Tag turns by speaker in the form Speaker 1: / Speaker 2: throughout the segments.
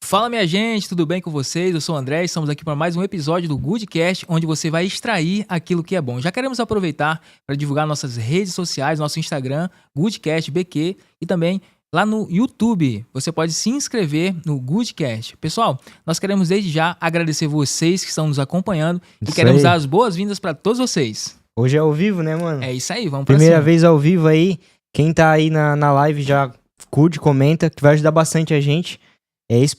Speaker 1: Fala, minha gente, tudo bem com vocês? Eu sou o André e estamos aqui para mais um episódio do Goodcast, onde você vai extrair aquilo que é bom. Já queremos aproveitar para divulgar nossas redes sociais, nosso Instagram, GoodcastBQ, e também lá no YouTube. Você pode se inscrever no Goodcast. Pessoal, nós queremos desde já agradecer vocês que estão nos acompanhando e queremos dar as boas-vindas para todos vocês.
Speaker 2: Hoje é ao vivo, né, mano?
Speaker 1: É isso aí, vamos pra
Speaker 2: Primeira
Speaker 1: cima.
Speaker 2: vez ao vivo aí. Quem tá aí na live já curte, comenta, que vai ajudar bastante a gente. Esse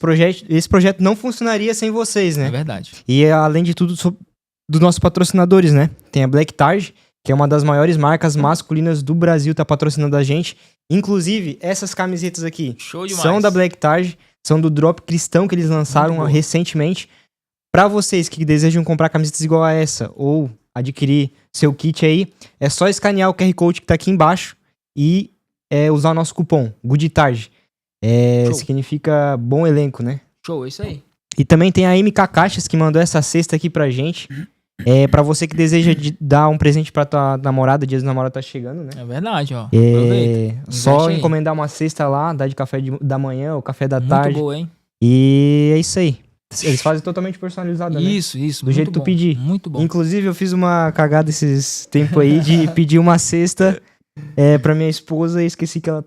Speaker 2: projeto não funcionaria sem vocês, né?
Speaker 1: É verdade.
Speaker 2: E além de tudo, dos nossos patrocinadores, né? Tem a Black Tarde, que é uma das maiores marcas masculinas do Brasil, tá patrocinando a gente. Inclusive, essas camisetas aqui
Speaker 1: Show demais.
Speaker 2: são da Black Tarde, são do Drop Cristão que eles lançaram recentemente. Pra vocês que desejam comprar camisetas igual a essa ou adquirir seu kit aí, é só escanear o QR Code que tá aqui embaixo e usar o nosso cupom, GoodTarde. Significa bom elenco, né?
Speaker 1: Show, é isso aí.
Speaker 2: E também tem a MK Caixas que mandou essa cesta aqui pra gente. Pra você que deseja dar um presente pra tua namorada, o dia do namorado tá chegando, né?
Speaker 1: É verdade, ó. Aproveita.
Speaker 2: Só encomendar uma cesta lá, dar de café da manhã ou café da tarde.
Speaker 1: Muito boa, hein?
Speaker 2: E é isso aí. Eles fazem totalmente personalizado, né?
Speaker 1: Isso.
Speaker 2: Do jeito que tu pedir.
Speaker 1: Muito bom.
Speaker 2: Inclusive, eu fiz uma cagada esses tempos aí de pedir uma cesta pra minha esposa e esqueci que ela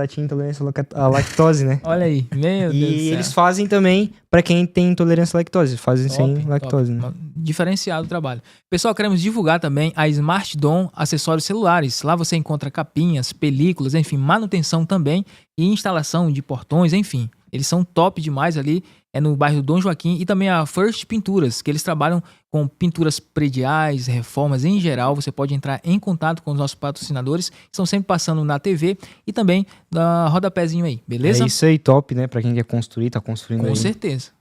Speaker 2: tinha intolerância à lactose, né?
Speaker 1: Olha aí, meu Deus do
Speaker 2: E
Speaker 1: céu.
Speaker 2: eles fazem também pra quem tem intolerância à lactose. Fazem sem lactose, né?
Speaker 1: Diferenciado o trabalho. Pessoal, queremos divulgar também a Smart Dom Acessórios Celulares. Lá você encontra capinhas, películas, enfim, manutenção também e instalação de portões, enfim. Eles são top demais ali, no bairro Dom Joaquim, e também a First Pinturas, que eles trabalham com pinturas prediais, reformas em geral. Você pode entrar em contato com os nossos patrocinadores, que estão sempre passando na TV e também da rodapézinho aí, beleza?
Speaker 2: É isso aí, top, né? Pra quem quer construir, tá construindo aí.
Speaker 1: Com certeza.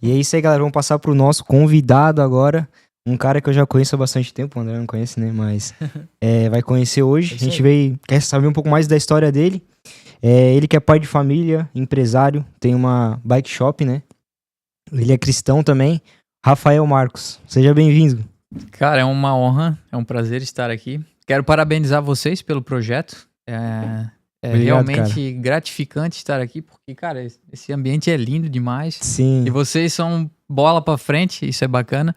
Speaker 2: E é isso aí, galera. Vamos passar pro nosso convidado agora. Um cara que eu já conheço há bastante tempo, o André não conhece, né? Mas vai conhecer hoje. A gente quer saber um pouco mais da história dele. Ele que é pai de família, empresário, tem uma bike shop, né? Ele é cristão também. Rafael Marcos, seja bem-vindo.
Speaker 3: Cara, é uma honra, é um prazer estar aqui. Quero parabenizar vocês pelo projeto.
Speaker 2: Obrigado,
Speaker 3: realmente gratificante estar aqui, porque, cara, esse ambiente é lindo demais.
Speaker 2: Sim.
Speaker 3: E vocês são bola pra frente, isso é bacana.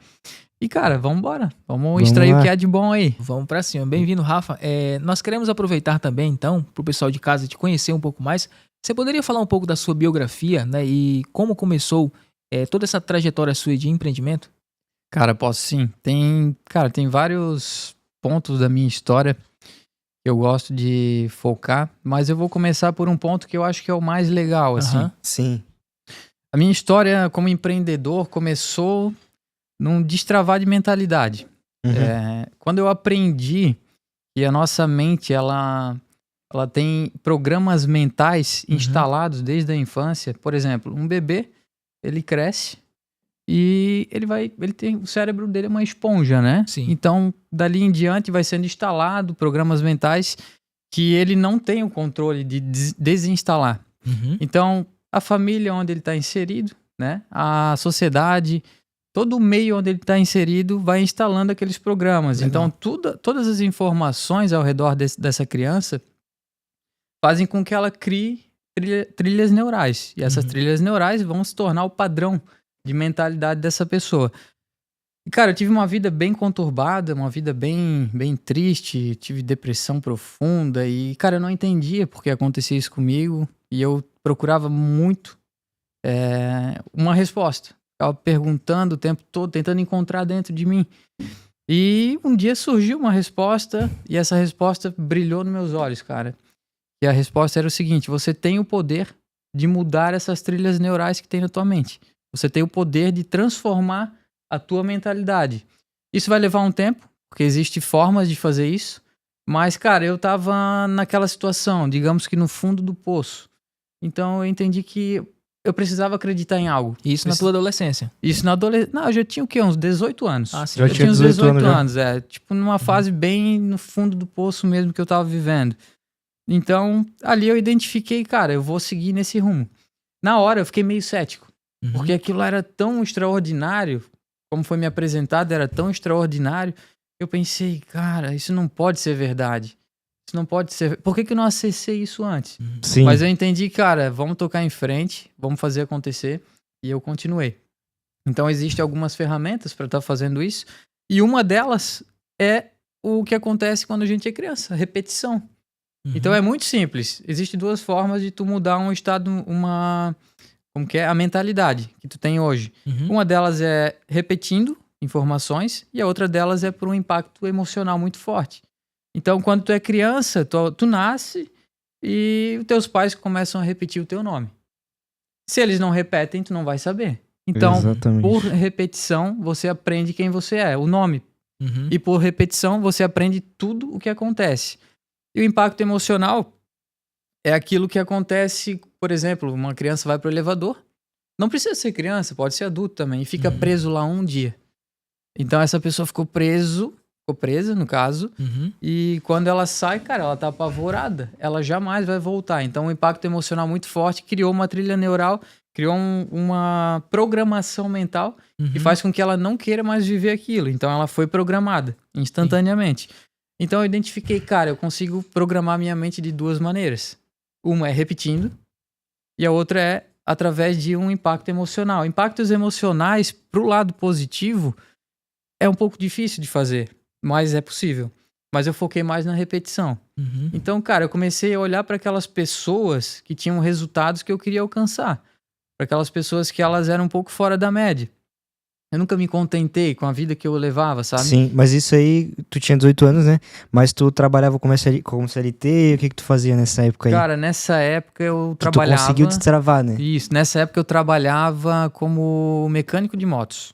Speaker 3: E, cara, vamos embora. Vamos extrair
Speaker 2: lá.
Speaker 3: o que há de bom aí.
Speaker 1: Vamos pra cima. Bem-vindo, Rafa. Nós queremos aproveitar também, então, pro pessoal de casa te conhecer um pouco mais. Você poderia falar um pouco da sua biografia, né? E como começou toda essa trajetória sua de empreendimento?
Speaker 3: Cara, posso sim. Tem vários pontos da minha história que eu gosto de focar, mas eu vou começar por um ponto que eu acho que é o mais legal, assim.
Speaker 2: Sim.
Speaker 3: A minha história como empreendedor começou num destravar de mentalidade. Quando eu aprendi que a nossa mente, ela tem programas mentais instalados desde a infância. Por exemplo, um bebê, ele cresce e o cérebro dele é uma esponja, né?
Speaker 1: Sim.
Speaker 3: Então, dali em diante vai sendo instalado programas mentais que ele não tem o controle de desinstalar. Então, a família onde ele está inserido, né? A sociedade, todo o meio onde ele está inserido vai instalando aqueles programas.
Speaker 1: Legal.
Speaker 3: Então, todas as informações ao redor dessa criança fazem com que ela crie trilhas neurais. E essas trilhas neurais vão se tornar o padrão de mentalidade dessa pessoa. E, cara, eu tive uma vida bem conturbada, uma vida bem triste, tive depressão profunda e, cara, eu não entendia por que acontecia isso comigo e eu procurava muito uma resposta. Ficava perguntando o tempo todo, tentando encontrar dentro de mim. E um dia surgiu uma resposta e essa resposta brilhou nos meus olhos, cara. E a resposta era o seguinte: você tem o poder de mudar essas trilhas neurais que tem na tua mente. Você tem o poder de transformar a tua mentalidade. Isso vai levar um tempo, porque existem formas de fazer isso. Mas, cara, eu tava naquela situação, digamos que no fundo do poço. Então eu entendi que eu precisava acreditar em algo.
Speaker 1: Isso na tua adolescência?
Speaker 3: Isso na adolescência. Não, eu já tinha o quê? Uns 18 anos.
Speaker 1: Ah, sim.
Speaker 2: Já
Speaker 3: Eu
Speaker 2: tinha
Speaker 3: tinha uns
Speaker 2: 18
Speaker 3: 18
Speaker 2: anos,
Speaker 3: anos. Tipo numa fase bem no fundo do poço mesmo que eu tava vivendo. Então, ali eu identifiquei, cara, eu vou seguir nesse rumo. Na hora eu fiquei meio cético, porque aquilo era tão extraordinário, como foi me apresentado, era tão extraordinário. Eu pensei, cara, isso não pode ser verdade. Isso não pode ser. Por que eu não acessei isso antes?
Speaker 2: Sim.
Speaker 3: Mas eu entendi, cara, vamos tocar em frente, vamos fazer acontecer. E eu continuei. Então, existem algumas ferramentas para estar fazendo isso. E uma delas é o que acontece quando a gente é criança, a repetição. Então, é muito simples. Existem duas formas de tu mudar um estado, como que é? A mentalidade que tu tem hoje. Uma delas é repetindo informações e a outra delas é por um impacto emocional muito forte. Então, quando tu é criança, tu nasce e os teus pais começam a repetir o teu nome. Se eles não repetem, tu não vai saber. Então,
Speaker 2: Exatamente.
Speaker 3: por repetição, você aprende quem você é, o nome. E por repetição, você aprende tudo o que acontece. E o impacto emocional é aquilo que acontece, por exemplo, uma criança vai pro elevador. Não precisa ser criança, pode ser adulto também. E fica preso lá um dia. Então, essa pessoa ficou presa, no caso. E quando ela sai, cara, ela tá apavorada. Ela jamais vai voltar. Então, um impacto emocional muito forte criou uma trilha neural, criou uma programação mental que faz com que ela não queira mais viver aquilo. Então, ela foi programada instantaneamente. Então, eu identifiquei, cara, eu consigo programar minha mente de duas maneiras. Uma é repetindo e a outra é através de um impacto emocional. Impactos emocionais pro lado positivo é um pouco difícil de fazer, mas é possível. Mas eu foquei mais na repetição. Então, cara, eu comecei a olhar para aquelas pessoas que tinham resultados que eu queria alcançar. Para aquelas pessoas que elas eram um pouco fora da média. Eu nunca me contentei com a vida que eu levava, sabe?
Speaker 2: Sim, mas isso aí, tu tinha 18 anos, né? Mas tu trabalhava como CLT, o que tu fazia nessa época aí?
Speaker 3: Cara, nessa época eu
Speaker 2: Tu
Speaker 3: trabalhava...
Speaker 2: conseguiu destravar, né?
Speaker 3: Isso, nessa época eu trabalhava como mecânico de motos.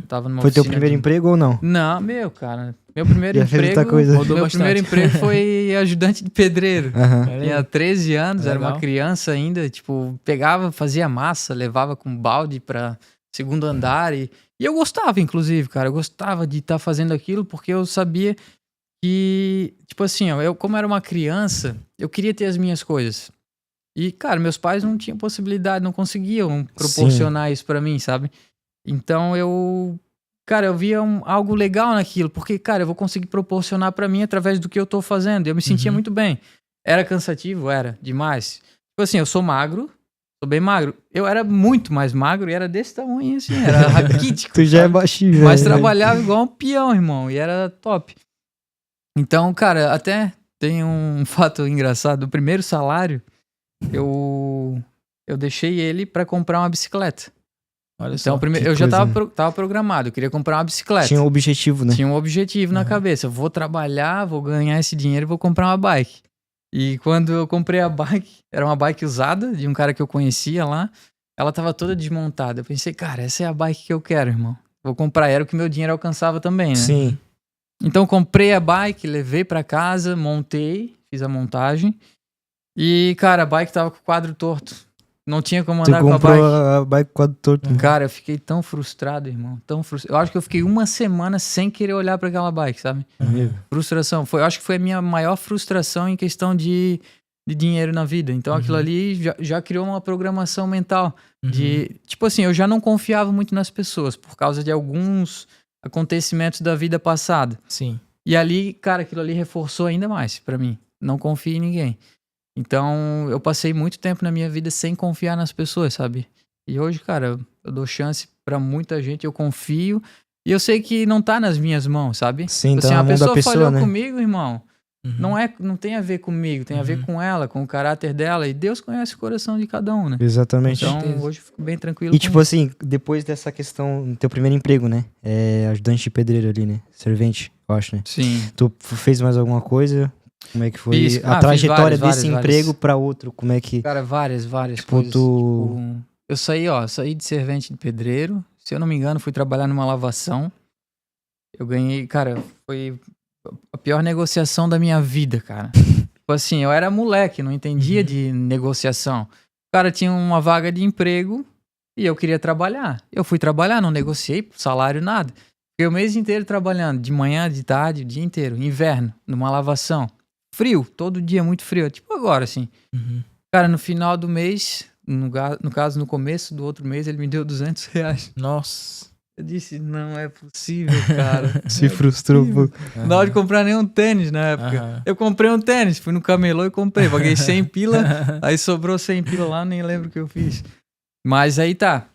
Speaker 3: Tava numa
Speaker 2: Foi teu
Speaker 3: oficina
Speaker 2: primeiro emprego ou não?
Speaker 3: Não, cara. Meu primeiro
Speaker 2: Já fez muita coisa.
Speaker 1: Mudou
Speaker 3: Meu
Speaker 1: bastante.
Speaker 3: primeiro emprego foi ajudante de pedreiro.
Speaker 2: Aham.
Speaker 3: Tinha 13 anos, era uma
Speaker 1: Legal.
Speaker 3: criança ainda, tipo, pegava, fazia massa, levava com balde pra segundo andar e eu gostava, inclusive, cara, eu gostava de estar fazendo aquilo porque eu sabia que, tipo assim, ó, eu como era uma criança, eu queria ter as minhas coisas. E, cara, meus pais não tinham possibilidade, não conseguiam proporcionar isso pra mim, sabe? Então eu via algo legal naquilo, porque, cara, eu vou conseguir proporcionar pra mim através do que eu tô fazendo. Eu me sentia muito bem. Era cansativo? Era, demais. Tipo assim, eu sou magro, sou bem magro. Eu era muito mais magro e era desse tamanho, assim, era raquítico.
Speaker 2: Tu já é
Speaker 3: sabe?
Speaker 2: baixinho,
Speaker 3: Mas
Speaker 2: velho.
Speaker 3: trabalhava igual um peão, irmão, e era top. Então, cara, até tem um fato engraçado. O primeiro salário, eu deixei ele pra comprar uma bicicleta.
Speaker 1: Olha
Speaker 3: Então,
Speaker 1: só.
Speaker 3: primeiro,
Speaker 2: que
Speaker 3: eu já
Speaker 2: coisa,
Speaker 3: tava programado, eu queria comprar uma bicicleta.
Speaker 2: Tinha um objetivo, né?
Speaker 3: Tinha um objetivo na cabeça. Eu vou trabalhar, vou ganhar esse dinheiro e vou comprar uma bike. E quando eu comprei a bike, era uma bike usada de um cara que eu conhecia lá. Ela tava toda desmontada. Eu pensei, cara, essa é a bike que eu quero, irmão. Vou comprar, era o que meu dinheiro alcançava também, né?
Speaker 2: Sim.
Speaker 3: Então comprei a bike, levei pra casa, montei, fiz a montagem. E, cara, a bike tava com o quadro torto. Não tinha como
Speaker 2: Tu
Speaker 3: andar com a
Speaker 2: comprou
Speaker 3: bike.
Speaker 2: a bike quadro torto.
Speaker 3: Cara, eu fiquei tão frustrado, irmão. Tão frustrado. Eu acho que eu fiquei uma semana sem querer olhar pra aquela bike, sabe? Frustração. Eu acho que foi a minha maior frustração em questão de dinheiro na vida. Então aquilo ali já criou uma programação mental. De, tipo assim, eu já não confiava muito nas pessoas por causa de alguns acontecimentos da vida passada.
Speaker 1: Sim.
Speaker 3: E ali, cara, aquilo ali reforçou ainda mais pra mim. Não confio em ninguém. Então, eu passei muito tempo na minha vida sem confiar nas pessoas, sabe? E hoje, cara, eu dou chance pra muita gente, eu confio. E eu sei que não tá nas minhas mãos, sabe?
Speaker 2: Sim,
Speaker 3: Assim,
Speaker 2: tá na
Speaker 3: a
Speaker 2: mão da
Speaker 3: pessoa
Speaker 2: pessoa,
Speaker 3: falhou
Speaker 2: né?
Speaker 3: comigo, irmão. Não tem a ver comigo, tem a ver com ela, com o caráter dela. E Deus conhece o coração de cada um, né?
Speaker 2: Exatamente.
Speaker 3: Então,
Speaker 1: certeza.
Speaker 3: hoje eu fico bem tranquilo
Speaker 2: E
Speaker 3: com
Speaker 2: tipo
Speaker 3: isso.
Speaker 2: assim, depois dessa questão, teu primeiro emprego, né? É ajudante de pedreiro ali, né? Servente, eu acho, né?
Speaker 3: Sim.
Speaker 2: Tu fez mais alguma coisa? Como é que foi
Speaker 3: Fiz.
Speaker 2: a
Speaker 3: Fiz
Speaker 2: trajetória
Speaker 3: várias,
Speaker 2: desse
Speaker 3: várias.
Speaker 2: emprego pra outro? Como é que...
Speaker 3: Cara, várias
Speaker 2: Tipo,
Speaker 3: coisas.
Speaker 2: tu-
Speaker 3: Tipo, eu saí de servente de pedreiro. Se eu não me engano, fui trabalhar numa lavação. Eu ganhei, cara, foi a pior negociação da minha vida, cara. Tipo assim, eu era moleque, não entendia de negociação. O cara tinha uma vaga de emprego e eu queria trabalhar. Eu fui trabalhar, não negociei salário, nada. Fiquei o mês inteiro trabalhando, de manhã, de tarde, o dia inteiro. Inverno, numa lavação. Frio, todo dia muito frio. Tipo agora, assim. Cara, no final do mês, no caso, no começo do outro mês, ele me deu R$200.
Speaker 1: Nossa.
Speaker 3: Eu disse, não é possível, cara.
Speaker 2: Se frustrou um pouco.
Speaker 3: Não dá de comprar nenhum tênis na época.
Speaker 1: Aham.
Speaker 3: Eu comprei um tênis, fui no camelô e comprei. Paguei 100 pila, aí sobrou 100 pila lá, nem lembro o que eu fiz. Mas aí tá.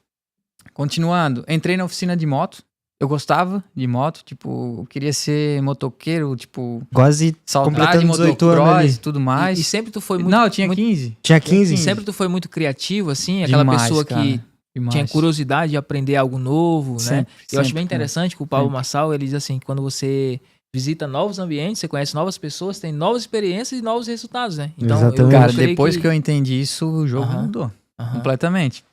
Speaker 3: continuando. Entrei na oficina de moto. Eu gostava de moto, tipo, eu queria ser motoqueiro, tipo,
Speaker 2: Quase
Speaker 3: saltar de
Speaker 2: completando 18 anos
Speaker 3: motocross
Speaker 2: ali.
Speaker 3: e tudo mais.
Speaker 1: E sempre tu foi muito...
Speaker 3: Não, eu tinha
Speaker 1: muito-
Speaker 3: 15.
Speaker 2: Tinha 15?
Speaker 3: Sim.
Speaker 1: Sempre tu foi muito criativo, assim? Aquela
Speaker 3: Demais,
Speaker 1: pessoa
Speaker 3: cara,
Speaker 1: que
Speaker 3: demais.
Speaker 1: tinha curiosidade de aprender algo novo, né?
Speaker 3: Sempre,
Speaker 1: Eu acho
Speaker 3: sempre,
Speaker 1: bem
Speaker 3: cara.
Speaker 1: interessante que o Paulo
Speaker 3: Sempre.
Speaker 1: Massal, ele diz assim, que quando você visita novos ambientes, você conhece novas pessoas, tem novas experiências e novos resultados, né?
Speaker 2: Exatamente.
Speaker 3: Cara,
Speaker 1: creio
Speaker 3: depois que eu entendi isso, o jogo
Speaker 1: Aham.
Speaker 3: mudou
Speaker 1: Aham.
Speaker 3: completamente.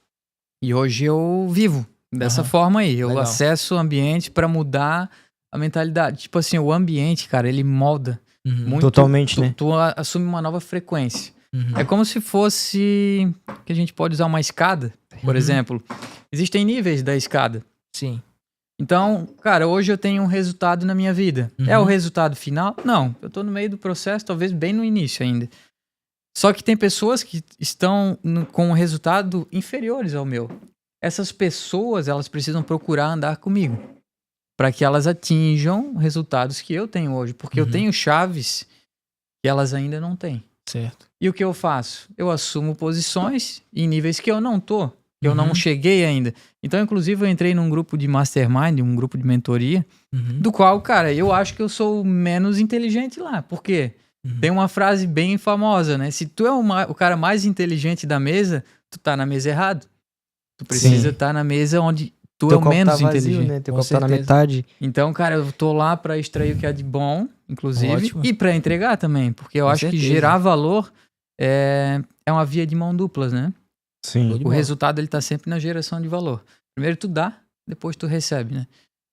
Speaker 3: E hoje eu vivo dessa
Speaker 1: Aham.
Speaker 3: forma aí. Eu
Speaker 1: Legal.
Speaker 3: acesso o ambiente pra mudar a mentalidade. Tipo assim, o ambiente, cara, ele molda
Speaker 1: Uhum.
Speaker 3: muito.
Speaker 2: Totalmente,
Speaker 3: tu,
Speaker 2: né?
Speaker 3: Tu assume uma nova frequência.
Speaker 1: Uhum.
Speaker 3: É como se fosse que a gente pode usar uma escada, por
Speaker 1: Uhum.
Speaker 3: exemplo. Existem níveis da escada.
Speaker 1: Sim.
Speaker 3: Então, cara, hoje eu tenho um resultado na minha vida.
Speaker 1: Uhum.
Speaker 3: É o resultado final? Não. Eu tô no meio do processo, talvez bem no início ainda. Só que tem pessoas que estão com um resultado inferiores ao meu. Essas pessoas, elas precisam procurar andar comigo para que elas atinjam resultados que eu tenho hoje. Porque eu
Speaker 1: Uhum.
Speaker 3: tenho chaves que elas ainda não têm.
Speaker 1: Certo.
Speaker 3: E o que eu faço? Eu assumo posições em níveis que eu não tô, que eu não
Speaker 1: Uhum.
Speaker 3: cheguei ainda. Então, inclusive, eu entrei num grupo de mastermind, um grupo de mentoria,
Speaker 1: Uhum.
Speaker 3: do qual, cara, eu acho que eu sou o menos inteligente lá. Por quê?
Speaker 1: Uhum.
Speaker 3: Tem uma frase bem famosa, né? Se tu é o cara mais inteligente da mesa, tu tá na mesa errado. Tu precisa estar na mesa onde tu é
Speaker 2: Teu
Speaker 3: o
Speaker 2: copo
Speaker 3: menos
Speaker 2: tá vazio,
Speaker 3: inteligente.
Speaker 2: né? Teu
Speaker 1: Com
Speaker 2: copo tá na
Speaker 1: certeza.
Speaker 2: metade.
Speaker 3: Então, cara, eu tô lá pra extrair o que é de bom, inclusive,
Speaker 1: Ótimo.
Speaker 3: e pra entregar também, porque eu
Speaker 1: Com
Speaker 3: acho que
Speaker 1: certeza.
Speaker 3: gerar valor é uma via de mão duplas, né?
Speaker 2: Sim.
Speaker 1: Show de
Speaker 3: O
Speaker 1: bola.
Speaker 3: resultado ele tá sempre na geração de valor. Primeiro tu dá, depois tu recebe, né?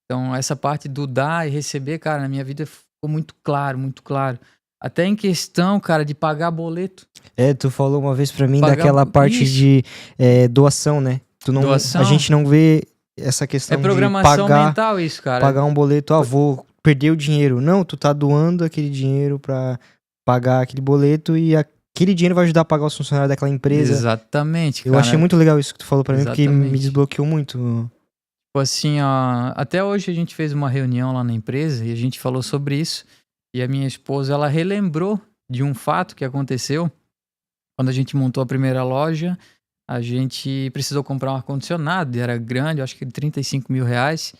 Speaker 3: Então essa parte do dar e receber, cara, na minha vida ficou muito claro, muito claro. Até em questão, cara, de pagar boleto.
Speaker 2: É, tu falou uma vez pra mim
Speaker 3: Pagar
Speaker 2: daquela parte
Speaker 3: isso.
Speaker 2: de doação, né? Tu não,
Speaker 3: Doação.
Speaker 2: A gente não vê essa
Speaker 3: É
Speaker 2: questão de
Speaker 3: programação
Speaker 2: pagar,
Speaker 3: mental isso, cara.
Speaker 2: pagar um boleto, vou perder o dinheiro. Não, tu tá doando aquele dinheiro pra pagar aquele boleto e aquele dinheiro vai ajudar a pagar os funcionários daquela empresa.
Speaker 3: Exatamente,
Speaker 2: Eu
Speaker 3: cara.
Speaker 2: achei muito legal isso que tu falou pra mim, porque me
Speaker 3: Exatamente.
Speaker 2: desbloqueou muito.
Speaker 3: Tipo assim, ó, até hoje a gente fez uma reunião lá na empresa e a gente falou sobre isso. E a minha esposa, ela relembrou de um fato que aconteceu quando a gente montou a primeira loja. A gente precisou comprar um ar-condicionado, e era grande, eu acho que R$35.000.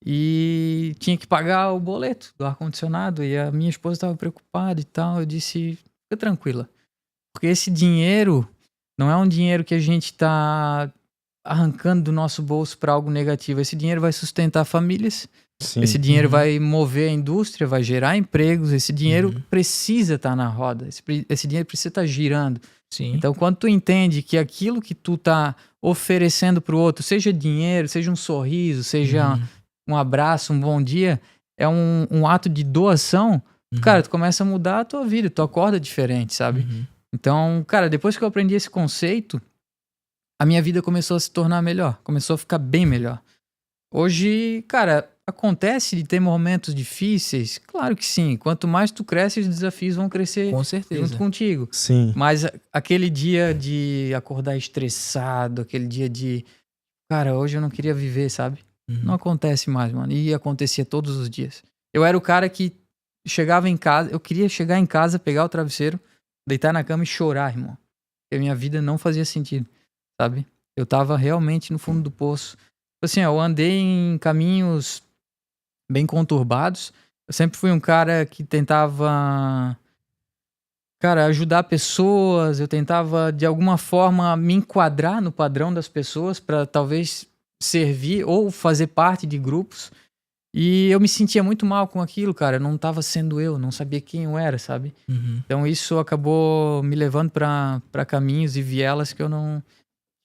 Speaker 3: E tinha que pagar o boleto do ar-condicionado. E a minha esposa estava preocupada e tal. Eu disse, fica tranquila. Porque esse dinheiro não é um dinheiro que a gente tá arrancando do nosso bolso para algo negativo. Esse dinheiro vai sustentar famílias.
Speaker 2: Sim.
Speaker 3: Esse dinheiro
Speaker 1: Uhum.
Speaker 3: vai mover a indústria, vai gerar empregos. Esse dinheiro
Speaker 1: Uhum.
Speaker 3: precisa estar na roda. Esse dinheiro precisa estar girando.
Speaker 1: Sim.
Speaker 3: Então, quando tu entende que aquilo que tu tá oferecendo pro outro, seja dinheiro, seja um sorriso, seja
Speaker 1: Uhum.
Speaker 3: um abraço, um bom dia, é um ato de doação,
Speaker 1: Uhum.
Speaker 3: cara, tu começa a mudar a tua vida, tu acorda diferente, sabe?
Speaker 1: Uhum.
Speaker 3: Então, cara, depois que eu aprendi esse conceito, a minha vida começou a se tornar melhor, começou a ficar bem melhor. Hoje, cara, acontece de ter momentos difíceis? Claro que sim. Quanto mais tu cresce, os desafios vão crescer
Speaker 1: Com
Speaker 3: junto
Speaker 1: certeza.
Speaker 3: contigo.
Speaker 2: Sim.
Speaker 3: Mas aquele dia de acordar estressado, aquele dia de... Cara, hoje eu não queria viver, sabe?
Speaker 1: Uhum.
Speaker 3: Não acontece mais, mano. E acontecia todos os dias. Eu era o cara que chegava em casa, eu queria chegar em casa, pegar o travesseiro, deitar na cama e chorar, irmão. Porque a minha vida não fazia sentido, sabe? Eu tava realmente no fundo do poço. Assim, eu andei em caminhos bem conturbados. Eu sempre fui um cara que tentava, cara, ajudar pessoas. Eu tentava, de alguma forma, me enquadrar no padrão das pessoas para talvez servir ou fazer parte de grupos. E eu me sentia muito mal com aquilo, cara. Eu não tava sendo eu, não sabia quem eu era, sabe?
Speaker 1: Uhum.
Speaker 3: Então isso acabou me levando para caminhos e vielas que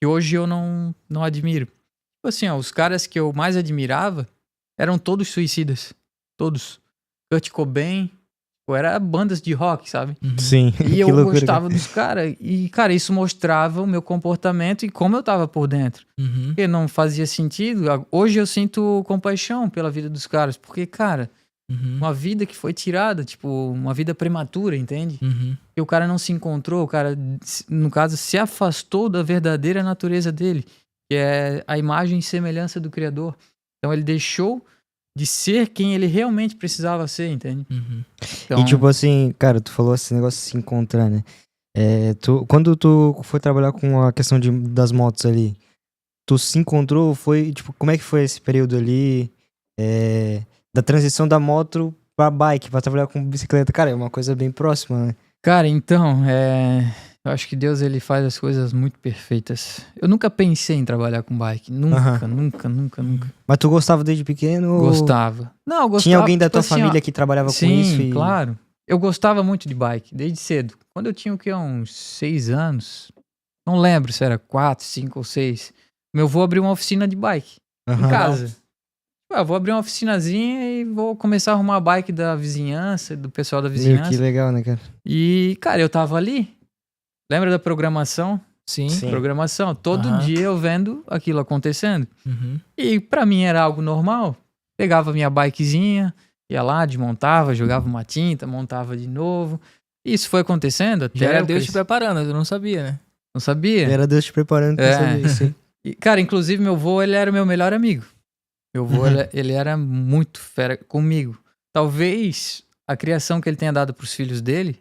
Speaker 3: hoje eu não admiro. Tipo assim, ó, os caras que eu mais admirava eram todos suicidas. Todos. Kurt Cobain, era bandas de rock, sabe?
Speaker 1: Uhum.
Speaker 2: Sim.
Speaker 3: E
Speaker 2: Que
Speaker 3: eu
Speaker 2: loucura,
Speaker 3: gostava dos caras. E, cara, isso mostrava o meu comportamento e como eu tava por dentro.
Speaker 1: Uhum.
Speaker 3: Porque não fazia sentido. Hoje eu sinto compaixão pela vida dos caras. Porque, cara,
Speaker 1: Uhum.
Speaker 3: uma vida que foi tirada, tipo, uma vida prematura, entende?
Speaker 1: Uhum.
Speaker 3: E o cara não se encontrou, o cara, no caso, se afastou da verdadeira natureza dele, que é a imagem e semelhança do Criador. Então ele deixou de ser quem ele realmente precisava ser, entende?
Speaker 1: Uhum.
Speaker 3: Então,
Speaker 2: E tipo assim, cara, tu falou esse negócio de se encontrar, né? Quando tu foi trabalhar com a questão das motos ali, tu se encontrou, foi, tipo, como é que foi esse período ali, da transição da moto pra bike, pra trabalhar com bicicleta? Cara, é uma coisa bem próxima, né?
Speaker 3: Cara, então, eu acho que Deus, ele faz as coisas muito perfeitas. Eu nunca pensei em trabalhar com bike. Nunca, nunca.
Speaker 2: Mas tu gostava desde pequeno?
Speaker 3: Gostava. Não, eu gostava.
Speaker 2: Tinha alguém da
Speaker 3: tipo
Speaker 2: tua
Speaker 3: assim,
Speaker 2: família que trabalhava com
Speaker 3: sim,
Speaker 2: isso?
Speaker 3: claro. Eu gostava muito de bike, desde cedo. Quando eu tinha, o quê? Uns 6 anos. Não lembro se era 4, 5 ou 6. Meu avô abriu uma oficina de bike em casa. Eu vou abrir uma oficinazinha e vou começar a arrumar a bike da vizinhança, do pessoal da
Speaker 2: Meu,
Speaker 3: vizinhança.
Speaker 2: que legal, né, cara?
Speaker 3: E, cara, eu tava ali. Lembra da programação?
Speaker 1: Sim.
Speaker 3: Programação. Todo
Speaker 1: Aham.
Speaker 3: dia eu vendo aquilo acontecendo.
Speaker 1: Uhum.
Speaker 3: E pra mim era algo normal. Pegava minha bikezinha, ia lá, desmontava, jogava uma tinta, montava de novo. Isso foi acontecendo até
Speaker 1: Já era
Speaker 3: eu
Speaker 1: Deus te
Speaker 3: crescer.
Speaker 1: preparando, eu não sabia, né?
Speaker 3: Não sabia?
Speaker 2: Era Deus te preparando pra
Speaker 3: É.
Speaker 2: saber isso aí.
Speaker 3: E, cara, inclusive meu avô, ele era meu melhor amigo. Meu avô, ele era muito fera comigo. Talvez a criação que ele tenha dado pros filhos dele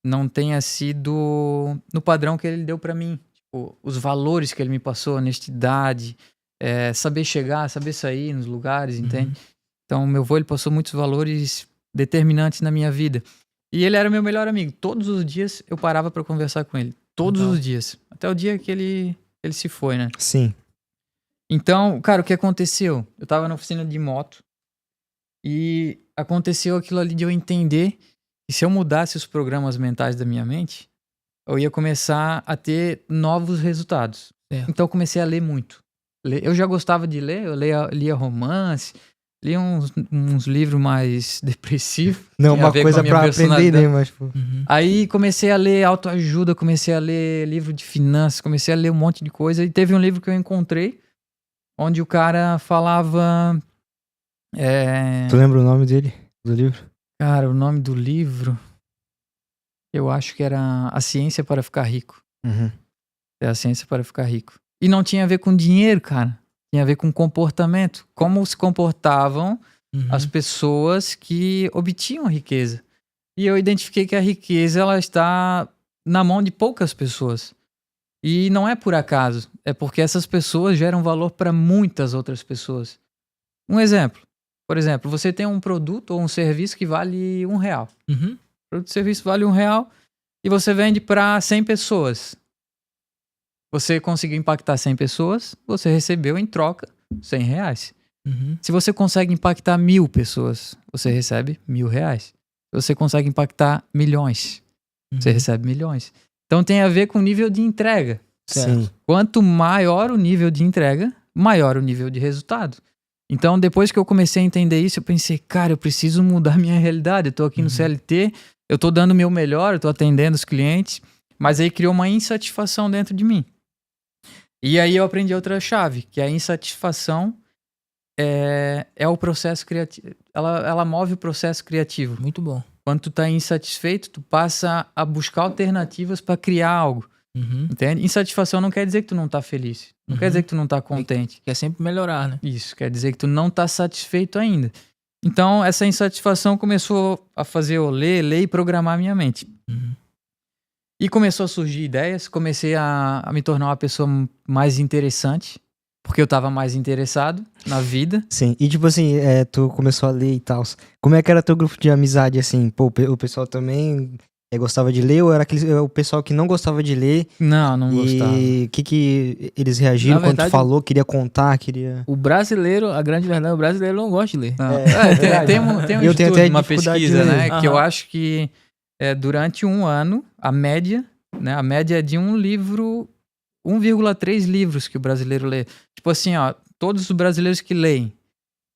Speaker 3: não tenha sido no padrão que ele deu pra mim. Tipo, os valores que ele me passou, honestidade, saber chegar, saber sair nos lugares, entende? Então, meu avô, ele passou muitos valores determinantes na minha vida. E ele era meu melhor amigo. Todos os dias eu parava pra conversar com ele. Todos
Speaker 1: Legal.
Speaker 3: os dias. Até o dia que ele se foi, né?
Speaker 2: Sim.
Speaker 3: Então, cara, o que aconteceu? Eu tava na oficina de moto e aconteceu aquilo ali de eu entender que se eu mudasse os programas mentais da minha mente, eu ia começar a ter novos resultados.
Speaker 1: Certo.
Speaker 3: Então eu comecei a ler muito. Eu já gostava de ler, eu lia romance, lia uns livros mais depressivos.
Speaker 2: Não,
Speaker 3: tinha a
Speaker 2: uma
Speaker 3: ver com
Speaker 2: coisa
Speaker 3: a minha
Speaker 2: pra aprender,
Speaker 3: personalidade.
Speaker 2: né? Mas, tipo,
Speaker 1: Uhum.
Speaker 3: Aí comecei a ler autoajuda, comecei a ler livro de finanças, comecei a ler um monte de coisa. E teve um livro que eu encontrei, onde o cara falava...
Speaker 2: tu lembra o nome dele? Do livro?
Speaker 3: Cara, o nome do livro, eu acho que era A Ciência para Ficar Rico.
Speaker 2: Uhum.
Speaker 3: É A Ciência para Ficar Rico. E não tinha a ver com dinheiro, cara. Tinha a ver com comportamento. Como se comportavam
Speaker 1: Uhum.
Speaker 3: as pessoas que obtinham riqueza. E eu identifiquei que a riqueza, ela está na mão de poucas pessoas. E não é por acaso. É porque essas pessoas geram valor para muitas outras pessoas. Um exemplo. Por exemplo, você tem um produto ou um serviço que vale R$1.
Speaker 1: Uhum.
Speaker 3: O produto ou serviço vale R$1 e você vende para 100 pessoas. Você conseguiu impactar 100 pessoas, você recebeu em troca R$100.
Speaker 1: Uhum.
Speaker 3: Se você consegue impactar 1000 pessoas, você recebe R$1000. Se você consegue impactar milhões, você recebe milhões. Então tem a ver com o nível de entrega.
Speaker 1: Certo.
Speaker 2: Sim.
Speaker 3: Quanto maior o nível de entrega, maior o nível de resultado. Então, depois que eu comecei a entender isso, eu pensei, cara, eu preciso mudar minha realidade. Eu tô aqui no CLT, eu tô dando o meu melhor, eu tô atendendo os clientes, mas aí criou uma insatisfação dentro de mim. E aí eu aprendi outra chave, que a insatisfação é o processo criativo. Ela move o processo criativo.
Speaker 1: Muito bom.
Speaker 3: Quando tu tá insatisfeito, tu passa a buscar alternativas para criar algo.
Speaker 1: Uhum.
Speaker 3: Entende? Insatisfação não quer dizer que tu não tá feliz. Não quer dizer que tu não tá contente.
Speaker 1: Quer sempre melhorar, né?
Speaker 3: Isso, quer dizer que tu não tá satisfeito ainda. Então, essa insatisfação começou a fazer eu ler e programar a minha mente.
Speaker 1: Uhum.
Speaker 3: E começou a surgir ideias, comecei a me tornar uma pessoa mais interessante, porque eu tava mais interessado na vida.
Speaker 2: Sim. E tipo assim, tu começou a ler e tal. Como é que era teu grupo de amizade, assim? Pô, o pessoal também gostava de ler ou era o pessoal que não gostava de ler?
Speaker 3: Não gostava.
Speaker 2: E o que eles reagiram
Speaker 1: Na
Speaker 2: quando
Speaker 1: verdade,
Speaker 2: tu falou, queria contar, queria...
Speaker 1: O brasileiro, a grande verdade, o brasileiro não gosta de ler.
Speaker 3: Não.
Speaker 2: É.
Speaker 3: Tem um
Speaker 2: Eu tenho
Speaker 3: estudo,
Speaker 2: até
Speaker 3: uma
Speaker 2: dificuldade
Speaker 3: pesquisa,
Speaker 2: de ler.
Speaker 3: né? Que eu
Speaker 1: Aham.
Speaker 3: acho que durante um ano, a média é de um livro, 1,3 livros que o brasileiro lê. Tipo assim, ó, todos os brasileiros que leem,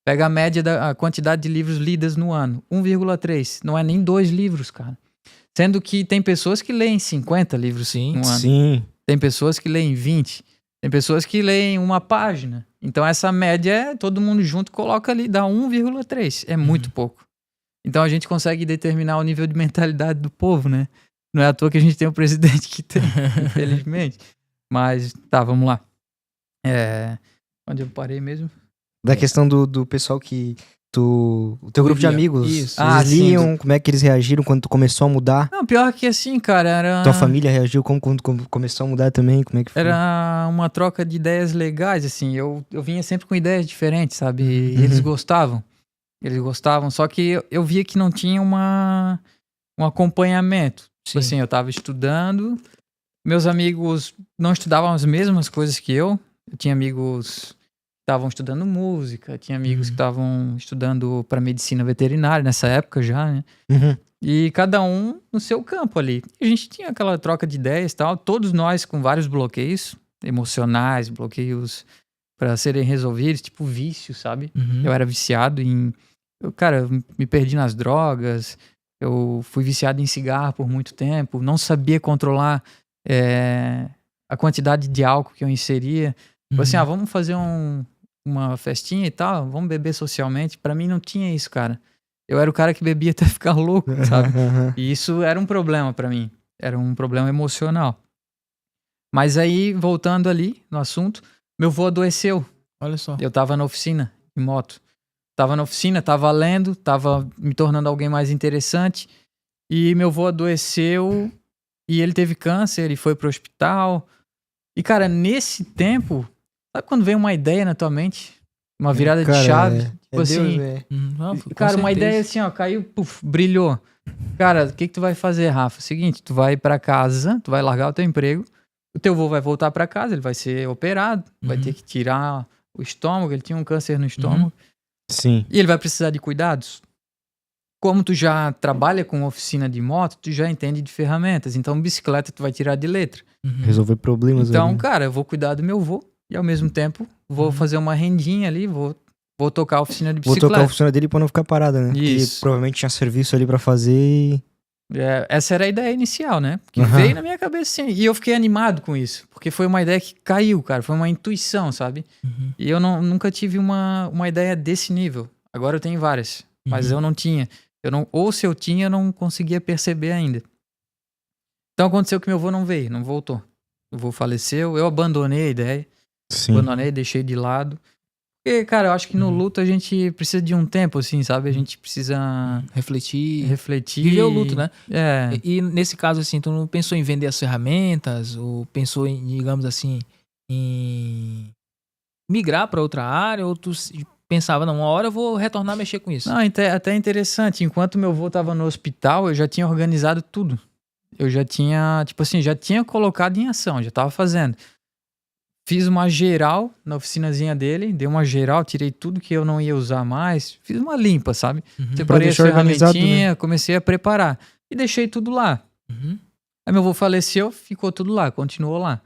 Speaker 3: pega a média da quantidade de livros lidas no ano, 1,3. Não é nem 2 livros, cara. Sendo que tem pessoas que leem 50 livros no ano.
Speaker 2: Sim.
Speaker 3: Tem pessoas que leem 20. Tem pessoas que leem uma página. Então essa média, todo mundo junto coloca ali, dá 1,3. É muito pouco. Então a gente consegue determinar o nível de mentalidade do povo, né? Não é à toa que a gente tem o presidente que tem, infelizmente. Mas, tá, vamos lá. Onde eu parei mesmo?
Speaker 2: Da questão do pessoal que O teu grupo de
Speaker 1: Vivia.
Speaker 2: amigos,
Speaker 1: Isso.
Speaker 2: eles
Speaker 3: sim.
Speaker 2: liam, como é que eles reagiram quando tu começou a mudar?
Speaker 3: Não, pior que assim, cara, era...
Speaker 2: Tua família reagiu como quando começou a mudar também? Como é que foi?
Speaker 3: Era uma troca de ideias legais, assim. Eu vinha sempre com ideias diferentes, sabe? E eles gostavam. Eles gostavam, só que eu via que não tinha um acompanhamento. Tipo assim, eu tava estudando, meus amigos não estudavam as mesmas coisas que eu. Eu tinha amigos que estavam estudando música, tinha amigos que estavam estudando para medicina veterinária nessa época já, né?
Speaker 2: Uhum.
Speaker 3: E cada um no seu campo ali. E a gente tinha aquela troca de ideias e tal, todos nós com vários bloqueios emocionais, bloqueios para serem resolvidos, tipo vício, sabe?
Speaker 1: Uhum.
Speaker 3: Eu era viciado eu me perdi nas drogas, eu fui viciado em cigarro por muito tempo, não sabia controlar a quantidade de álcool que eu inseria. Tipo assim, vamos fazer uma festinha e tal, vamos beber socialmente. Pra mim não tinha isso, cara. Eu era o cara que bebia até ficar louco, sabe? E isso era um problema pra mim. Era um problema emocional. Mas aí, voltando ali no assunto, meu avô adoeceu.
Speaker 1: Olha só.
Speaker 3: Eu tava na oficina, em moto. Tava na oficina, tava lendo, tava me tornando alguém mais interessante. E meu avô adoeceu e ele teve câncer e foi pro hospital. E, cara, nesse tempo, sabe quando vem uma ideia na tua mente? Uma virada de chave? Tipo assim, cara, uma ideia assim, ó, caiu, puf, brilhou. Cara, o que tu vai fazer, Rafa? Seguinte, tu vai pra casa, tu vai largar o teu emprego, o teu avô vai voltar pra casa, ele vai ser operado, vai ter que tirar o estômago, ele tinha um câncer no estômago.
Speaker 2: Sim.
Speaker 3: E ele vai precisar de cuidados. Como tu já trabalha com oficina de moto, tu já entende de ferramentas. Então, bicicleta tu vai tirar de letra.
Speaker 2: Resolver problemas.
Speaker 3: Então,
Speaker 2: ali.
Speaker 3: cara, eu vou cuidar do meu avô e ao mesmo tempo vou fazer uma rendinha ali, vou tocar a oficina de
Speaker 2: Vou
Speaker 3: bicicleta.
Speaker 2: tocar a oficina dele pra não ficar parada, né?
Speaker 3: Isso.
Speaker 2: Porque provavelmente tinha serviço ali pra fazer e...
Speaker 3: Essa era a ideia inicial, né? Que veio na minha cabeça assim. E eu fiquei animado com isso. Porque foi uma ideia que caiu, cara. Foi uma intuição, sabe? E eu nunca tive uma ideia desse nível. Agora eu tenho várias. Mas eu não tinha. Ou se eu tinha, eu não conseguia perceber ainda. Então aconteceu que meu avô não veio, não voltou. O avô faleceu, eu abandonei a ideia.
Speaker 2: Sim.
Speaker 3: Abandonei, deixei de lado. Porque, cara, eu acho que no luto a gente precisa de um tempo, assim, sabe? A gente precisa
Speaker 1: refletir.
Speaker 3: Viver
Speaker 1: o luto, né?
Speaker 3: E
Speaker 1: nesse caso, assim, tu não pensou em vender as ferramentas? Ou pensou em, digamos assim, em migrar para outra área? Ou tu pensava, não, uma hora eu vou retornar a mexer com isso?
Speaker 3: Não, até interessante. Enquanto meu avô tava no hospital, eu já tinha organizado tudo. Eu já tinha, tipo assim, já tinha colocado em ação, já tava fazendo. Fiz uma geral na oficinazinha dele, dei uma geral, tirei tudo que eu não ia usar mais, fiz uma limpa, sabe? Separei as ferramentinhas, né? Comecei a preparar e deixei tudo lá. Aí meu avô faleceu, ficou tudo lá, continuou lá.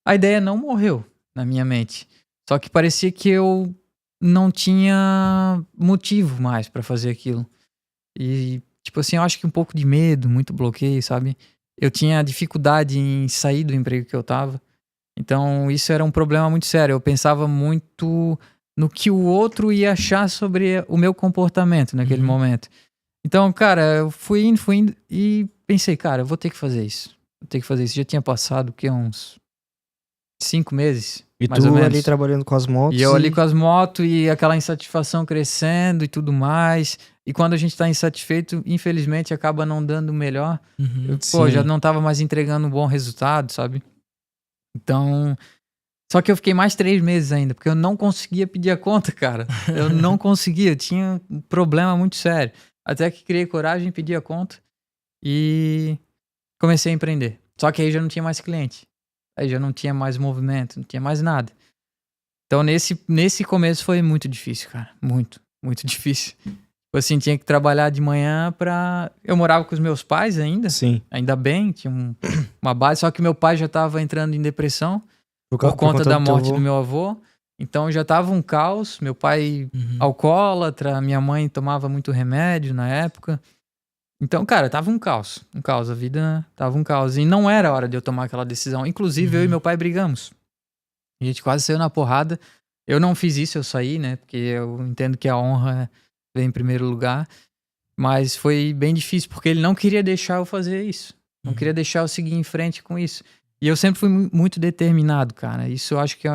Speaker 3: A ideia não morreu na minha mente, só que parecia que eu não tinha motivo mais pra fazer aquilo. E, tipo assim, eu acho que um pouco de medo, muito bloqueio, sabe? Eu tinha dificuldade em sair do emprego que eu tava. Então, isso era um problema muito sério. Eu pensava muito no que o outro ia achar sobre o meu comportamento naquele momento. Então, cara, eu fui indo e pensei, cara, eu vou ter que fazer isso. Vou ter que fazer isso. Já tinha passado, o quê? Uns 5 meses,
Speaker 2: e
Speaker 3: mais ou menos.
Speaker 2: E tu ali trabalhando com as motos.
Speaker 3: E eu ali com as motos e aquela insatisfação crescendo e tudo mais. E quando a gente tá insatisfeito, infelizmente, acaba não dando o melhor. Já não tava mais entregando um bom resultado, sabe? Então, só que eu fiquei mais 3 meses ainda, porque eu não conseguia pedir a conta, cara. Eu não conseguia, eu tinha um problema muito sério. Até que criei coragem, pedi a conta e comecei a empreender. Só que aí já não tinha mais cliente. Aí já não tinha mais movimento, não tinha mais nada. Então nesse começo foi muito difícil, cara. Muito, muito difícil. Tipo assim, tinha que trabalhar de manhã pra... Eu morava com os meus pais ainda.
Speaker 2: Sim.
Speaker 3: Ainda bem, tinha uma base. Só que meu pai já tava entrando em depressão por conta da morte do meu avô. Então já tava um caos. Meu pai alcoólatra, minha mãe tomava muito remédio na época. Então, cara, tava um caos. Um caos, a vida tava um caos. E não era a hora de eu tomar aquela decisão. Inclusive, eu e meu pai brigamos. A gente quase saiu na porrada. Eu não fiz isso, eu saí, né? Porque eu entendo que a honra vem em primeiro lugar. Mas foi bem difícil, porque ele não queria deixar eu fazer isso. Não queria deixar eu seguir em frente com isso. E eu sempre fui muito determinado, cara. Isso eu acho que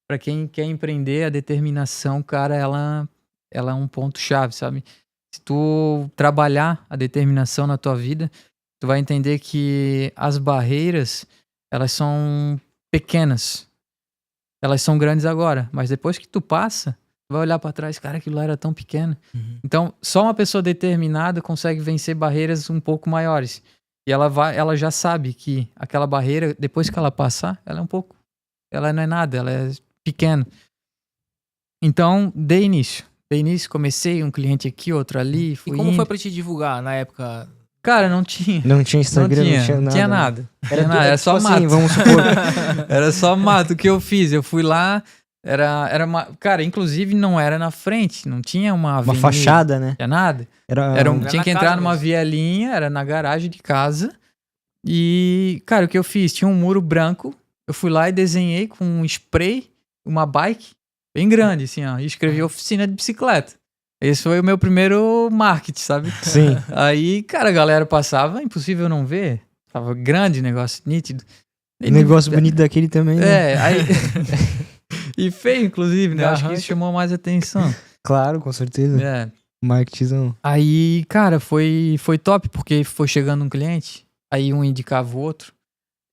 Speaker 3: pra quem quer empreender, a determinação, cara, ela ela é um ponto-chave, sabe? Se tu trabalhar a determinação na tua vida, tu vai entender que as barreiras, elas são pequenas. Elas são grandes agora, mas depois que tu passa, tu vai olhar pra trás, cara, aquilo lá era tão pequeno. Então, só uma pessoa determinada consegue vencer barreiras um pouco maiores. E ela já sabe que aquela barreira, depois que ela passar, ela não é nada, ela é pequena. Então, dei início, comecei um cliente aqui, outro ali, fui
Speaker 1: E como
Speaker 3: indo.
Speaker 1: foi pra te divulgar na época?
Speaker 3: Cara, não tinha.
Speaker 2: Não tinha Instagram, não tinha
Speaker 3: Não
Speaker 2: nada.
Speaker 3: tinha
Speaker 2: né?
Speaker 3: nada.
Speaker 2: Era
Speaker 3: Só
Speaker 2: tipo
Speaker 3: mato.
Speaker 2: assim, vamos supor.
Speaker 3: Era só mato. O que eu fiz? Eu fui lá, cara, inclusive não era na frente, não tinha uma
Speaker 2: Uma
Speaker 3: avenida,
Speaker 2: fachada, né?
Speaker 3: não tinha nada.
Speaker 2: Era
Speaker 1: Era
Speaker 3: Tinha
Speaker 1: na
Speaker 3: que
Speaker 1: casa
Speaker 3: entrar numa
Speaker 1: mesmo.
Speaker 3: vielinha, era na garagem de casa. E, cara, o que eu fiz? Tinha um muro branco, eu fui lá e desenhei com um spray, uma bike, bem grande, assim, ó, e escrevi oficina de bicicleta. Esse foi o meu primeiro marketing, sabe?
Speaker 2: Sim.
Speaker 3: Aí, cara, a galera passava, impossível não ver. Tava grande o negócio, nítido. E
Speaker 2: Negócio bonito daquele também, né?
Speaker 3: É, aí... e feio, inclusive, né? Acho que isso
Speaker 1: Arranca.
Speaker 3: chamou mais atenção.
Speaker 2: Claro, com certeza.
Speaker 3: É.
Speaker 2: Marketingzão.
Speaker 3: Aí, cara, foi top, porque foi chegando um cliente, aí um indicava o outro.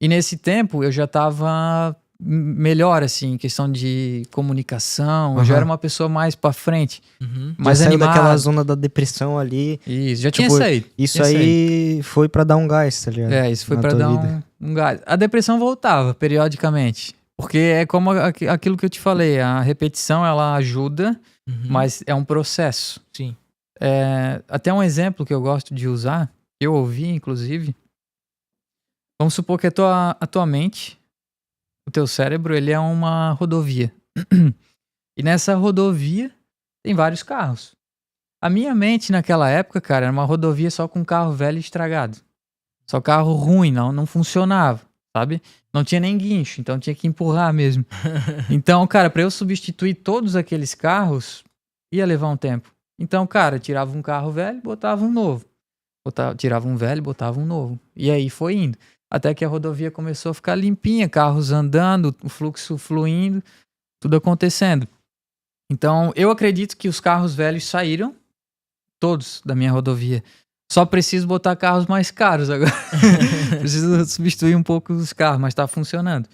Speaker 3: E nesse tempo eu já tava melhor, assim, em questão de comunicação. Eu já
Speaker 2: Aham.
Speaker 3: era uma pessoa mais pra frente, mais
Speaker 2: Já saiu
Speaker 3: animada.
Speaker 2: daquela zona da depressão ali.
Speaker 3: Isso, já tinha
Speaker 2: Tipo,
Speaker 3: saído.
Speaker 2: Isso
Speaker 3: tinha
Speaker 2: aí foi pra dar um gás, tá ligado?
Speaker 3: É, isso foi
Speaker 2: Na
Speaker 3: pra
Speaker 2: tua
Speaker 3: dar
Speaker 2: vida.
Speaker 3: um gás. A depressão voltava periodicamente. Porque é como aquilo que eu te falei, a repetição ela ajuda, mas é um processo.
Speaker 1: Sim.
Speaker 3: Até um exemplo que eu gosto de usar, que eu ouvi inclusive. Vamos supor que a tua mente, o teu cérebro, ele é uma rodovia. E nessa rodovia tem vários carros. A minha mente naquela época, cara, era uma rodovia só com carro velho e estragado. Só carro ruim, não funcionava, sabe? Não tinha nem guincho, então tinha que empurrar mesmo. Então, cara, pra eu substituir todos aqueles carros, ia levar um tempo. Então, cara, tirava um carro velho, botava um novo. Tirava um velho, botava um novo. E aí foi indo. Até que a rodovia começou a ficar limpinha, carros andando, o fluxo fluindo, tudo acontecendo. Então, eu acredito que os carros velhos saíram, todos da minha rodovia. Só preciso botar carros mais caros agora. Preciso substituir um pouco os carros, mas tá funcionando.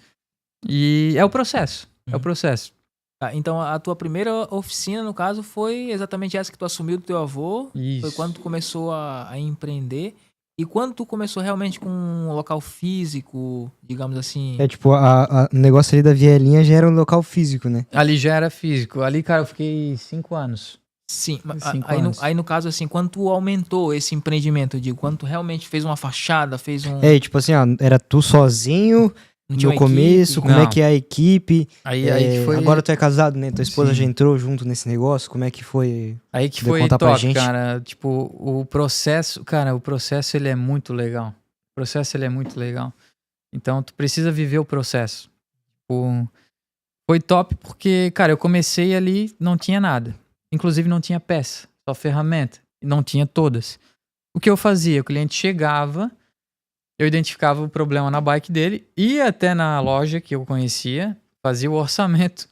Speaker 3: E é o processo. É o processo.
Speaker 1: Tá, então a tua primeira oficina, no caso, foi exatamente essa que tu assumiu do teu avô.
Speaker 3: Isso.
Speaker 1: Foi quando tu começou a empreender. E quando tu começou realmente com um local físico, digamos assim...
Speaker 2: É tipo, o negócio ali da vielinha já era um local físico, né?
Speaker 3: Ali já era físico. Ali, cara, eu fiquei 5 anos.
Speaker 1: Sim,
Speaker 3: Cinco
Speaker 1: aí,
Speaker 3: anos.
Speaker 1: no caso, assim, quando tu aumentou esse empreendimento, eu digo, quando tu realmente fez uma fachada, fez um...
Speaker 2: É, tipo assim, ó, era tu sozinho
Speaker 1: não tinha
Speaker 2: no
Speaker 1: uma
Speaker 2: começo,
Speaker 1: equipe?
Speaker 2: como é
Speaker 3: Não.
Speaker 2: que é a equipe.
Speaker 3: Aí que foi...
Speaker 2: Agora tu é casado, né? Tua esposa
Speaker 3: Sim.
Speaker 2: já entrou junto nesse negócio, como é que foi?
Speaker 3: Aí que
Speaker 2: Poder
Speaker 3: foi
Speaker 2: contar pra
Speaker 3: top,
Speaker 2: gente?
Speaker 3: cara. Tipo, o processo... Cara, o processo, ele é muito legal. O processo, ele é muito legal. Então, tu precisa viver o processo. Tipo, foi top porque, cara, eu comecei ali, não tinha nada. Inclusive, não tinha peça, só ferramenta. E não tinha todas. O que eu fazia? O cliente chegava, eu identificava o problema na bike dele, ia até na loja que eu conhecia, fazia o orçamento,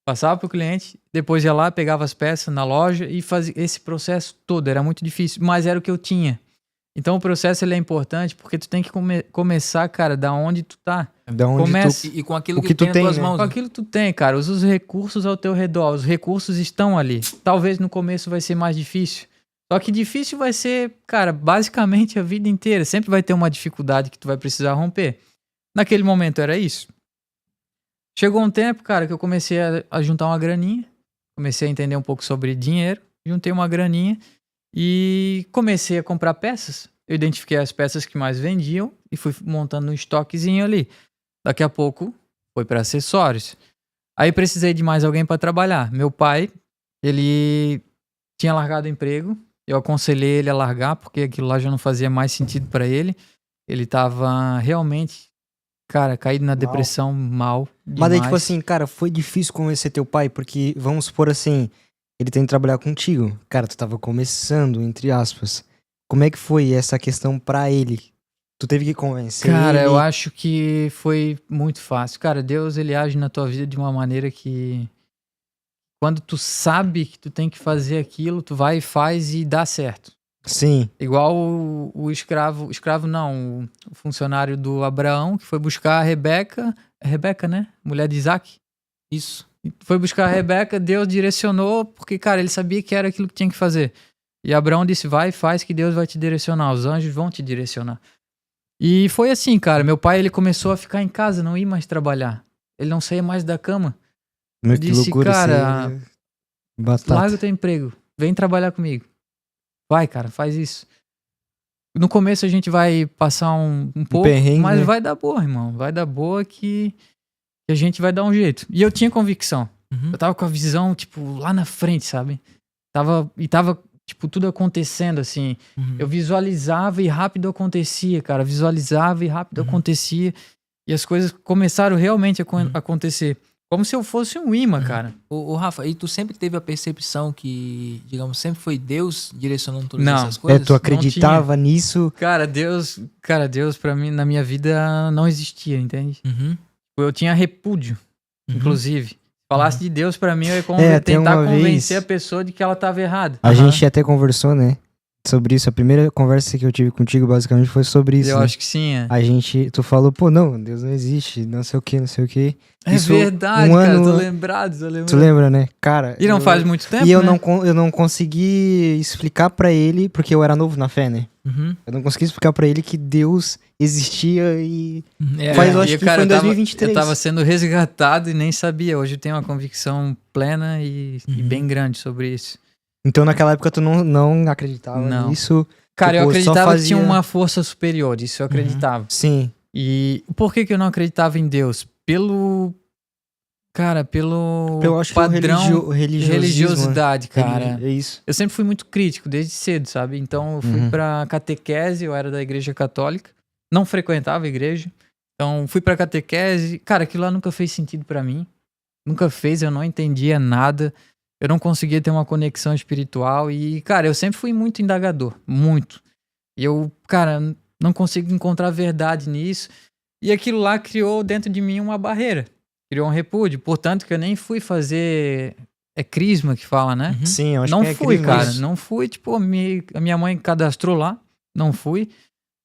Speaker 3: passava pro cliente, depois ia lá, pegava as peças na loja e fazia esse processo todo. Era muito difícil, mas era o que eu tinha. Então o processo ele é importante porque tu tem que começar, cara, da onde tu tá.
Speaker 2: Da onde
Speaker 3: Começa.
Speaker 1: E com aquilo
Speaker 2: O
Speaker 1: que,
Speaker 2: que
Speaker 1: tu tem
Speaker 2: tu tem,
Speaker 1: nas tuas
Speaker 2: né?
Speaker 1: mãos.
Speaker 3: Com aquilo que tu tem, cara, usa os recursos ao teu redor. Os recursos estão ali. Talvez no começo vai ser mais difícil. Só que difícil vai ser, cara, basicamente a vida inteira. Sempre vai ter uma dificuldade que tu vai precisar romper. Naquele momento era isso. Chegou um tempo, cara, que eu comecei a juntar uma graninha. Comecei a entender um pouco sobre dinheiro. Juntei uma graninha e comecei a comprar peças. Eu identifiquei as peças que mais vendiam e fui montando um estoquezinho ali. Daqui a pouco foi para acessórios. Aí precisei de mais alguém para trabalhar. Meu pai, ele tinha largado o emprego. Eu aconselhei ele a largar porque aquilo lá já não fazia mais sentido para ele. Ele tava realmente, cara, caído na depressão mal demais.
Speaker 2: Mas daí, tipo assim, cara, foi difícil convencer teu pai, porque, vamos supor assim, ele tem que trabalhar contigo. Cara, tu tava começando, entre aspas. Como é que foi essa questão pra ele? Tu teve que convencer
Speaker 3: Cara,
Speaker 2: ele?
Speaker 3: eu acho que foi muito fácil. Cara, Deus, ele age na tua vida de uma maneira que quando tu sabe que tu tem que fazer aquilo, tu vai e faz e dá certo.
Speaker 2: Sim.
Speaker 3: Igual o escravo não, o funcionário do Abraão, que foi buscar a Rebeca, né? Mulher de Isaac.
Speaker 1: Isso.
Speaker 3: Foi buscar a Rebeca, Deus direcionou, porque, cara, ele sabia que era aquilo que tinha que fazer. E Abraão disse, vai e faz que Deus vai te direcionar, os anjos vão te direcionar. E foi assim, cara, meu pai, ele começou a ficar em casa, não ir mais trabalhar. Ele não saía mais da cama.
Speaker 2: Meu,
Speaker 3: Eu
Speaker 2: que
Speaker 3: disse,
Speaker 2: loucura.
Speaker 3: cara,
Speaker 2: você- Batata.
Speaker 3: larga o teu emprego, vem trabalhar comigo. Vai, cara, faz isso. No começo a gente vai passar um pouco,
Speaker 2: perrengue,
Speaker 3: mas
Speaker 2: né?
Speaker 3: vai dar boa, irmão. Vai dar boa que a gente vai dar um jeito. E eu tinha convicção.
Speaker 1: Uhum.
Speaker 3: Eu tava com a visão, tipo, lá na frente, sabe? Tava, tipo, tudo acontecendo, assim.
Speaker 1: Uhum.
Speaker 3: Eu visualizava e rápido acontecia, cara. Visualizava e rápido
Speaker 1: Uhum.
Speaker 3: acontecia. E as coisas começaram realmente a acontecer. Como se eu fosse um imã,
Speaker 1: Uhum.
Speaker 3: cara.
Speaker 1: Ô, Rafa, e tu sempre teve a percepção que, digamos, sempre foi Deus direcionando todas
Speaker 3: Não.
Speaker 1: essas coisas?
Speaker 2: Tu acreditava nisso?
Speaker 3: Cara, Deus pra mim, na minha vida, não existia, entende?
Speaker 1: Uhum.
Speaker 3: Eu tinha repúdio,
Speaker 1: Uhum.
Speaker 3: inclusive. Falasse de Deus pra mim, eu ia
Speaker 2: tem
Speaker 3: tentar
Speaker 2: uma
Speaker 3: convencer
Speaker 2: vez-
Speaker 3: a pessoa de que ela tava errada.
Speaker 2: A
Speaker 1: Aham.
Speaker 2: gente até conversou, né? Sobre isso. A primeira conversa que eu tive contigo, basicamente, foi sobre isso.
Speaker 3: Eu
Speaker 2: né?
Speaker 3: acho que sim, é.
Speaker 2: Tu falou, pô, não, Deus não existe, não sei o que, não sei o que.
Speaker 3: É
Speaker 2: isso,
Speaker 3: verdade,
Speaker 2: um
Speaker 3: cara.
Speaker 2: ano-
Speaker 3: Tô lembrado.
Speaker 2: Tu lembra, né? Cara.
Speaker 3: E não
Speaker 2: eu-
Speaker 3: faz muito tempo,
Speaker 2: E eu,
Speaker 3: né?
Speaker 2: eu não consegui explicar pra ele, porque eu era novo na fé, né?
Speaker 1: Uhum.
Speaker 2: Eu não consegui explicar pra ele que Deus existia e.
Speaker 1: É,
Speaker 2: Mas eu
Speaker 3: E,
Speaker 2: acho que
Speaker 3: cara,
Speaker 2: foi em
Speaker 3: eu tava-
Speaker 2: 2023.
Speaker 3: Eu tava sendo resgatado e nem sabia. Hoje eu tenho uma convicção plena e
Speaker 1: Uhum.
Speaker 3: bem grande sobre isso.
Speaker 2: Então naquela época tu não acreditava
Speaker 3: Não.
Speaker 2: nisso.
Speaker 3: Cara, eu
Speaker 2: Tipo, só
Speaker 3: acreditava que tinha
Speaker 2: fazia-
Speaker 3: uma força superior. Isso eu acreditava.
Speaker 2: Sim.
Speaker 3: E por que eu não acreditava em Deus? Pelo
Speaker 2: Eu acho
Speaker 3: padrão
Speaker 2: que
Speaker 3: de religiosidade, cara.
Speaker 2: É isso.
Speaker 3: Eu sempre fui muito crítico, desde cedo, sabe? Então eu fui
Speaker 2: Uhum.
Speaker 3: pra catequese, eu era da igreja católica, não frequentava a igreja. Então fui pra catequese. Cara, aquilo lá nunca fez sentido pra mim. Nunca fez, eu não entendia nada. Eu não conseguia ter uma conexão espiritual. E, cara, eu sempre fui muito indagador. Muito. E eu, cara, não consigo encontrar verdade nisso. E aquilo lá criou dentro de mim uma barreira. Criou um repúdio. Portanto, que eu nem fui fazer... É crisma que fala, né?
Speaker 1: Uhum.
Speaker 2: Sim, eu acho
Speaker 3: Não
Speaker 2: que é
Speaker 3: fui,
Speaker 2: crisma
Speaker 3: cara.
Speaker 2: isso.
Speaker 3: Não fui. Tipo, a minha mãe cadastrou lá. Não fui.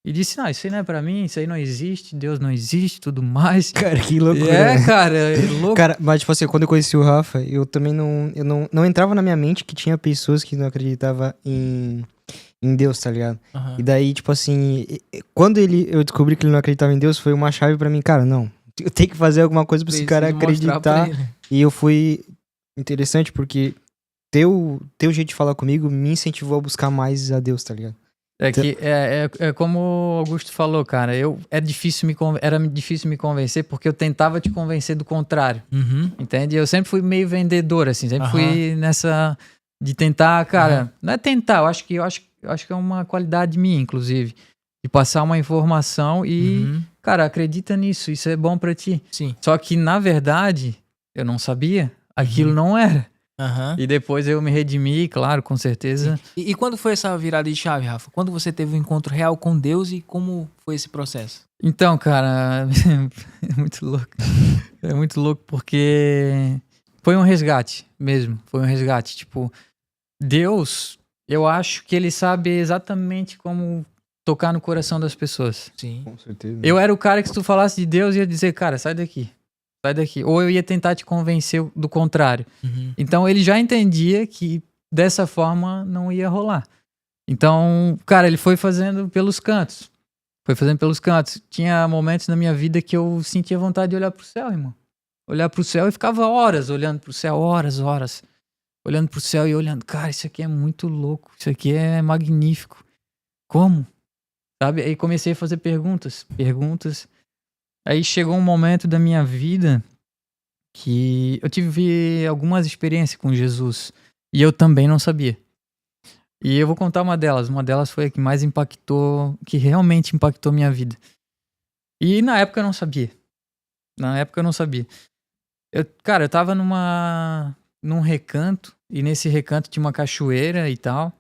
Speaker 3: E disse, não, isso aí não é pra mim. Isso aí não existe. Deus não existe. Tudo mais.
Speaker 2: Cara, que loucura.
Speaker 3: É,
Speaker 2: né?
Speaker 3: cara. É louco.
Speaker 2: Cara, mas tipo assim, quando eu conheci o Rafa, eu também não entrava na minha mente que tinha pessoas que não acreditavam em Deus, tá ligado?
Speaker 1: Aham.
Speaker 2: E daí, tipo assim, quando eu descobri que ele não acreditava em Deus, foi uma chave pra mim, cara, não. Eu tenho que fazer alguma coisa pra esse cara
Speaker 1: Preciso mostrar pra
Speaker 2: acreditar.
Speaker 1: ele.
Speaker 2: E eu fui interessante porque teu jeito de falar comigo me incentivou a buscar mais a Deus, tá ligado?
Speaker 3: É que é como o Augusto falou, cara. Era difícil me convencer porque eu tentava te convencer do contrário,
Speaker 1: Uhum.
Speaker 3: entende? Eu sempre fui meio vendedor, assim, sempre
Speaker 1: Aham.
Speaker 3: fui nessa de tentar, cara.
Speaker 1: Aham.
Speaker 3: Não é tentar, eu acho que é uma qualidade minha, inclusive, de passar uma informação e,
Speaker 1: Uhum.
Speaker 3: cara, acredita nisso, isso é bom pra ti.
Speaker 1: Sim.
Speaker 3: Só que na verdade eu não sabia, aquilo
Speaker 1: Uhum.
Speaker 3: não era.
Speaker 1: Aham.
Speaker 3: E depois eu me redimi, claro, com certeza.
Speaker 1: E quando foi essa virada de chave, Rafa? Quando você teve um encontro real com Deus e como foi esse processo?
Speaker 3: Então, cara, é muito louco. É muito louco porque foi um resgate mesmo. Foi um resgate. Tipo, Deus, eu acho que ele sabe exatamente como tocar no coração das pessoas.
Speaker 1: Sim.
Speaker 2: Com certeza.
Speaker 3: Eu era o cara que se tu falasse de Deus ia dizer, cara, sai daqui. Sai daqui. Ou eu ia tentar te convencer do contrário.
Speaker 1: Uhum.
Speaker 3: Então ele já entendia que dessa forma não ia rolar. Então, cara, ele foi fazendo pelos cantos. Foi fazendo pelos cantos. Tinha momentos na minha vida que eu sentia vontade de olhar pro céu, irmão. Olhar pro céu e ficava horas olhando pro céu, horas. Olhando pro céu e olhando, cara, isso aqui é muito louco. Isso aqui é magnífico. Como? Sabe? Aí comecei a fazer perguntas. Aí chegou um momento da minha vida que eu tive algumas experiências com Jesus e eu também não sabia. E eu vou contar uma delas. Uma delas foi a que mais impactou, que realmente impactou minha vida. E na época eu não sabia. Cara, eu tava num recanto e nesse recanto tinha uma cachoeira e tal.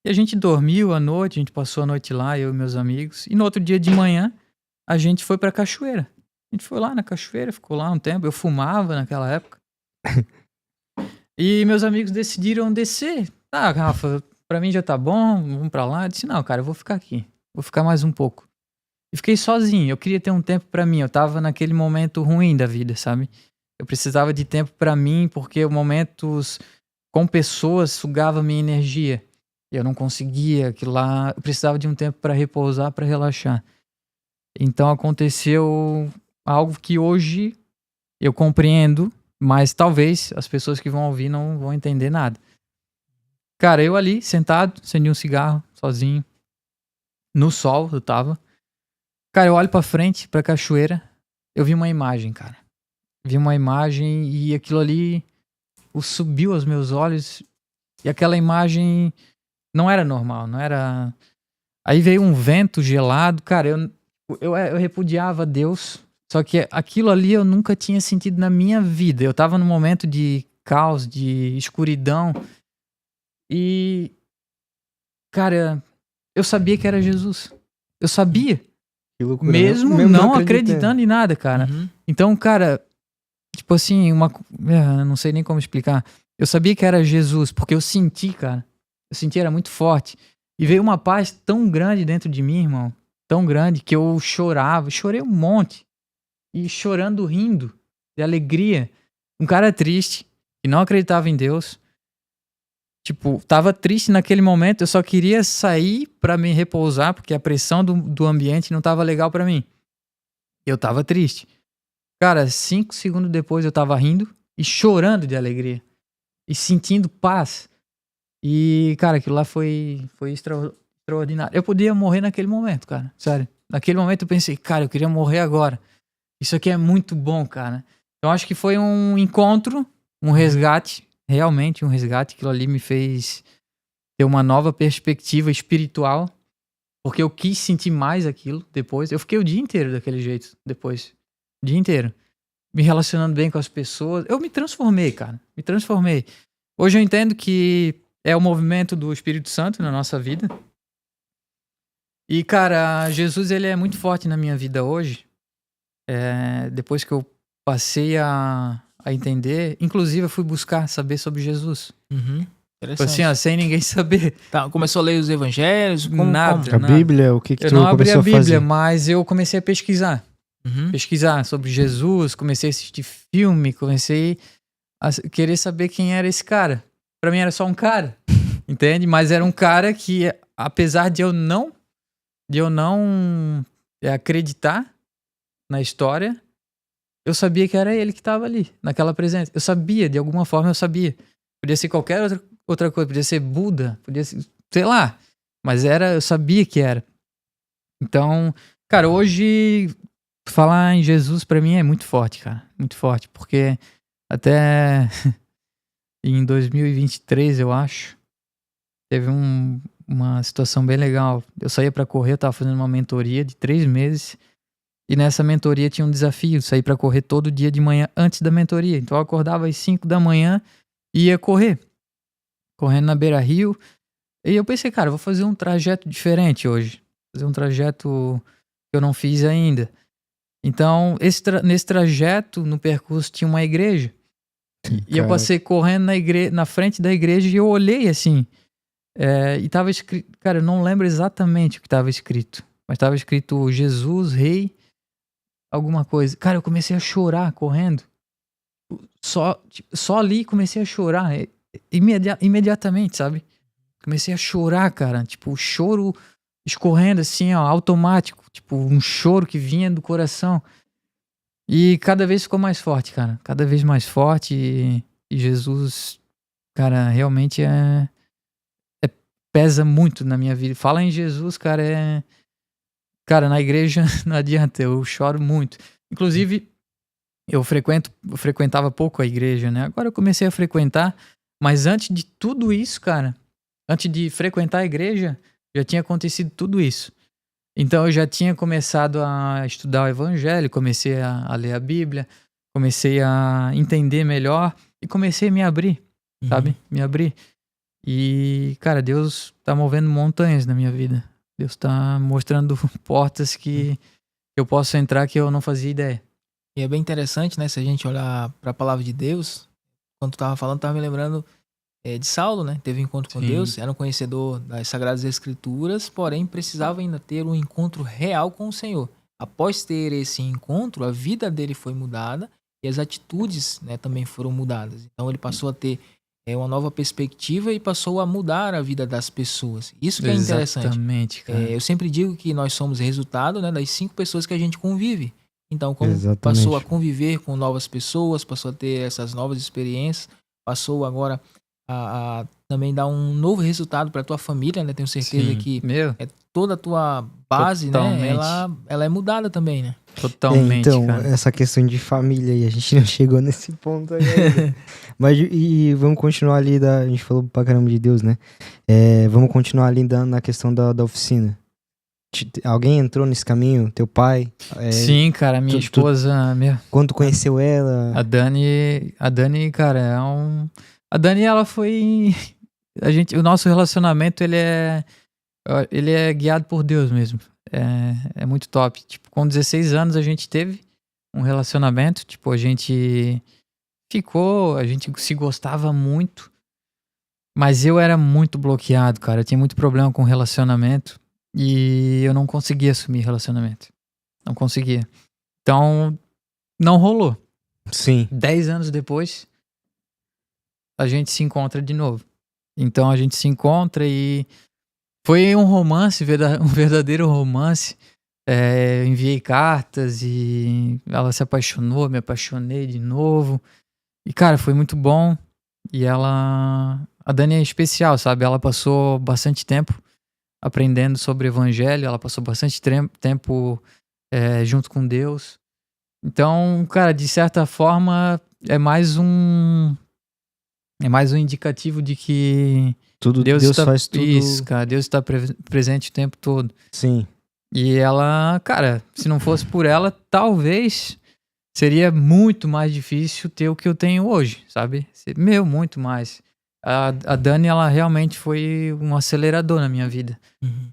Speaker 3: E a gente dormiu à noite, a gente passou a noite lá, eu e meus amigos. E no outro dia de manhã, a gente foi pra cachoeira. A gente foi lá na cachoeira, ficou lá um tempo. Eu fumava naquela época. E meus amigos decidiram descer. Ah, Rafa, pra mim já tá bom, vamos pra lá. Eu disse, não, cara, eu vou ficar aqui. Vou ficar mais um pouco. E fiquei sozinho. Eu queria ter um tempo pra mim. Eu tava naquele momento ruim da vida, sabe? Eu precisava de tempo pra mim porque momentos com pessoas sugava minha energia. E eu não conseguia aquilo lá. Eu precisava de um tempo pra repousar, pra relaxar. Então aconteceu algo que hoje eu compreendo, mas talvez as pessoas que vão ouvir não vão entender nada. Cara, eu ali, sentado, acendi um cigarro, sozinho. No sol, eu tava. Cara, eu olho pra frente, pra cachoeira. Eu vi uma imagem, cara. Vi uma imagem e aquilo ali subiu aos meus olhos. E aquela imagem não era normal, não era... Aí veio um vento gelado. Cara, eu repudiava Deus. Só que aquilo ali eu nunca tinha sentido na minha vida. Eu tava num momento de caos, de escuridão. E... Cara, eu sabia que era Jesus. Eu sabia.
Speaker 2: Que loucura,
Speaker 3: Mesmo
Speaker 2: né?
Speaker 3: não acreditando em nada, cara.
Speaker 1: Uhum.
Speaker 3: Então, cara, tipo assim, não sei nem como explicar. Eu sabia que era Jesus, porque eu senti, cara. Eu senti, era muito forte. E veio uma paz tão grande dentro de mim, irmão. Tão grande que eu chorava. Chorei um monte. E chorando, rindo. De alegria. Um cara triste, que não acreditava em Deus. Tipo, tava triste naquele momento, eu só queria sair pra me repousar, porque a pressão do ambiente não tava legal pra mim. Eu tava triste. Cara, 5 segundos depois eu tava rindo e chorando de alegria. E sentindo paz. E, cara, aquilo lá foi extraordinário. Eu podia morrer naquele momento, cara. Sério. Naquele momento eu pensei, cara, eu queria morrer agora. Isso aqui é muito bom, cara. Eu acho que foi um encontro, um resgate. Realmente um resgate. Aquilo ali me fez ter uma nova perspectiva espiritual. Porque eu quis sentir mais aquilo depois. Eu fiquei o dia inteiro daquele jeito depois. O dia inteiro. Me relacionando bem com as pessoas. Eu me transformei, cara. Me transformei. Hoje eu entendo que é o movimento do Espírito Santo na nossa vida. E, cara, Jesus, ele é muito forte na minha vida hoje. Depois que eu passei a entender, inclusive eu fui buscar saber sobre Jesus.
Speaker 1: Uhum.
Speaker 3: Tipo assim, ó, sem ninguém saber.
Speaker 1: Tá, começou a ler os evangelhos?
Speaker 3: Nada.
Speaker 2: A Bíblia, o que
Speaker 3: Eu
Speaker 2: tu
Speaker 3: não abri
Speaker 2: começou
Speaker 3: a Bíblia,
Speaker 2: a fazer?
Speaker 3: mas eu comecei a pesquisar.
Speaker 1: Uhum.
Speaker 3: Pesquisar sobre Jesus, comecei a assistir filme, comecei a querer saber quem era esse cara. Pra mim era só um cara, entende? Mas era um cara que, apesar de eu não acreditar na história, eu sabia que era ele que tava ali, naquela presença. Eu sabia, de alguma forma eu sabia. Podia ser qualquer outra coisa, podia ser Buda, podia ser, sei lá. Mas eu sabia que era. Então, cara, hoje falar em Jesus pra mim é muito forte, cara. Muito forte, porque até em 2023, eu acho, teve uma situação bem legal. Eu saía pra correr, eu tava fazendo uma mentoria de 3 meses. E nessa mentoria tinha um desafio, sair pra correr todo dia de manhã antes da mentoria. Então eu acordava às 5 da manhã e ia correr. Correndo na beira-rio. E eu pensei, cara, eu vou fazer um trajeto diferente hoje. Fazer um trajeto que eu não fiz ainda. Então, nesse trajeto, no percurso, tinha uma igreja. E eu passei correndo na frente da igreja e eu olhei assim. E tava escrito... Cara, eu não lembro exatamente o que tava escrito. Mas tava escrito Jesus, Rei, alguma coisa. Cara, eu comecei a chorar correndo. Só ali comecei a chorar. Imediatamente, sabe? Comecei a chorar, cara. Tipo, o choro escorrendo assim, ó, automático. Tipo, um choro que vinha do coração. E cada vez ficou mais forte, cara. Cada vez mais forte. E Jesus, cara, realmente pesa muito na minha vida. Fala em Jesus, cara, Cara, na igreja não adianta, eu choro muito. Inclusive, eu frequentava pouco a igreja, né? Agora eu comecei a frequentar, mas antes de tudo isso, cara, antes de frequentar a igreja, já tinha acontecido tudo isso. Então eu já tinha começado a estudar o evangelho, comecei a ler a Bíblia, comecei a entender melhor e comecei a me abrir, sabe? Me abrir. E, cara, Deus tá movendo montanhas na minha vida. Deus tá mostrando portas que eu posso entrar que eu não fazia ideia.
Speaker 1: E é bem interessante, né? Se a gente olhar para a palavra de Deus, quando tu tava falando, tava me lembrando de Saulo, né? Teve um encontro com
Speaker 3: Sim.
Speaker 1: Deus, era um conhecedor das Sagradas Escrituras, porém precisava ainda ter um encontro real com o Senhor. Após ter esse encontro, a vida dele foi mudada e as atitudes, né, também foram mudadas. Então ele passou a ter uma nova perspectiva e passou a mudar a vida das pessoas. Isso que é interessante.
Speaker 3: Exatamente, cara.
Speaker 1: Eu sempre digo que nós somos resultado, né, das 5 pessoas que a gente convive. Então, como
Speaker 2: Exatamente.
Speaker 1: passou a conviver com novas pessoas, passou a ter essas novas experiências, passou agora a também dar um novo resultado para tua família, né? Tenho certeza
Speaker 3: Sim.
Speaker 1: que
Speaker 3: Meu,
Speaker 1: toda a tua base, né?
Speaker 3: Totalmente.
Speaker 1: Ela é mudada também, né?
Speaker 3: totalmente,
Speaker 2: Então,
Speaker 3: cara.
Speaker 2: essa questão de família aí, a gente não chegou nesse ponto aí ainda. Mas e vamos continuar ali, a gente falou pra caramba de Deus, né? Vamos continuar ali na questão da oficina. Alguém entrou nesse caminho? Teu pai?
Speaker 3: Sim, cara, minha esposa,
Speaker 2: Quando tu conheceu ela?
Speaker 3: a Dani, cara, a Dani, ela foi, o nosso relacionamento, ele é guiado por Deus mesmo. É muito top. Tipo, com 16 anos a gente teve um relacionamento, tipo, a gente se gostava muito, mas eu era muito bloqueado, cara. Eu tinha muito problema com relacionamento e eu não conseguia assumir relacionamento. Não conseguia. Então, não rolou.
Speaker 2: Sim.
Speaker 3: 10 anos depois, a gente se encontra de novo. Então a gente se encontra e foi um romance, um verdadeiro romance. Enviei cartas e ela se apaixonou, me apaixonei de novo. E, cara, foi muito bom. E a Dani é especial, sabe? Ela passou bastante tempo aprendendo sobre o evangelho, ela passou bastante tempo junto com Deus. Então, cara, de certa forma, é mais um indicativo de que
Speaker 2: Deus faz tudo.
Speaker 3: Isso, cara, Deus está presente o tempo todo.
Speaker 2: Sim.
Speaker 3: E ela, cara, se não fosse por ela, talvez seria muito mais difícil ter o que eu tenho hoje, sabe? Muito mais. A Dani, ela realmente foi um acelerador na minha vida.
Speaker 1: Uhum.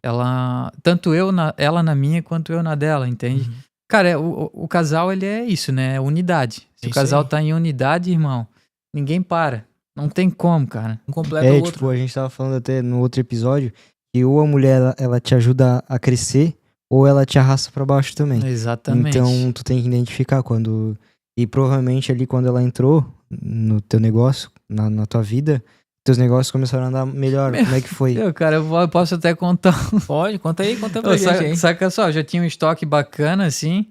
Speaker 3: Tanto ela na minha, quanto eu na dela, entende?
Speaker 1: Uhum.
Speaker 3: Cara, o casal, ele é isso, né? É unidade. Se o casal tá em unidade, irmão, ninguém para. Não tem como, cara.
Speaker 1: Um completa o outro.
Speaker 2: Tipo, a gente tava falando até no outro episódio que ou a mulher, ela te ajuda a crescer, ou ela te arrasta pra baixo também.
Speaker 3: Exatamente.
Speaker 2: Então, tu tem que identificar quando... E provavelmente ali quando ela entrou no teu negócio, na tua vida, teus negócios começaram a andar melhor. Como é que foi?
Speaker 3: Cara, eu posso até contar.
Speaker 1: Pode, conta pra gente aí.
Speaker 3: Saca só, já tinha um estoque bacana, assim.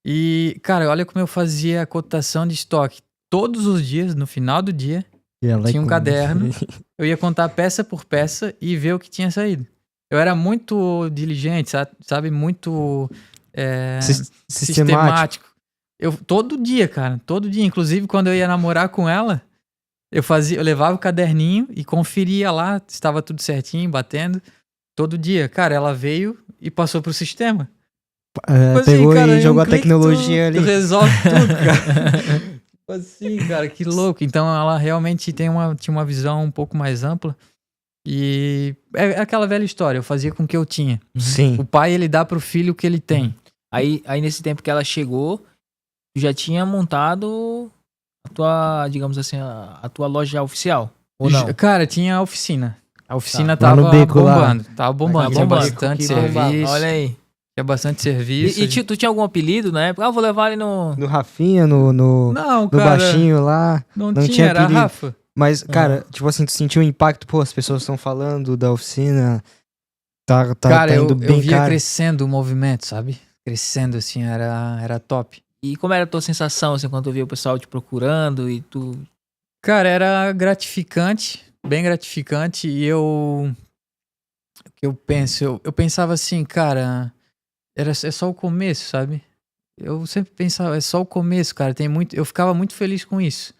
Speaker 3: E, cara, olha como eu fazia a cotação de estoque. Todos os dias, no final do dia, tinha um caderno. Eu ia contar peça por peça e ver o que tinha saído. Eu era muito diligente, sabe? Muito sistemático. Todo dia, cara. Todo dia. Inclusive, quando eu ia namorar com ela, eu levava o caderninho e conferia lá, estava tudo certinho, batendo. Todo dia. Cara, ela veio e passou pro sistema.
Speaker 2: Pegou e jogou a tecnologia ali.
Speaker 3: Tu resolve tudo, cara. Assim, cara, que louco. Então ela realmente tinha uma visão um pouco mais ampla. E é aquela velha história, eu fazia com o que eu tinha.
Speaker 2: Sim.
Speaker 3: O pai, ele dá pro filho o que ele tem.
Speaker 1: Aí nesse tempo que ela chegou, tu já tinha montado a tua, digamos assim, a tua loja oficial, ou não?
Speaker 3: Cara, tinha a oficina. A oficina
Speaker 2: Lá no
Speaker 3: tava
Speaker 2: beco,
Speaker 3: bombando. Tava bombando. Tinha
Speaker 1: bombando.
Speaker 3: bastante
Speaker 2: Que bombava.
Speaker 3: serviço.
Speaker 1: Olha aí.
Speaker 3: Tinha bastante serviço.
Speaker 1: E tu tinha algum apelido na época? Vou levar ele no...
Speaker 2: No Rafinha, no
Speaker 3: Não, cara.
Speaker 2: baixinho lá.
Speaker 3: Não
Speaker 2: não
Speaker 3: tinha,
Speaker 2: tinha
Speaker 3: era
Speaker 2: apelido.
Speaker 3: Rafa.
Speaker 2: Mas, cara, tipo assim, tu sentiu o impacto, pô, as pessoas estão falando da oficina,
Speaker 3: Cara,
Speaker 2: tá indo
Speaker 3: eu
Speaker 2: bem,
Speaker 3: via
Speaker 2: cara.
Speaker 3: crescendo o movimento, sabe? Crescendo, assim, era top.
Speaker 1: E como era a tua sensação, assim, quando tu via o pessoal te procurando e tu...
Speaker 3: Cara, era gratificante, bem gratificante, e eu pensava assim, cara, é só o começo, sabe? Eu sempre pensava, é só o começo, cara, eu ficava muito feliz com isso.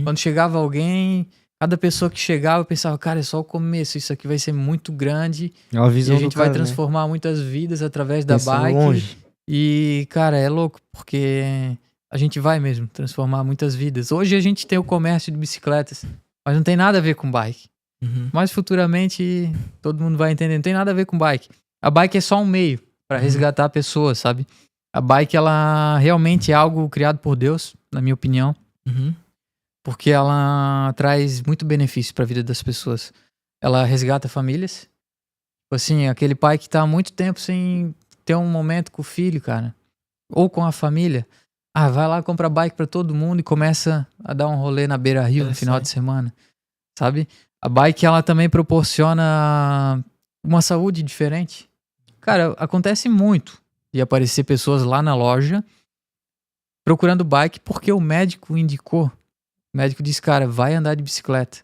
Speaker 3: Quando chegava alguém, cada pessoa que chegava, eu pensava, cara, é só o começo, isso aqui vai ser muito grande,
Speaker 2: É uma visão
Speaker 3: e a gente
Speaker 2: do cara,
Speaker 3: vai transformar muitas vidas através da
Speaker 2: Pensando
Speaker 3: bike.
Speaker 2: longe.
Speaker 3: E, cara, é louco, porque a gente vai mesmo transformar muitas vidas. Hoje a gente tem o comércio de bicicletas, mas não tem nada a ver com bike. Mas futuramente todo mundo vai entender, não tem nada a ver com bike. A bike é só um meio para resgatar pessoas, sabe? A bike, ela realmente é algo criado por Deus, na minha opinião. porque ela traz muito benefício para a vida das pessoas. Ela resgata famílias. Tipo assim, aquele pai que tá há muito tempo sem ter um momento com o filho, cara. Ou com a família. Ah, vai lá, compra bike pra todo mundo e começa a dar um rolê na beira-rio no final de semana. Sabe? A bike, ela também proporciona uma saúde diferente. Cara, acontece muito de aparecer pessoas lá na loja procurando bike porque o médico indicou. O médico disse, cara, vai andar de bicicleta.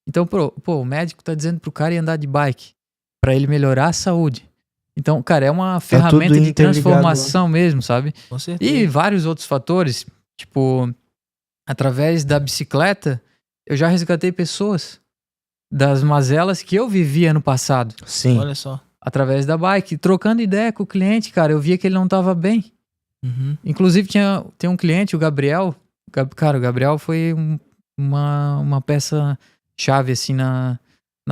Speaker 3: Então, o médico tá dizendo pro cara ir andar de bike pra ele melhorar a saúde. Então, cara, é uma ferramenta de transformação mesmo, sabe?
Speaker 1: Com certeza.
Speaker 3: E vários outros fatores, tipo, através da bicicleta, eu já resgatei pessoas das mazelas que eu vivia no passado.
Speaker 2: Sim.
Speaker 1: Olha só.
Speaker 3: Através da bike, trocando ideia com o cliente, cara, eu via que ele não tava bem.
Speaker 1: Uhum.
Speaker 3: Inclusive, tem um cliente, o Gabriel. Cara, o Gabriel foi uma peça-chave, assim, na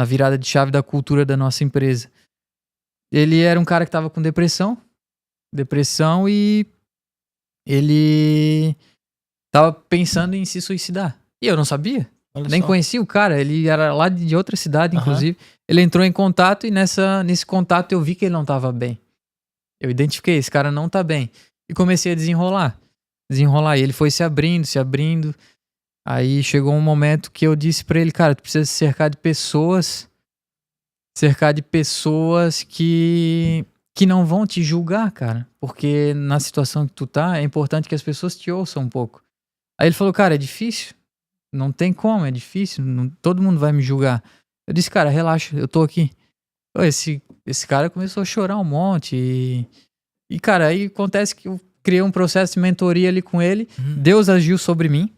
Speaker 3: virada de chave da cultura da nossa empresa. Ele era um cara que tava com depressão e ele tava pensando em se suicidar. E eu não sabia.
Speaker 1: Olha
Speaker 3: Nem
Speaker 1: só.
Speaker 3: conhecia o cara, ele era lá de outra cidade, inclusive. Ele entrou em contato e nesse contato eu vi que ele não tava bem. Eu identifiquei, esse cara não tá bem. E comecei a desenrolar. E ele foi se abrindo. Aí chegou um momento que eu disse pra ele, cara, tu precisa se cercar de pessoas que não vão te julgar, cara. Porque na situação que tu tá, é importante que as pessoas te ouçam um pouco. Aí ele falou, cara, é difícil. Não tem como, é difícil. Todo mundo vai me julgar. Eu disse, cara, relaxa, eu tô aqui. Esse cara começou a chorar um monte. E cara, aí acontece que eu criei um processo de mentoria ali com ele. Deus agiu sobre mim.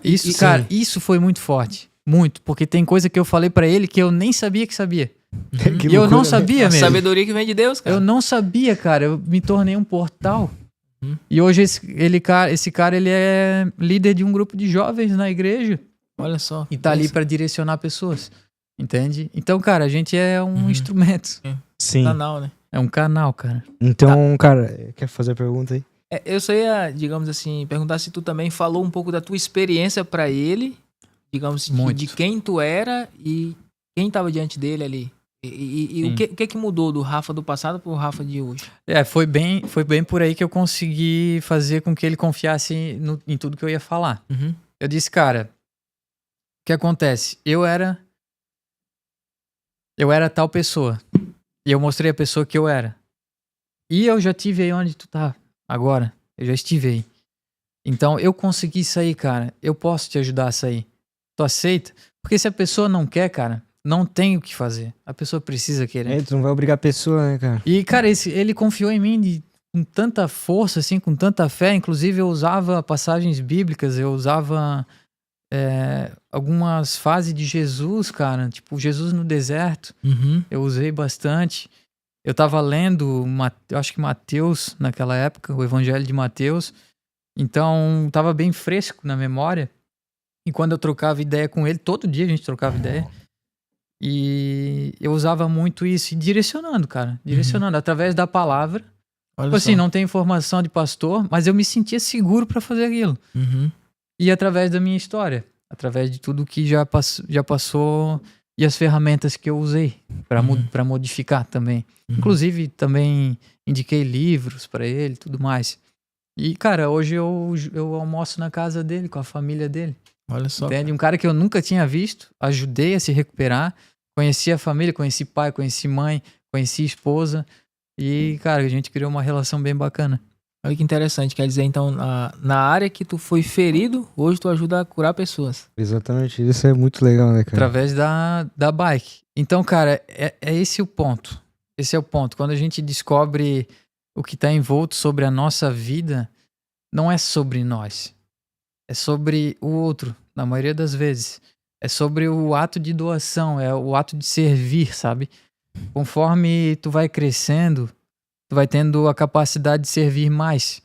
Speaker 3: Isso, cara, isso foi muito forte. Muito. Porque tem coisa que eu falei pra ele que eu nem sabia que sabia. E eu não sabia
Speaker 1: A
Speaker 3: mesmo.
Speaker 1: sabedoria que vem de Deus, cara.
Speaker 3: Eu não sabia, cara. Eu me tornei um portal. E hoje esse cara, ele é líder de um grupo de jovens na igreja.
Speaker 1: Olha só.
Speaker 3: E tá ali pra direcionar pessoas. Entende? Então, cara, a gente é um instrumento.
Speaker 2: Sim.
Speaker 1: Canal, né?
Speaker 3: É um canal, cara.
Speaker 2: Então, cara, quer fazer a pergunta aí?
Speaker 1: Eu só ia, digamos assim, perguntar se tu também falou um pouco da tua experiência pra ele, digamos, de quem tu era e quem tava diante dele ali. E o que mudou do Rafa do passado pro Rafa de hoje?
Speaker 3: Foi bem por aí que eu consegui fazer com que ele confiasse em tudo que eu ia falar. Eu disse, cara, o que acontece? Eu era tal pessoa. E eu mostrei a pessoa que eu era. E eu já estive aí onde tu tá agora. Eu já estive aí. Então eu consegui sair, cara. Eu posso te ajudar a sair. Tu aceita? Porque se a pessoa não quer, cara, não tem o que fazer. A pessoa precisa querer.
Speaker 2: Tu não vai obrigar a pessoa, né, cara?
Speaker 3: E, cara, ele confiou em mim com tanta força, assim, com tanta fé. Inclusive, eu usava passagens bíblicas, eu usava algumas fases de Jesus, cara. Tipo, Jesus no deserto. Eu usei bastante. Eu tava lendo, eu acho que Mateus, naquela época, o Evangelho de Mateus. Então, tava bem fresco na memória. E quando eu trocava ideia com ele, todo dia a gente trocava ideia. E eu usava muito isso, e direcionando, cara. Direcionando, através da palavra. Tipo assim, não tem informação de pastor, mas eu me sentia seguro pra fazer aquilo. E através da minha história. Através de tudo que já passou e as ferramentas que eu usei pra modificar também. Inclusive, também indiquei livros pra ele, tudo mais. E, cara, hoje eu almoço na casa dele, com a família dele.
Speaker 1: Olha só.
Speaker 3: Entende? Um cara que eu nunca tinha visto, ajudei a se recuperar, conheci a família, conheci pai, conheci mãe, conheci esposa e, cara, a gente criou uma relação bem bacana.
Speaker 1: Olha que interessante, quer dizer, então, na área que tu foi ferido, hoje tu ajuda a curar pessoas.
Speaker 2: Exatamente, isso é muito legal, né, cara?
Speaker 3: Através da bike. Então, cara, é esse o ponto. Esse é o ponto. Quando a gente descobre o que tá envolto sobre a nossa vida, não é sobre nós. É sobre o outro, na maioria das vezes. É sobre o ato de doação, é o ato de servir, sabe? Conforme tu vai crescendo, tu vai tendo a capacidade de servir mais.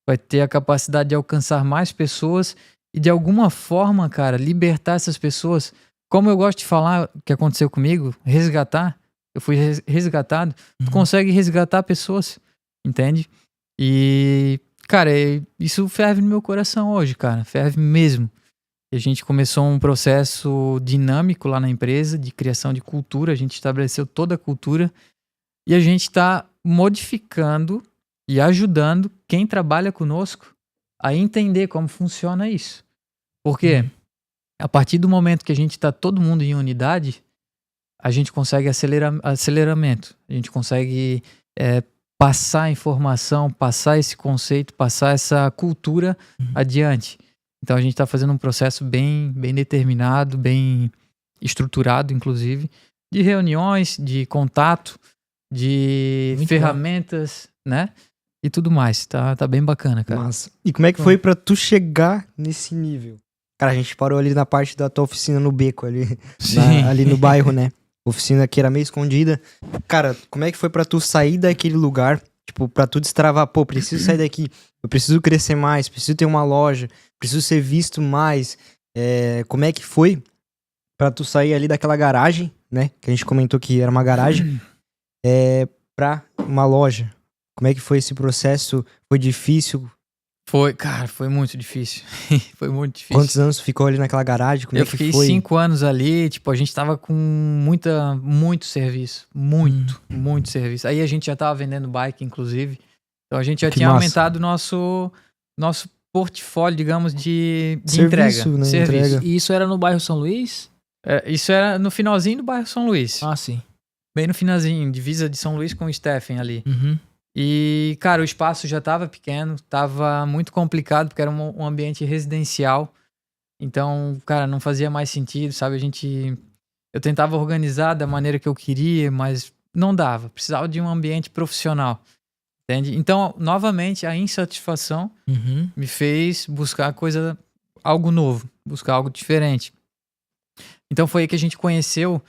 Speaker 3: Vai ter a capacidade de alcançar mais pessoas e de alguma forma, cara, libertar essas pessoas. Como eu gosto de falar o que aconteceu comigo, resgatar. Eu fui resgatado. Tu consegue resgatar pessoas, entende? E... cara, isso ferve no meu coração hoje, cara. Ferve mesmo. E a gente começou um processo dinâmico lá na empresa de criação de cultura. A gente estabeleceu toda a cultura e a gente está modificando e ajudando quem trabalha conosco a entender como funciona isso. Porque a partir do momento que a gente está todo mundo em unidade, a gente consegue aceleramento. A gente consegue passar informação, passar esse conceito, passar essa cultura adiante. Então a gente está fazendo um processo bem determinado, bem estruturado, inclusive, de reuniões, de contato, de
Speaker 1: Muito
Speaker 3: ferramentas, né? E tudo mais. Tá bem bacana, cara.
Speaker 2: Massa. E como é que foi pra tu chegar nesse nível? Cara, a gente parou ali na parte da tua oficina no beco ali, ali no bairro, né? Oficina que era meio escondida. Cara, como é que foi pra tu sair daquele lugar? Tipo, pra tu destravar, pô, preciso sair daqui, eu preciso crescer mais, preciso ter uma loja, preciso ser visto mais. Como é que foi pra tu sair ali daquela garagem, né? Que a gente comentou que era uma garagem, pra uma loja. Como é que foi esse processo? Foi difícil?
Speaker 3: Cara, foi muito difícil. Foi muito difícil.
Speaker 2: Quantos anos ficou ali naquela garagem? Como
Speaker 3: Eu
Speaker 2: é que
Speaker 3: fiquei
Speaker 2: foi?
Speaker 3: 5 anos ali, tipo, a gente tava com muito serviço. Muito serviço. Aí a gente já tava vendendo bike, inclusive. Então a gente já
Speaker 2: Que
Speaker 3: tinha
Speaker 2: massa.
Speaker 3: aumentado nosso portfólio, digamos, de
Speaker 2: Serviço,
Speaker 3: entrega.
Speaker 2: né?
Speaker 3: Serviço.
Speaker 2: Entrega.
Speaker 1: E isso era no bairro São Luís?
Speaker 3: Isso era no finalzinho do bairro São Luís.
Speaker 1: Ah, sim.
Speaker 3: Bem no finalzinho, divisa de São Luís com o Stephen ali.
Speaker 1: Uhum.
Speaker 3: E, cara, o espaço já tava pequeno, tava muito complicado, porque era um ambiente residencial. Então, cara, não fazia mais sentido, sabe? Eu tentava organizar da maneira que eu queria, mas não dava. Precisava de um ambiente profissional, entende? Então, novamente, a insatisfação
Speaker 1: Uhum.
Speaker 3: me fez buscar algo novo, buscar algo diferente. Então, foi aí que a gente conheceu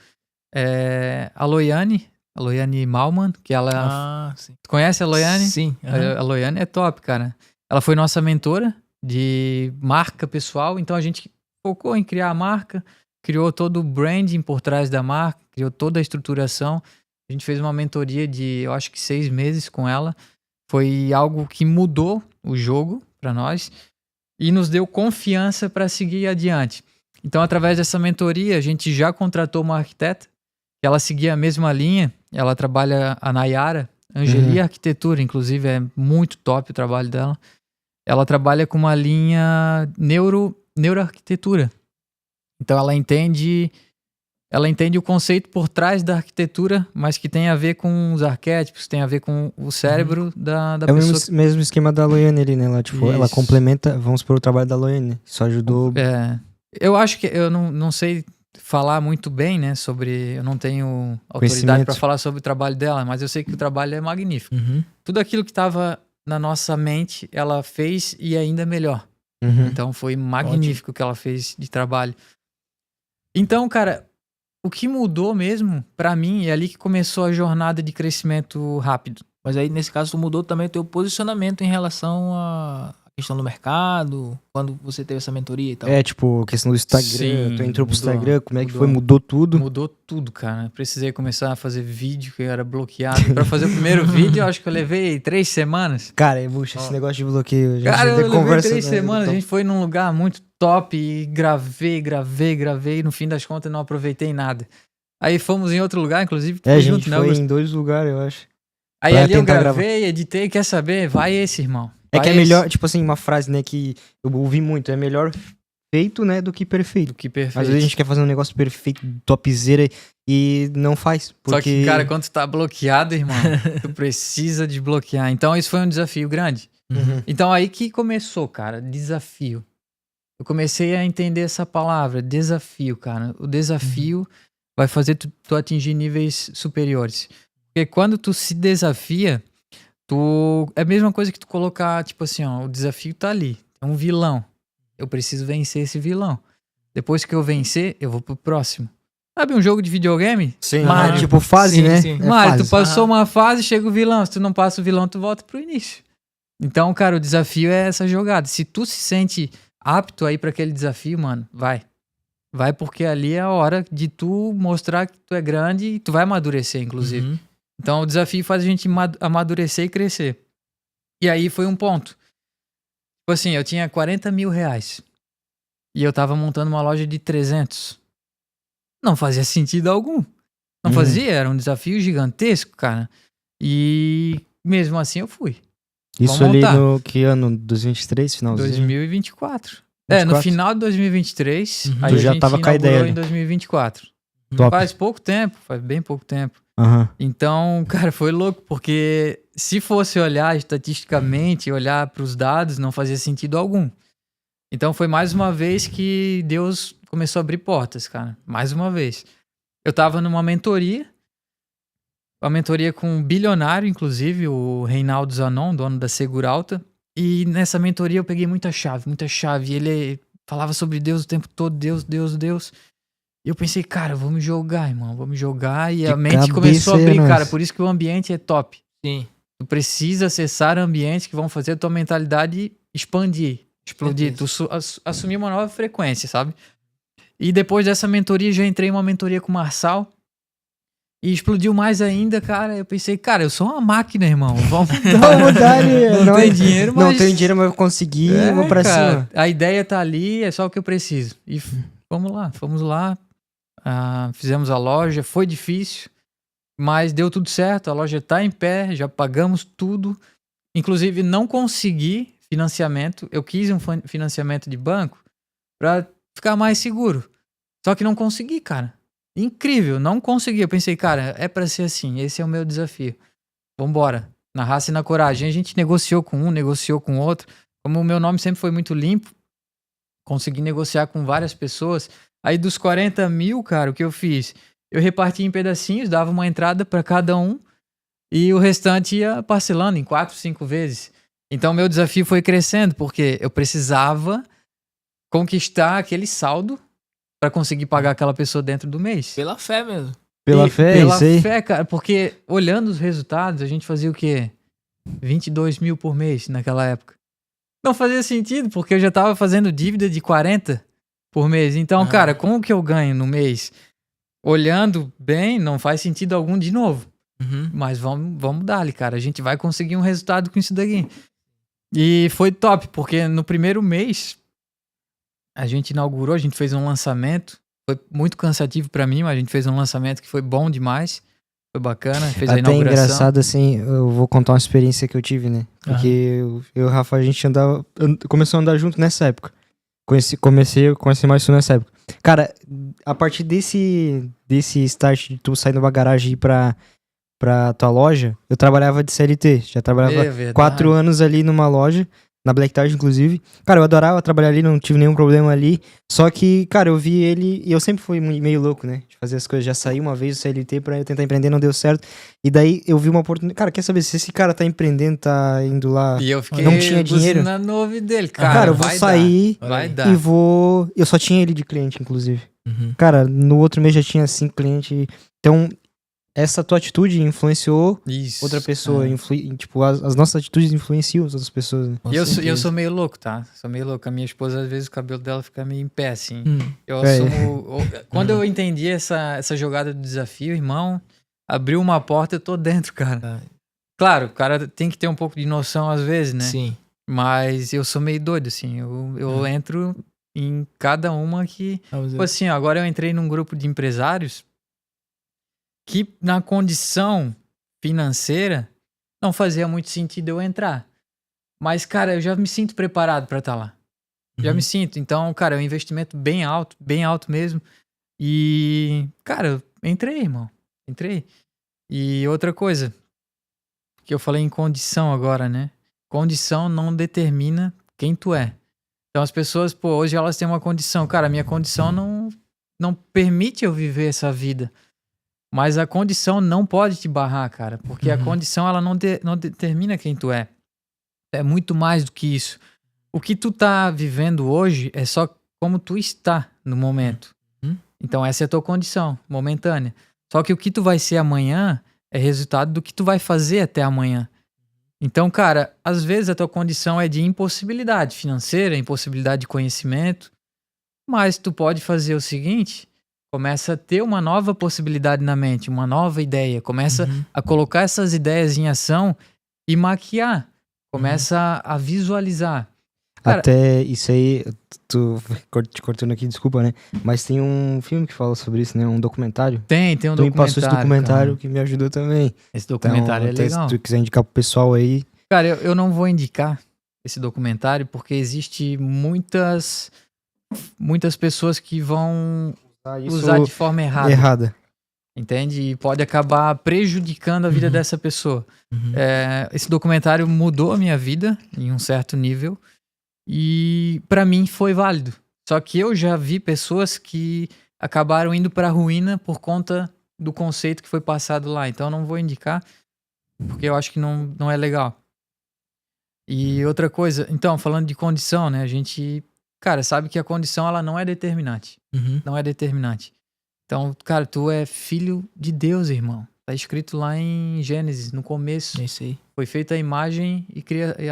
Speaker 3: a Loiane Malman, que ela...
Speaker 1: Ah, sim.
Speaker 3: Tu conhece a Loiane?
Speaker 1: Sim. Uhum.
Speaker 3: A Loiane é top, cara. Ela foi nossa mentora de marca pessoal, então a gente focou em criar a marca, criou todo o branding por trás da marca, criou toda a estruturação. A gente fez uma mentoria de, eu acho que 6 meses com ela. Foi algo que mudou o jogo para nós e nos deu confiança para seguir adiante. Então, através dessa mentoria, a gente já contratou uma arquiteta, que ela seguia a mesma linha. Ela trabalha, a Nayara Angeli Arquitetura, inclusive é muito top o trabalho dela. Ela trabalha com uma linha neuroarquitetura. Então ela entende o conceito por trás da arquitetura, mas que tem a ver com os arquétipos, tem a ver com o cérebro da
Speaker 2: É o
Speaker 3: pessoa.
Speaker 2: mesmo esquema da Loiane ali, né? Ela, tipo, ela
Speaker 3: Isso.
Speaker 2: complementa, vamos por o trabalho da Loiane. Só ajudou.
Speaker 3: Eu acho que eu não sei falar muito bem, né, sobre... Eu não tenho autoridade
Speaker 2: Conhecimento.
Speaker 3: para falar sobre o trabalho dela, mas eu sei que o trabalho é magnífico.
Speaker 1: Uhum.
Speaker 3: Tudo aquilo que estava na nossa mente, ela fez e ainda melhor.
Speaker 2: Uhum.
Speaker 3: Então foi magnífico o que ela fez de trabalho. Então, cara, o que mudou mesmo, pra mim, é ali que começou a jornada de crescimento rápido.
Speaker 1: Mas aí, nesse caso, tu mudou também o teu posicionamento em relação à questão do mercado, quando você teve essa mentoria e tal.
Speaker 2: Tipo, questão do Instagram.
Speaker 3: Sim,
Speaker 2: Tu entrou pro
Speaker 3: mudou,
Speaker 2: Instagram, como é que
Speaker 3: mudou.
Speaker 2: foi? Mudou tudo?
Speaker 3: Mudou tudo, cara. Precisei começar a fazer vídeo, que eu era bloqueado. Pra fazer o primeiro vídeo, eu acho que eu levei 3 semanas.
Speaker 2: Cara, bucha, esse negócio de bloqueio. A gente
Speaker 3: Cara, eu
Speaker 2: até
Speaker 3: levei
Speaker 2: conversa,
Speaker 3: 3
Speaker 2: né?
Speaker 3: semanas.
Speaker 2: Então,
Speaker 3: A gente foi num lugar muito top e gravei. E no fim das contas, não aproveitei nada. Aí fomos em outro lugar, inclusive.
Speaker 2: a
Speaker 3: fui
Speaker 2: gente
Speaker 3: junto, né,
Speaker 2: foi
Speaker 3: Augusto?
Speaker 2: em 2 lugares, eu acho.
Speaker 3: Aí
Speaker 2: pra
Speaker 3: ali eu
Speaker 2: tentar
Speaker 3: gravei, editei, quer saber? Vai esse, irmão.
Speaker 2: É
Speaker 3: Vai
Speaker 2: que é
Speaker 3: esse.
Speaker 2: melhor, tipo assim, uma frase, né, que eu ouvi muito. É melhor feito, né, do que perfeito.
Speaker 3: Do que perfeito.
Speaker 2: Às vezes a gente quer fazer um negócio perfeito, topzera, e não faz. Porque...
Speaker 3: Só que, cara, quando tu tá bloqueado, irmão, tu precisa desbloquear. Então, isso foi um desafio grande.
Speaker 2: Uhum.
Speaker 3: Então, aí que começou, cara, desafio. Eu comecei a entender essa palavra, desafio, cara. O desafio vai fazer tu atingir níveis superiores. Porque quando tu se desafia, é a mesma coisa que tu colocar, tipo assim, ó, o desafio tá ali. É um vilão. Eu preciso vencer esse vilão. Depois que eu vencer, eu vou pro próximo. Sabe um jogo de videogame?
Speaker 2: Sim,
Speaker 3: Mario.
Speaker 2: tipo fase,
Speaker 1: Sim,
Speaker 2: né?
Speaker 1: sim.
Speaker 2: É
Speaker 3: Mario,
Speaker 2: fase.
Speaker 3: tu passou uma fase, chega o vilão. Se tu não passa o vilão, tu volta pro início. Então, cara, o desafio é essa jogada. Se tu se sente apto aí pra aquele desafio, mano, vai. Vai porque ali é a hora de tu mostrar que tu é grande e tu vai amadurecer, inclusive.
Speaker 1: Uhum.
Speaker 3: Então, o desafio faz a gente amadurecer e crescer. E aí foi um ponto. Tipo assim, eu tinha 40 mil reais. e eu tava montando uma loja de 300. Não fazia sentido algum. Não fazia, era um desafio gigantesco, cara. E mesmo assim eu fui.
Speaker 2: Isso
Speaker 3: Vamos
Speaker 2: ali
Speaker 3: montar.
Speaker 2: no que ano? 2023, finalzinho?
Speaker 3: 2024.
Speaker 2: 24?
Speaker 3: No final de 2023,
Speaker 1: Uhum.
Speaker 3: aí
Speaker 2: Tu
Speaker 3: a
Speaker 2: já
Speaker 3: gente
Speaker 2: tava com a
Speaker 3: inaugurou
Speaker 2: ideia,
Speaker 3: em
Speaker 2: né?
Speaker 3: 2024.
Speaker 2: Top.
Speaker 3: Faz pouco tempo, faz bem pouco tempo.
Speaker 2: Aham.
Speaker 3: Então, cara, foi louco, porque se fosse olhar estatisticamente, olhar para os dados, não fazia sentido algum. Então foi mais uma vez que Deus começou a abrir portas, cara. Mais uma vez. Eu tava numa mentoria, uma mentoria com um bilionário, inclusive, o Reinaldo Zanon, dono da Seguralta. E nessa mentoria eu peguei muita chave, muita chave. E ele falava sobre Deus o tempo todo, Deus, Deus, Deus. E eu pensei, cara, vamos jogar, irmão, vamos jogar. E
Speaker 2: De
Speaker 3: a mente começou a
Speaker 2: cabeça,
Speaker 3: abrir,
Speaker 2: nossa.
Speaker 3: cara. Por isso que o ambiente é top.
Speaker 1: Sim.
Speaker 3: Tu precisa acessar ambientes que vão fazer a tua mentalidade expandir, explodir. Tu assumir uma nova frequência, sabe? E depois dessa mentoria, já entrei em uma mentoria com o Marçal. E explodiu mais ainda, cara. Eu pensei, cara, eu sou uma máquina, irmão. Vamos
Speaker 2: Vamos dar ali.
Speaker 3: Não tem dinheiro, mas...
Speaker 2: Não tenho dinheiro, mas eu consegui, vou pra
Speaker 3: cara,
Speaker 2: cima.
Speaker 3: a ideia tá ali, é só o que eu preciso. E fomos lá. Fizemos a loja, foi difícil, mas deu tudo certo. A loja tá em pé, já pagamos tudo. Inclusive, não consegui financiamento. Eu quis um financiamento de banco pra ficar mais seguro. Só que não consegui, cara. Incrível, não consegui. Eu pensei, cara, é pra ser assim, esse é o meu desafio. Vambora, na raça e na coragem. A gente negociou com um, negociou com outro. Como o meu nome sempre foi muito limpo, consegui negociar com várias pessoas. Aí dos 40 mil, cara, o que eu fiz? Eu reparti em pedacinhos, dava uma entrada pra cada um e o restante ia parcelando em 4, 5 vezes. Então meu desafio foi crescendo, porque eu precisava conquistar aquele saldo pra conseguir pagar aquela pessoa dentro do mês.
Speaker 1: Pela fé mesmo.
Speaker 2: Pela fé,
Speaker 3: Pela
Speaker 2: isso aí.
Speaker 3: fé, cara, porque olhando os resultados, a gente fazia o quê? 22 mil por mês naquela época. Não fazia sentido, porque eu já tava fazendo dívida de 40 por mês. Então, cara, como que eu ganho no mês? Olhando bem, não faz sentido algum de novo.
Speaker 1: Uhum.
Speaker 3: Mas vamos dar-lhe, cara. A gente vai conseguir um resultado com isso daqui. E foi top, porque no primeiro mês a gente inaugurou, a gente fez um lançamento. Foi muito cansativo pra mim, mas a gente fez um lançamento que foi bom demais. Foi bacana, fez a
Speaker 2: Até
Speaker 3: inauguração.
Speaker 2: engraçado, assim, eu vou contar uma experiência que eu tive, né? Porque eu e o Rafa, a gente começou a andar junto nessa época. Comecei mais isso nessa época. Cara, a partir desse start de tu sair de uma garagem e ir pra tua loja, eu trabalhava de CLT. Já trabalhava
Speaker 3: verdade.
Speaker 2: 4 anos ali numa loja, na Black Tide, inclusive. Cara, eu adorava trabalhar ali, não tive nenhum problema ali. Só que, cara, eu vi ele e eu sempre fui meio louco, né? De fazer as coisas. Já saí uma vez do CLT pra tentar empreender, não deu certo. E daí eu vi uma oportunidade. Cara, quer saber se esse cara tá empreendendo, tá indo lá...
Speaker 3: E eu fiquei
Speaker 2: Não tinha dinheiro?
Speaker 3: buzinando no ouvido dele. Cara,
Speaker 2: Cara, eu vou
Speaker 3: vai
Speaker 2: sair
Speaker 3: dar, vai
Speaker 1: e
Speaker 3: dar.
Speaker 2: e vou... Eu só tinha ele de cliente, inclusive.
Speaker 1: Uhum.
Speaker 2: Cara, no outro mês já tinha 5 clientes. Então, essa tua atitude influenciou
Speaker 3: Isso.
Speaker 2: outra pessoa.
Speaker 3: É.
Speaker 2: Tipo, as nossas atitudes influenciam as outras pessoas, né?
Speaker 1: Com
Speaker 3: E eu
Speaker 1: certeza.
Speaker 3: sou meio louco, tá? Sou meio louco. A minha esposa, às vezes, o cabelo dela fica meio em pé, assim. Eu
Speaker 2: É.
Speaker 3: assumo... Quando eu entendi essa jogada do desafio, irmão, abriu uma porta, eu tô dentro, cara. Claro, o cara tem que ter um pouco de noção às vezes, né?
Speaker 1: Sim.
Speaker 3: Mas eu sou meio doido, assim. Eu entro em cada uma que...
Speaker 1: Vamos
Speaker 3: Tipo
Speaker 1: ver.
Speaker 3: assim, ó, agora eu entrei num grupo de empresários que na condição financeira não fazia muito sentido eu entrar. Mas, cara, eu já me sinto preparado pra estar lá. Já me sinto. Então, cara, é um investimento bem alto mesmo. E, cara, eu entrei, irmão. Entrei. E outra coisa, que eu falei em condição agora, né? Condição não determina quem tu é. Então as pessoas, pô, hoje elas têm uma condição. Cara, a minha condição não permite eu viver essa vida. Mas a condição não pode te barrar, cara. Porque a condição, ela não determina quem tu é. É muito mais do que isso. O que tu tá vivendo hoje é só como tu está no momento. Então essa é a tua condição, momentânea. Só que o que tu vai ser amanhã é resultado do que tu vai fazer até amanhã. Então, cara, às vezes a tua condição é de impossibilidade financeira, impossibilidade de conhecimento. Mas tu pode fazer o seguinte... Começa a ter uma nova possibilidade na mente, uma nova ideia. Começa a colocar essas ideias em ação e maquiar. Começa a visualizar. Cara,
Speaker 2: Até isso aí, te cortando aqui, desculpa, né? Mas tem um filme que fala sobre isso, né? Um documentário.
Speaker 3: tem um
Speaker 2: Tu me
Speaker 3: documentário,
Speaker 2: passou esse documentário
Speaker 3: cara.
Speaker 2: que me ajudou também.
Speaker 3: Esse documentário
Speaker 2: Então,
Speaker 3: é
Speaker 2: até
Speaker 3: legal.
Speaker 2: se tu quiser indicar pro pessoal aí.
Speaker 3: Cara, eu não vou indicar esse documentário porque existe muitas pessoas que vão usar de forma errada. Entende? E pode acabar prejudicando a vida dessa pessoa.
Speaker 1: Uhum.
Speaker 3: Esse documentário mudou a minha vida em um certo nível e pra mim foi válido. Só que eu já vi pessoas que acabaram indo pra ruína por conta do conceito que foi passado lá. Então eu não vou indicar porque eu acho que não é legal. E outra coisa, então, falando de condição, né? A gente, cara, sabe que a condição ela não é determinante.
Speaker 1: Uhum.
Speaker 3: Não é determinante. Então, cara, tu é filho de Deus, irmão. Tá escrito lá em Gênesis, no começo.
Speaker 1: É isso aí.
Speaker 3: Foi feita a imagem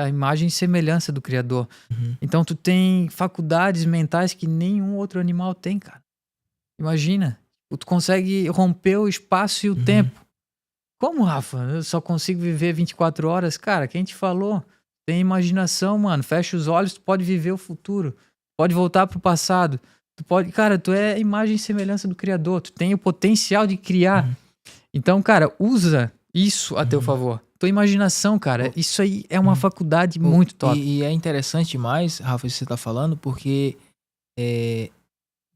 Speaker 3: a imagem e semelhança do Criador.
Speaker 1: Uhum.
Speaker 3: Então, tu tem faculdades mentais que nenhum outro animal tem, cara. Imagina. Tu consegue romper o espaço e o tempo. Como, Rafa? Eu só consigo viver 24 horas? Cara, quem te falou? Tem imaginação, mano. Fecha os olhos, tu pode viver o futuro. Pode voltar pro passado. Tu pode... Cara, tu é a imagem e semelhança do Criador. Tu tem o potencial de criar. Então, cara, usa isso a teu favor. Tua imaginação, cara, isso aí é uma faculdade muito top.
Speaker 1: E é interessante demais, Rafa, isso que você tá falando, porque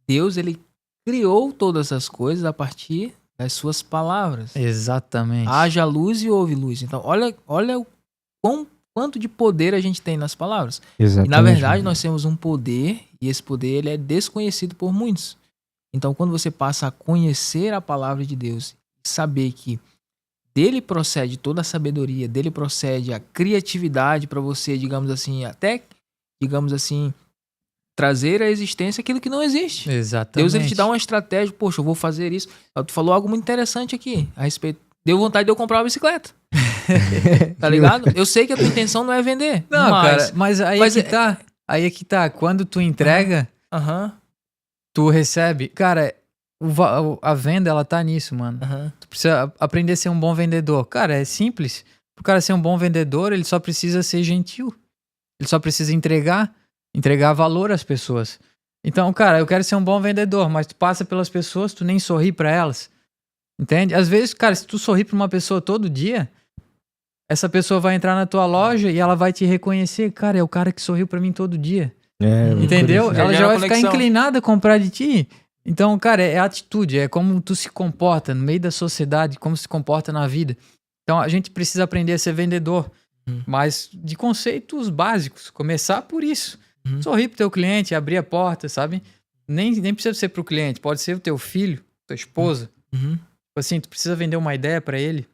Speaker 1: Deus, ele criou todas as coisas a partir das suas palavras.
Speaker 3: Exatamente.
Speaker 1: Haja luz e houve luz. Então, olha o quanto de poder a gente tem nas palavras.
Speaker 2: Exatamente.
Speaker 1: E, na verdade, nós temos um poder, e esse poder ele é desconhecido por muitos. Então, quando você passa a conhecer a palavra de Deus, saber que dele procede toda a sabedoria, dele procede a criatividade para você, digamos assim, trazer à existência aquilo que não existe.
Speaker 3: Exatamente.
Speaker 1: Deus, ele te dá uma estratégia, poxa, eu vou fazer isso. Tu falou algo muito interessante aqui a respeito. Deu vontade de eu comprar uma bicicleta. Tá ligado? Eu sei que a tua intenção não é vender.
Speaker 3: Não, cara, mas aí é que tá. Aí é que tá. Quando tu entrega, tu recebe. Cara, a venda, ela tá nisso, mano. Tu precisa aprender a ser um bom vendedor. Cara, é simples. Pro cara ser um bom vendedor, ele só precisa ser gentil. Ele só precisa entregar valor às pessoas. Então, cara, eu quero ser um bom vendedor, mas tu passa pelas pessoas, tu nem sorri pra elas. Entende? Às vezes, cara, se tu sorrir pra uma pessoa todo dia, essa pessoa vai entrar na tua loja e ela vai te reconhecer. Cara, é o cara que sorriu pra mim todo dia. Entendeu? Ela já vai ficar inclinada a comprar de ti. Então, cara, é atitude, é como tu se comporta no meio da sociedade, como se comporta na vida. Então, a gente precisa aprender a ser vendedor, mas de conceitos básicos. Começar por isso. Sorrir pro teu cliente, abrir a porta, sabe? Nem precisa ser pro cliente, pode ser o teu filho, tua esposa. Tipo assim, tu precisa vender uma ideia pra ele,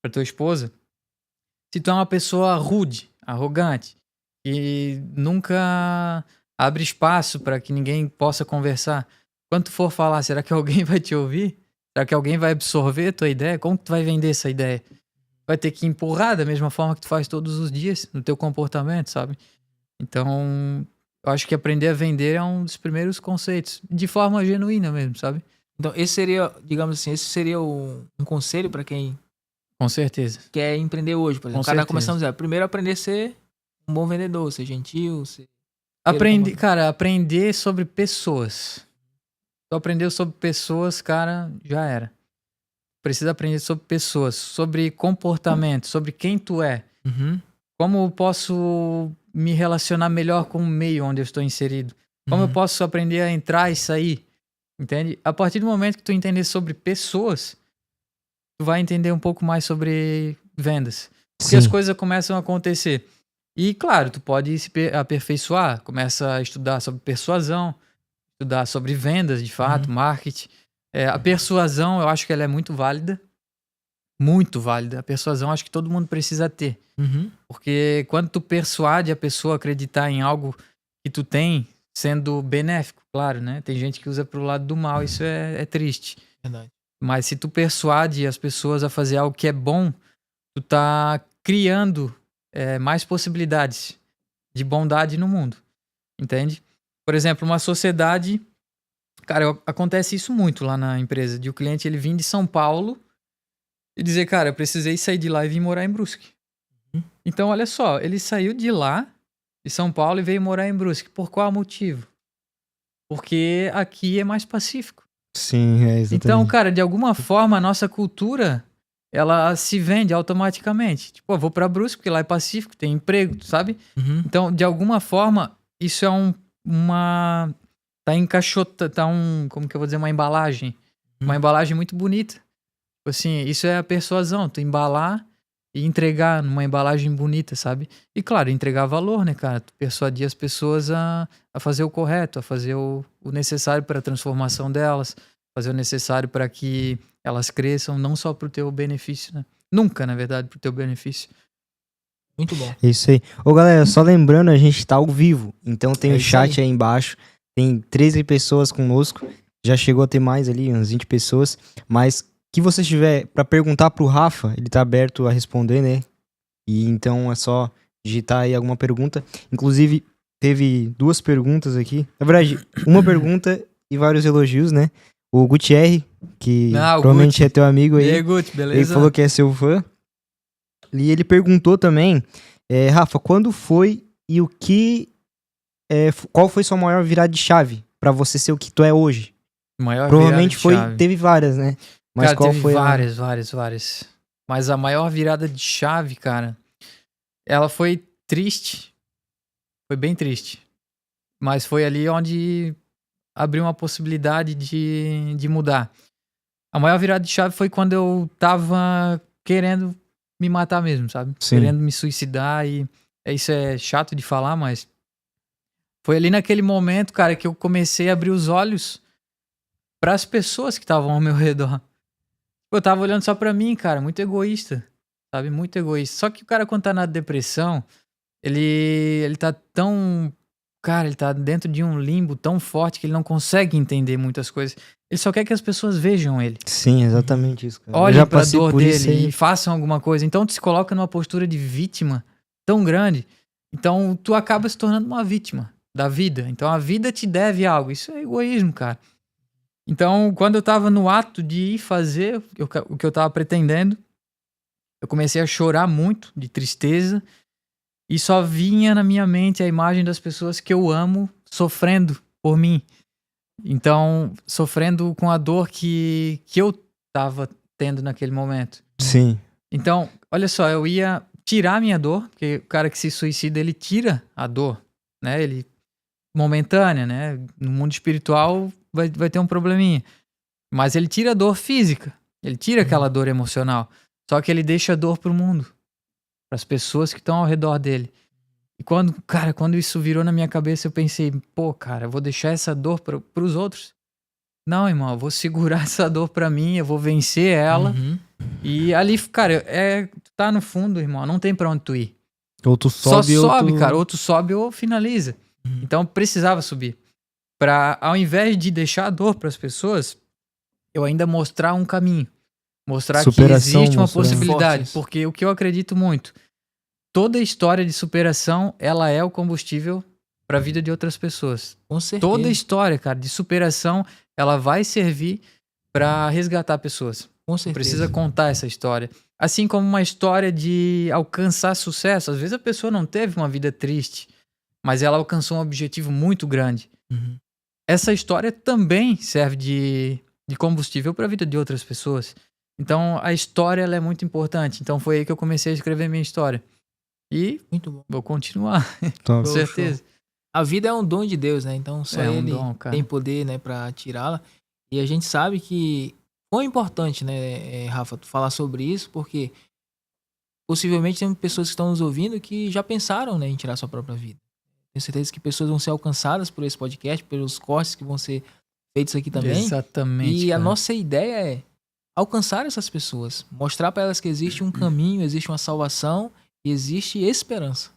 Speaker 3: pra tua esposa. Se tu é uma pessoa rude, arrogante, e nunca abre espaço pra que ninguém possa conversar, quando tu for falar, será que alguém vai te ouvir? Será que alguém vai absorver a tua ideia? Como que tu vai vender essa ideia? Vai ter que empurrar da mesma forma que tu faz todos os dias no teu comportamento, sabe? Então, eu acho que aprender a vender é um dos primeiros conceitos, de forma genuína mesmo, sabe?
Speaker 1: Então, esse seria, digamos assim, um conselho para quem
Speaker 3: Com certeza.
Speaker 1: quer empreender hoje, por exemplo. O cara tá começando a dizer, primeiro aprender a ser um bom vendedor, ser gentil, ser...
Speaker 3: Aprender sobre pessoas. Tu aprendeu sobre pessoas, cara, já era. Precisa aprender sobre pessoas, sobre comportamento, sobre quem tu é. Como eu posso me relacionar melhor com o meio onde eu estou inserido. Como eu posso aprender a entrar e sair. Entende? A partir do momento que tu entender sobre pessoas, tu vai entender um pouco mais sobre vendas. Porque as coisas começam a acontecer. E, claro, tu pode se aperfeiçoar. Começa a estudar sobre persuasão, estudar sobre vendas, de fato, marketing. A persuasão, eu acho que ela é muito válida. Muito válida. A persuasão, acho que todo mundo precisa ter. Porque quando tu persuade a pessoa a acreditar em algo que tu tem, sendo benéfico, claro, né? Tem gente que usa pro lado do mal, isso é triste.
Speaker 1: Verdade.
Speaker 3: Mas se tu persuade as pessoas a fazer algo que é bom, tu tá criando mais possibilidades de bondade no mundo, entende? Por exemplo, uma sociedade... Cara, acontece isso muito lá na empresa, de o cliente ele vir de São Paulo e dizer, cara, eu precisei sair de lá e vir morar em Brusque. Então, olha só, ele saiu de lá de São Paulo e veio morar em Brusque. Por qual motivo? Porque aqui é mais pacífico.
Speaker 2: Sim, é exatamente.
Speaker 3: Então, cara, de alguma forma, a nossa cultura, ela se vende automaticamente. Tipo, eu vou pra Brusque, porque lá é pacífico, tem emprego, sabe?
Speaker 1: Uhum.
Speaker 3: Então, de alguma forma, isso é uma... Tá encaixota, como que eu vou dizer, uma embalagem. Uma embalagem muito bonita. Tipo assim, isso é a persuasão, tu embalar e entregar numa embalagem bonita, sabe? E claro, entregar valor, né, cara? Tu persuadir as pessoas a fazer o correto, a fazer o necessário para a transformação delas, fazer o necessário para que elas cresçam, não só pro teu benefício, né? Nunca, na verdade, pro teu benefício.
Speaker 1: Muito bom.
Speaker 2: É isso aí. Ô, galera, só lembrando, a gente tá ao vivo. Então tem
Speaker 1: É
Speaker 2: o
Speaker 1: isso
Speaker 2: chat aí embaixo. Tem 13 pessoas conosco. Já chegou a ter mais ali, umas 20 pessoas. Mas que você tiver pra perguntar pro Rafa, ele tá aberto a responder, né? E então é só digitar aí alguma pergunta. Inclusive, teve 2 perguntas aqui. Na verdade, uma pergunta e vários elogios, né? O Gutierre, que
Speaker 3: O
Speaker 2: provavelmente
Speaker 3: Guti.
Speaker 2: é teu amigo aí.
Speaker 3: E aí, Guti, beleza?
Speaker 2: Ele falou que é seu fã. E ele perguntou também, Rafa, quando foi e o que... qual foi sua maior virada de chave pra você ser o que tu é hoje?
Speaker 3: Maior
Speaker 2: Provavelmente
Speaker 3: virada de chave.
Speaker 2: teve várias, né? Mas
Speaker 3: Cara,
Speaker 2: qual
Speaker 3: teve
Speaker 2: foi
Speaker 3: várias. Mas a maior virada de chave, cara, ela foi triste. Foi bem triste. Mas foi ali onde abriu uma possibilidade de mudar. A maior virada de chave foi quando eu tava querendo me matar mesmo, sabe?
Speaker 2: Sim.
Speaker 3: Querendo me suicidar e... Isso é chato de falar, mas... Foi ali naquele momento, cara, que eu comecei a abrir os olhos para as pessoas que estavam ao meu redor. Eu tava olhando só pra mim, cara, muito egoísta, sabe? Muito egoísta. Só que o cara, quando tá na depressão, ele tá tão... Cara, ele tá dentro de um limbo tão forte que ele não consegue entender muitas coisas. Ele só quer que as pessoas vejam ele.
Speaker 2: Sim, exatamente isso, cara. Eu
Speaker 3: Olhem
Speaker 2: já
Speaker 3: pra
Speaker 2: passei
Speaker 3: dor
Speaker 2: por isso
Speaker 3: dele
Speaker 2: aí.
Speaker 3: e façam alguma coisa. Então tu se coloca numa postura de vítima tão grande. Então tu acaba se tornando uma vítima da vida. Então a vida te deve algo. Isso é egoísmo, cara. Então, quando eu tava no ato de ir fazer o que eu tava pretendendo, eu comecei a chorar muito de tristeza e só vinha na minha mente a imagem das pessoas que eu amo sofrendo por mim. Então, sofrendo com a dor que eu tava tendo naquele momento.
Speaker 2: Sim.
Speaker 3: Então, olha só, eu ia tirar a minha dor, porque o cara que se suicida, ele tira a dor, né? Ele momentânea, né? No mundo espiritual vai ter um probleminha. Mas ele tira a dor física. Ele tira aquela dor emocional. Só que ele deixa a dor pro mundo. Para as pessoas que estão ao redor dele. E quando isso virou na minha cabeça, eu pensei, pô, cara, eu vou deixar essa dor pros outros? Não, irmão, eu vou segurar essa dor pra mim, eu vou vencer ela.
Speaker 1: Uhum.
Speaker 3: E ali, cara, tu tá no fundo, irmão, não tem pra onde tu ir.
Speaker 2: Ou tu
Speaker 3: Só
Speaker 2: sobe,
Speaker 3: sobe, cara, ou tu sobe ou finaliza.
Speaker 1: Uhum.
Speaker 3: Então precisava subir. Ao invés de deixar a dor pras pessoas, eu ainda mostrar um caminho. Mostrar que
Speaker 2: Superação,
Speaker 3: existe uma
Speaker 2: mostrar.
Speaker 3: possibilidade.
Speaker 1: Fortes.
Speaker 3: Porque o que eu acredito muito, toda história de superação, ela é o combustível pra vida de outras pessoas.
Speaker 1: Com certeza.
Speaker 3: Toda história, cara, de superação, ela vai servir pra resgatar pessoas.
Speaker 1: Com certeza.
Speaker 3: Precisa contar essa história. Assim como uma história de alcançar sucesso. Às vezes a pessoa não teve uma vida triste, mas ela alcançou um objetivo muito grande.
Speaker 1: Uhum.
Speaker 3: Essa história também serve de combustível para a vida de outras pessoas. Então a história ela é muito importante. Então foi aí que eu comecei a escrever minha história. E
Speaker 1: Muito bom.
Speaker 3: vou continuar,
Speaker 2: Top.
Speaker 3: com certeza.
Speaker 1: A vida é um dom de Deus, né? Então só
Speaker 3: É um
Speaker 1: ele
Speaker 3: dom, cara.
Speaker 1: tem poder, né, pra tirá-la. E a gente sabe que foi importante, né, Rafa, tu falar sobre isso, porque possivelmente tem pessoas que estão nos ouvindo que já pensaram, né, em tirar sua própria vida. Tenho certeza que pessoas vão ser alcançadas por esse podcast, pelos cortes que vão ser feitos aqui também.
Speaker 3: Exatamente.
Speaker 1: E a
Speaker 3: cara.
Speaker 1: nossa ideia é alcançar essas pessoas, mostrar para elas que existe um caminho, existe uma salvação e existe esperança.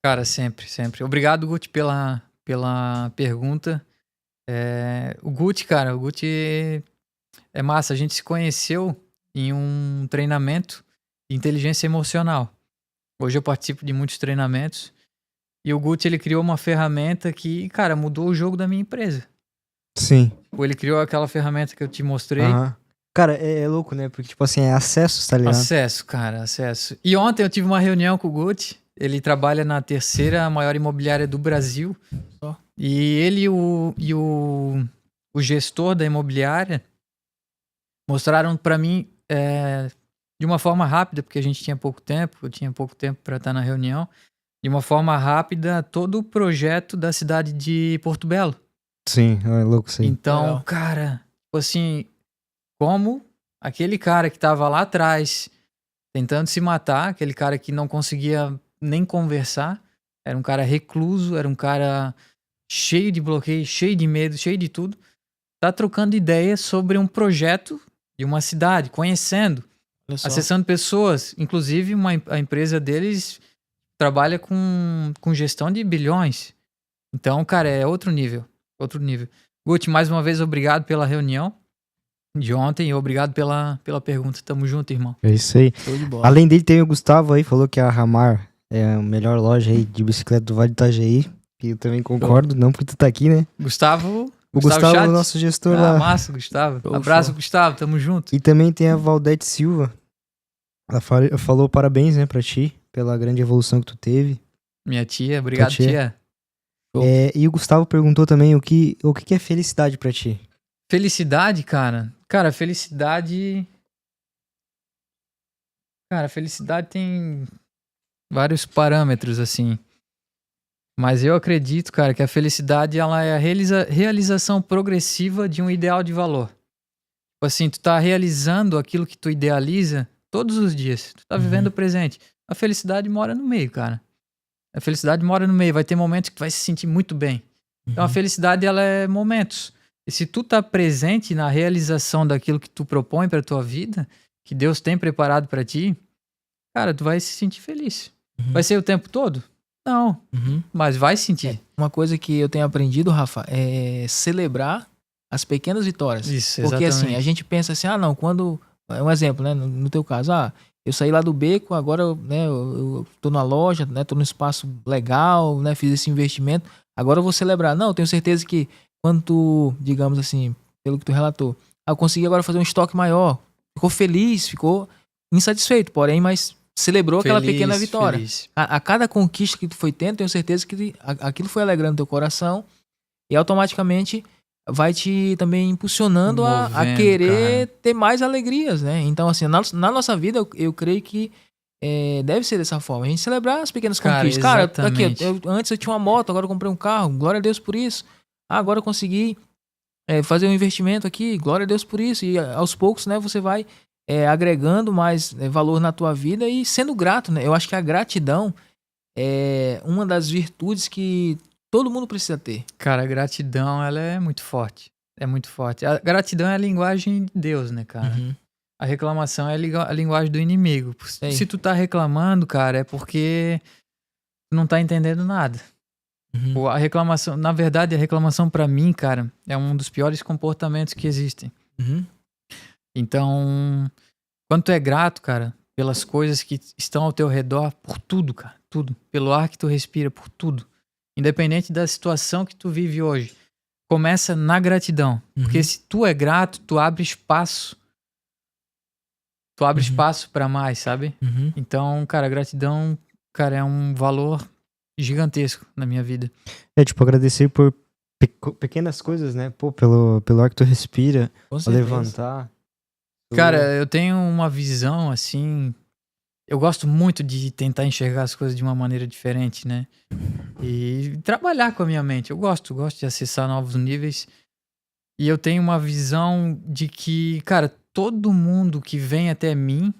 Speaker 3: Cara, sempre. Obrigado, Guti, pela pergunta. O Guti, cara, é massa. A gente se conheceu em um treinamento de inteligência emocional. Hoje eu participo de muitos treinamentos. E o Guti, ele criou uma ferramenta que, cara, mudou o jogo da minha empresa.
Speaker 2: Sim.
Speaker 3: Ele criou aquela ferramenta que eu te mostrei.
Speaker 2: Aham. Cara, é louco, né? Porque, tipo assim, é acesso, tá ligado?
Speaker 3: Acesso, cara, acesso. E ontem eu tive uma reunião com o Guti. Ele trabalha na terceira maior imobiliária do Brasil.
Speaker 1: Só.
Speaker 3: E ele e o gestor da imobiliária mostraram para mim de uma forma rápida, porque a gente tinha pouco tempo, eu tinha pouco tempo para estar na reunião, de uma forma rápida todo o projeto da cidade de Porto Belo.
Speaker 2: Sim, é louco isso aí.
Speaker 3: Então,
Speaker 1: Legal.
Speaker 3: cara, tipo assim, como aquele cara que tava lá atrás tentando se matar, aquele cara que não conseguia nem conversar, era um cara recluso, era um cara cheio de bloqueio, cheio de medo, cheio de tudo, tá trocando ideias sobre um projeto de uma cidade, conhecendo,
Speaker 1: Olha só.
Speaker 3: acessando pessoas. Inclusive, a empresa deles trabalha com gestão de bilhões. Então, cara, é outro nível. Outro nível. Guti, mais uma vez, obrigado pela reunião de ontem e obrigado pela pergunta. Tamo junto, irmão.
Speaker 2: É isso aí.
Speaker 1: Show de bola.
Speaker 2: Além dele, tem o Gustavo aí, falou que a Ramar é a melhor loja aí de bicicleta do Vale do Itajaí. E eu também concordo, não porque tu tá aqui, né?
Speaker 3: Gustavo.
Speaker 2: O Gustavo é
Speaker 3: Chat?
Speaker 2: o nosso gestor
Speaker 3: Ah,
Speaker 2: lá.
Speaker 3: massa, Gustavo.
Speaker 1: Show,
Speaker 3: Abraço,
Speaker 1: show.
Speaker 3: Gustavo. Tamo junto.
Speaker 2: E também tem a Valdete Silva. Ela falou parabéns, né, pra ti, pela grande evolução que tu teve.
Speaker 3: Minha tia. Obrigado,
Speaker 2: tia.
Speaker 3: tia. Show.
Speaker 2: E o Gustavo perguntou também o que é felicidade pra ti.
Speaker 3: Felicidade, cara. Cara, felicidade. Cara, felicidade tem vários parâmetros, assim. Mas eu acredito, cara, que a felicidade ela é a realização progressiva de um ideal de valor. Tipo assim, tu tá realizando aquilo que tu idealiza todos os dias. Tu tá vivendo o presente. A felicidade mora no meio, cara. A felicidade mora no meio. Vai ter momentos que tu vai se sentir muito bem. Então a felicidade, ela é momentos. E se tu tá presente na realização daquilo que tu propõe pra tua vida, que Deus tem preparado pra ti, cara, tu vai se sentir feliz. Vai ser o tempo todo? Não,
Speaker 1: Uhum.
Speaker 3: mas vai sentir.
Speaker 1: Uma coisa que eu tenho aprendido, Rafa, é celebrar as pequenas vitórias.
Speaker 3: Isso,
Speaker 1: Porque
Speaker 3: exatamente.
Speaker 1: assim, a gente pensa assim, não, quando... É um exemplo, né? No teu caso, eu saí lá do beco, agora né, eu tô na loja, né? Tô num espaço legal, né? Fiz esse investimento. Agora eu vou celebrar. Não, eu tenho certeza que quando tu, digamos assim, pelo que tu relatou, eu consegui agora fazer um estoque maior. Ficou feliz, ficou insatisfeito, porém, mas celebrou aquela
Speaker 3: Feliz,
Speaker 1: pequena vitória.
Speaker 3: feliz.
Speaker 1: A cada conquista que tu foi tendo, tenho certeza que aquilo foi alegrando teu coração e automaticamente vai te também impulsionando a
Speaker 3: Movendo,
Speaker 1: querer ter mais alegrias, né? Então, assim, na nossa vida, eu creio que deve ser dessa forma. A gente celebrar as pequenas
Speaker 3: Cara,
Speaker 1: conquistas. Cara,
Speaker 3: exatamente.
Speaker 1: aqui, antes eu tinha uma moto, agora eu comprei um carro. Glória a Deus por isso. Agora eu consegui fazer um investimento aqui. Glória a Deus por isso. E aos poucos, né, você vai agregando mais valor na tua vida e sendo grato, né? Eu acho que a gratidão é uma das virtudes que todo mundo precisa ter.
Speaker 3: Cara, a gratidão, ela é muito forte. É muito forte. A gratidão é a linguagem de Deus, né, cara?
Speaker 1: Uhum.
Speaker 3: A reclamação é a linguagem do inimigo.
Speaker 1: Sei.
Speaker 3: Se tu tá reclamando, cara, é porque tu não tá entendendo nada.
Speaker 1: Uhum.
Speaker 3: A reclamação, na verdade, a reclamação pra mim, cara, é um dos piores comportamentos que existem.
Speaker 1: Uhum.
Speaker 3: Então, quando tu é grato, cara, pelas coisas que estão ao teu redor, por tudo, cara, tudo. Pelo ar que tu respira, por tudo. Independente da situação que tu vive hoje. Começa na gratidão. Porque se tu é grato, tu abre espaço. Tu abre espaço pra mais, sabe?
Speaker 1: Uhum.
Speaker 3: Então, cara, a gratidão, cara, é um valor gigantesco na minha vida.
Speaker 2: Tipo, agradecer por pequenas coisas, né? Pô, pelo ar que tu respira,
Speaker 1: Com
Speaker 2: a
Speaker 1: certeza.
Speaker 2: levantar.
Speaker 3: Cara, eu tenho uma visão, assim... Eu gosto muito de tentar enxergar as coisas de uma maneira diferente, né? E trabalhar com a minha mente. Eu gosto de acessar novos níveis. E eu tenho uma visão de que, cara, todo mundo que vem até mim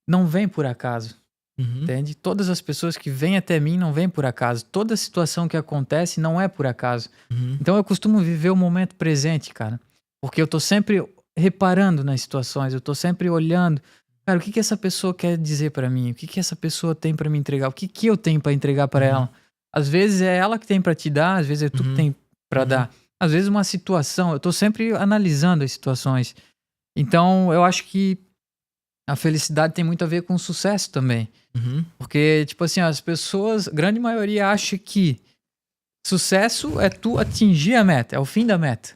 Speaker 3: não vem por acaso,
Speaker 1: Uhum.
Speaker 3: entende? Todas as pessoas que vêm até mim não vêm por acaso. Toda situação que acontece não é por acaso.
Speaker 1: Uhum.
Speaker 3: Então eu costumo viver o momento presente, cara. Porque eu tô sempre reparando nas situações, eu tô sempre olhando. Cara, o que essa pessoa quer dizer pra mim? O que essa pessoa tem pra me entregar? O que eu tenho pra entregar pra ela? Às vezes é ela que tem pra te dar, às vezes é tu que tem pra dar. Às vezes uma situação, eu tô sempre analisando as situações. Então, eu acho que a felicidade tem muito a ver com o sucesso também.
Speaker 1: Uhum.
Speaker 3: Porque, tipo assim, as pessoas, a grande maioria acha que sucesso é tu atingir a meta, é o fim da meta.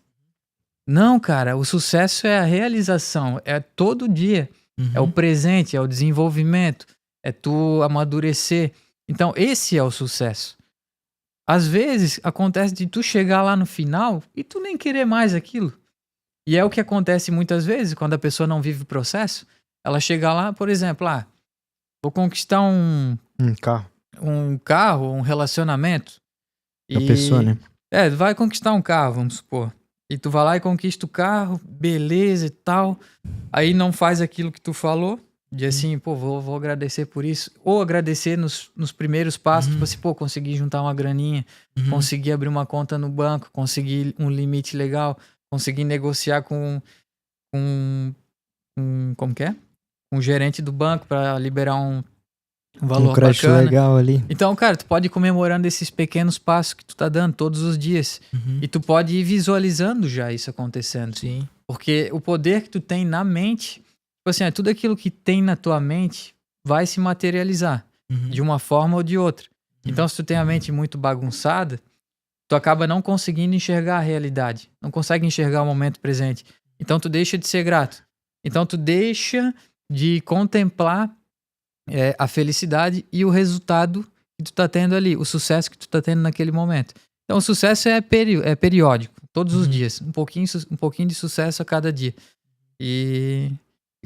Speaker 3: Não, cara, o sucesso é a realização, é todo dia.
Speaker 1: Uhum.
Speaker 3: É o presente, é o desenvolvimento, é tu amadurecer. Então, esse é o sucesso. Às vezes, acontece de tu chegar lá no final e tu nem querer mais aquilo. E é o que acontece muitas vezes quando a pessoa não vive o processo. Ela chega lá, por exemplo, vou conquistar
Speaker 2: Carro.
Speaker 3: um carro, um relacionamento.
Speaker 2: A pessoa, né?
Speaker 3: Vai conquistar um carro, vamos supor. E tu vai lá e conquista o carro, beleza e tal. Aí não faz aquilo que tu falou. De assim, pô, vou agradecer por isso. Ou agradecer nos primeiros passos. Tipo assim, pô, consegui juntar uma graninha. Consegui abrir uma conta no banco. Consegui um limite legal. Consegui negociar com como que é? Um gerente do banco pra liberar um valor
Speaker 2: crédito
Speaker 3: bacana.
Speaker 2: legal ali.
Speaker 3: Então, cara, tu pode ir comemorando esses pequenos passos que tu tá dando todos os dias. E tu pode ir visualizando já isso acontecendo.
Speaker 1: Sim.
Speaker 3: Porque o poder que tu tem na mente, tipo assim, tudo aquilo que tem na tua mente vai se materializar de uma forma ou de outra. Então, se tu tem a mente muito bagunçada, tu acaba não conseguindo enxergar a realidade. Não consegue enxergar o momento presente. Então, tu deixa de ser grato. Então, tu deixa de contemplar a felicidade e o resultado que tu tá tendo ali, o sucesso que tu tá tendo naquele momento. Então, o sucesso é periódico, todos os dias. Um pouquinho de sucesso a cada dia. E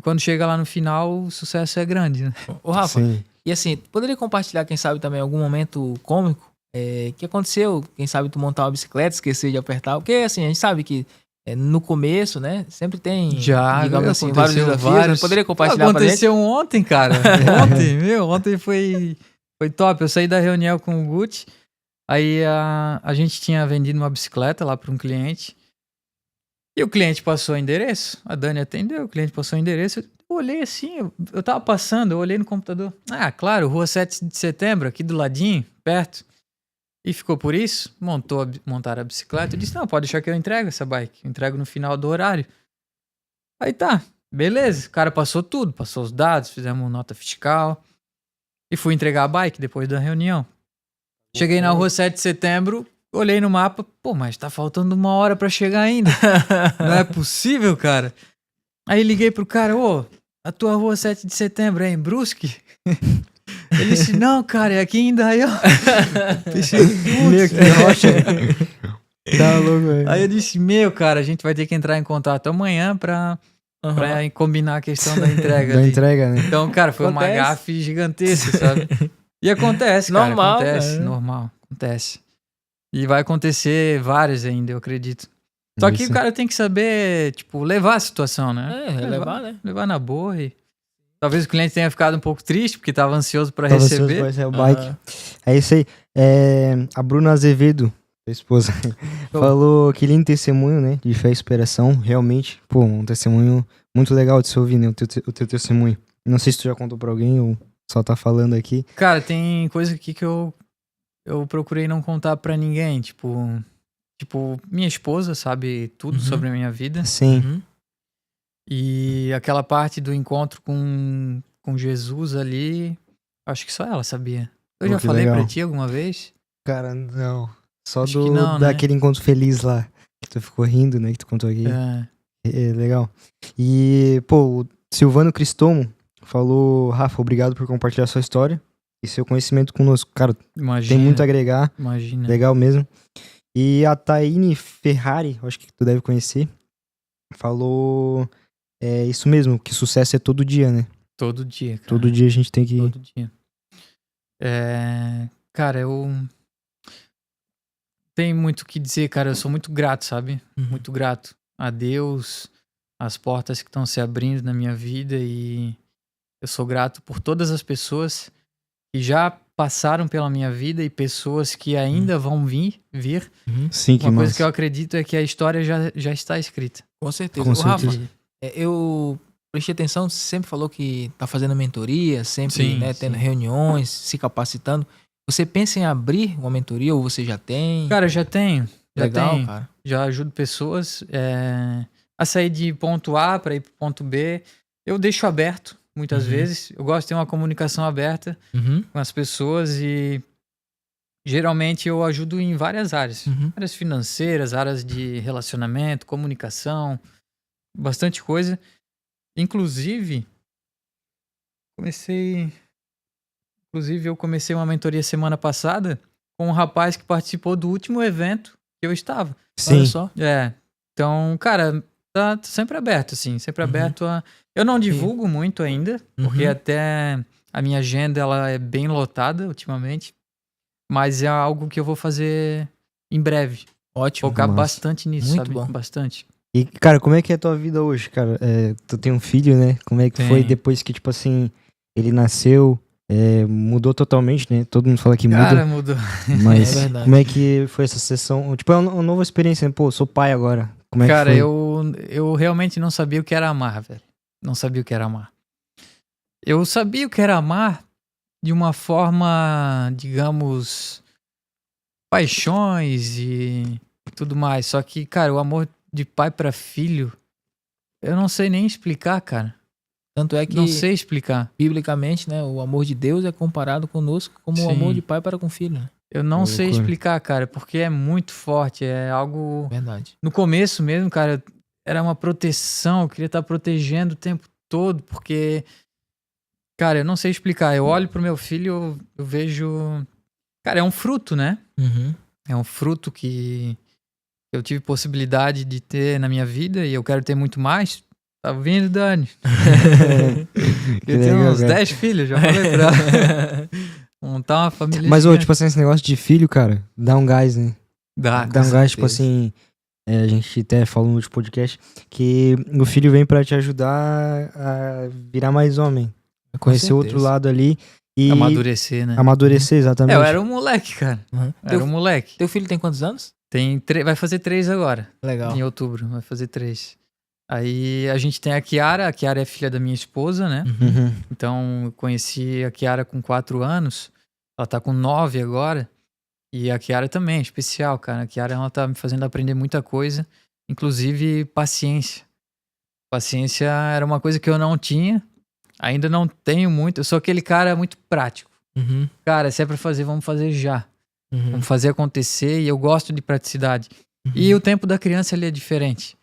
Speaker 3: quando chega lá no final, o sucesso é grande, né?
Speaker 1: Ô, Rafa,
Speaker 2: Sim.
Speaker 1: e assim, poderia compartilhar, quem sabe, também algum momento cômico que aconteceu? Quem sabe tu montar uma bicicleta, esquecer de apertar? Porque, assim, a gente sabe que no começo, né, sempre tem, digamos assim, vários desafios. Né? Poderia compartilhar pra gente?
Speaker 3: Aconteceu ontem, cara. Ontem foi top. Eu saí da reunião com o Gucci, aí a gente tinha vendido uma bicicleta lá para um cliente, e o cliente passou o endereço, a Dani atendeu, o cliente passou o endereço, eu olhei assim, eu tava passando, eu olhei no computador, claro, Rua 7 de Setembro, aqui do ladinho, perto. E ficou por isso, montaram a bicicleta. Eu disse, não, pode deixar que eu entrego essa bike. Eu entrego no final do horário. Aí tá, beleza. O cara passou tudo, passou os dados, fizemos nota fiscal. E fui entregar a bike depois da reunião. Cheguei na Rua 7 de Setembro, olhei no mapa. Pô, mas tá faltando 1 hora pra chegar ainda. Não é possível, cara. Aí liguei pro cara, a tua Rua 7 de Setembro é em Brusque? Ele disse, não, cara, é aqui em Indaial.
Speaker 2: Meu, que rocha. Tá louco, velho.
Speaker 3: Aí eu disse, cara, a gente vai ter que entrar em contato amanhã pra combinar a questão da entrega.
Speaker 2: Da entrega, né?
Speaker 3: Então, cara, foi uma gafe gigantesca, sabe? E acontece, cara.
Speaker 1: Normal,
Speaker 3: Acontece,
Speaker 1: cara.
Speaker 3: normal. Acontece. E vai acontecer vários ainda, eu acredito. Só que o cara tem que saber, tipo, levar a situação, né?
Speaker 1: Levar, né?
Speaker 3: Levar na boa e... Talvez o cliente tenha ficado um pouco triste, porque tava ansioso pra receber.
Speaker 2: O bike. É isso aí. A Bruna Azevedo, a esposa, falou que lindo testemunho, né? De fé e superação. Realmente, pô, um testemunho muito legal de se ouvir, né? O teu testemunho. Não sei se tu já contou pra alguém ou só tá falando aqui.
Speaker 3: Cara, tem coisa aqui que eu procurei não contar pra ninguém. Tipo, minha esposa sabe tudo sobre a minha vida.
Speaker 2: Sim.
Speaker 3: E aquela parte do encontro com Jesus ali, acho que só ela sabia. Eu já falei
Speaker 2: legal.
Speaker 3: pra ti alguma vez?
Speaker 2: Cara, não. Só
Speaker 3: Acho que não, né?
Speaker 2: daquele encontro feliz lá. Que tu ficou rindo, né? Que tu contou aqui. É legal. E, pô, o Silvano Cristomo falou, Rafa, obrigado por compartilhar sua história e seu conhecimento conosco. Cara,
Speaker 3: Imagina,
Speaker 2: tem muito a agregar.
Speaker 3: Imagina.
Speaker 2: Legal mesmo. E a Taine Ferrari, acho que tu deve conhecer, falou isso mesmo, que sucesso é todo dia, né?
Speaker 3: Todo dia, cara.
Speaker 2: Todo dia a gente tem que...
Speaker 3: Todo dia. Cara, eu... Tem muito o que dizer, cara. Eu sou muito grato, sabe? Muito grato a Deus, as portas que estão se abrindo na minha vida, e eu sou grato por todas as pessoas que já passaram pela minha vida e pessoas que ainda vão vir.
Speaker 2: Sim, que
Speaker 3: Uma coisa
Speaker 2: massa.
Speaker 3: que eu acredito é que a história já está escrita.
Speaker 1: Com certeza.
Speaker 2: Com
Speaker 1: Ô, Rafa,
Speaker 2: certeza.
Speaker 1: eu prestei atenção, você sempre falou que tá fazendo mentoria, sempre
Speaker 3: Sim,
Speaker 1: né, tendo
Speaker 3: sim.
Speaker 1: reuniões, se capacitando. Você pensa em abrir uma mentoria ou você já tem?
Speaker 3: Cara, já tenho.
Speaker 1: Legal, cara.
Speaker 3: Já ajudo pessoas a sair de ponto A para ir pro ponto B. Eu deixo aberto, muitas vezes. Eu gosto de ter uma comunicação aberta com as pessoas e geralmente eu ajudo em várias áreas. Áreas financeiras, áreas de relacionamento, comunicação, bastante coisa. Inclusive, comecei Inclusive, eu comecei uma mentoria semana passada com um rapaz que participou do último evento que eu estava.
Speaker 2: Sim.
Speaker 1: Olha só.
Speaker 3: Então, cara, tá sempre aberto, assim. Sempre aberto a... Eu não divulgo muito ainda, porque até a minha agenda, ela é bem lotada ultimamente. Mas é algo que eu vou fazer em breve.
Speaker 1: Ótimo.
Speaker 3: Focar
Speaker 2: massa.
Speaker 3: bastante nisso,
Speaker 1: Muito
Speaker 3: sabe?
Speaker 1: bom.
Speaker 3: Bastante.
Speaker 2: E, cara, como é que é a tua vida hoje, cara? Tu tem um filho, né? Como é que foi
Speaker 3: Tenho.
Speaker 2: depois que, tipo assim, ele nasceu, mudou totalmente, né? Todo mundo fala que muda,
Speaker 3: Cara, mudou.
Speaker 2: mas
Speaker 1: É verdade.
Speaker 2: como é que foi essa sessão? Tipo, é uma nova experiência, né? Pô, sou pai agora. Como é que
Speaker 3: Cara,
Speaker 2: foi?
Speaker 3: eu realmente não sabia o que era amar, velho. Não sabia o que era amar. Eu sabia o que era amar de uma forma, digamos, paixões e tudo mais. Só que, cara, o amor de pai pra filho, eu não sei nem explicar, cara.
Speaker 1: Tanto é que,
Speaker 3: Não sei explicar.
Speaker 1: biblicamente, né, o amor de Deus é comparado conosco como o
Speaker 3: Sim.
Speaker 1: amor de pai para com filho, né?
Speaker 3: Eu não sei
Speaker 2: Loucura.
Speaker 3: explicar, cara, porque é muito forte. É algo.
Speaker 1: Verdade.
Speaker 3: No começo mesmo, cara, era uma proteção. Eu queria estar protegendo o tempo todo, porque. Cara, eu não sei explicar. Eu olho pro meu filho, eu vejo. Cara, é um fruto, né?
Speaker 1: Uhum.
Speaker 3: É um fruto que eu tive possibilidade de ter na minha vida e eu quero ter muito mais. Tá vindo, Dani?
Speaker 2: Que
Speaker 3: Eu tenho
Speaker 2: legal,
Speaker 3: uns
Speaker 2: cara.
Speaker 3: 10 filhos, já falei pra montar uma família.
Speaker 2: Mas, ô,
Speaker 3: gigante.
Speaker 2: tipo assim, esse negócio de filho, cara, dá um gás, né?
Speaker 3: Dá
Speaker 2: Dá um gás, tipo assim, a gente até falou no último podcast, que o filho vem pra te ajudar a virar mais homem. Conhecer o outro
Speaker 1: certeza.
Speaker 2: lado ali e
Speaker 3: Amadurecer, né?
Speaker 2: amadurecer, exatamente.
Speaker 3: Eu era um moleque, cara.
Speaker 1: Uhum.
Speaker 3: Era um moleque.
Speaker 1: Teu filho tem quantos anos?
Speaker 3: Vai fazer 3 agora.
Speaker 1: Legal.
Speaker 3: Em outubro, vai fazer 3. Aí a gente tem a Kiara é filha da minha esposa, né?
Speaker 2: Uhum.
Speaker 3: Então eu conheci a Kiara com 4 anos, ela tá com 9 agora. E a Kiara também, é especial, cara. A Kiara, ela tá me fazendo aprender muita coisa, inclusive paciência. Paciência era uma coisa que eu não tinha, ainda não tenho muito. Eu sou aquele cara muito prático.
Speaker 1: Uhum.
Speaker 3: Cara, se é pra fazer, vamos fazer já.
Speaker 1: Uhum.
Speaker 3: Vamos fazer acontecer e eu gosto de praticidade. E o tempo da criança, ele é diferente.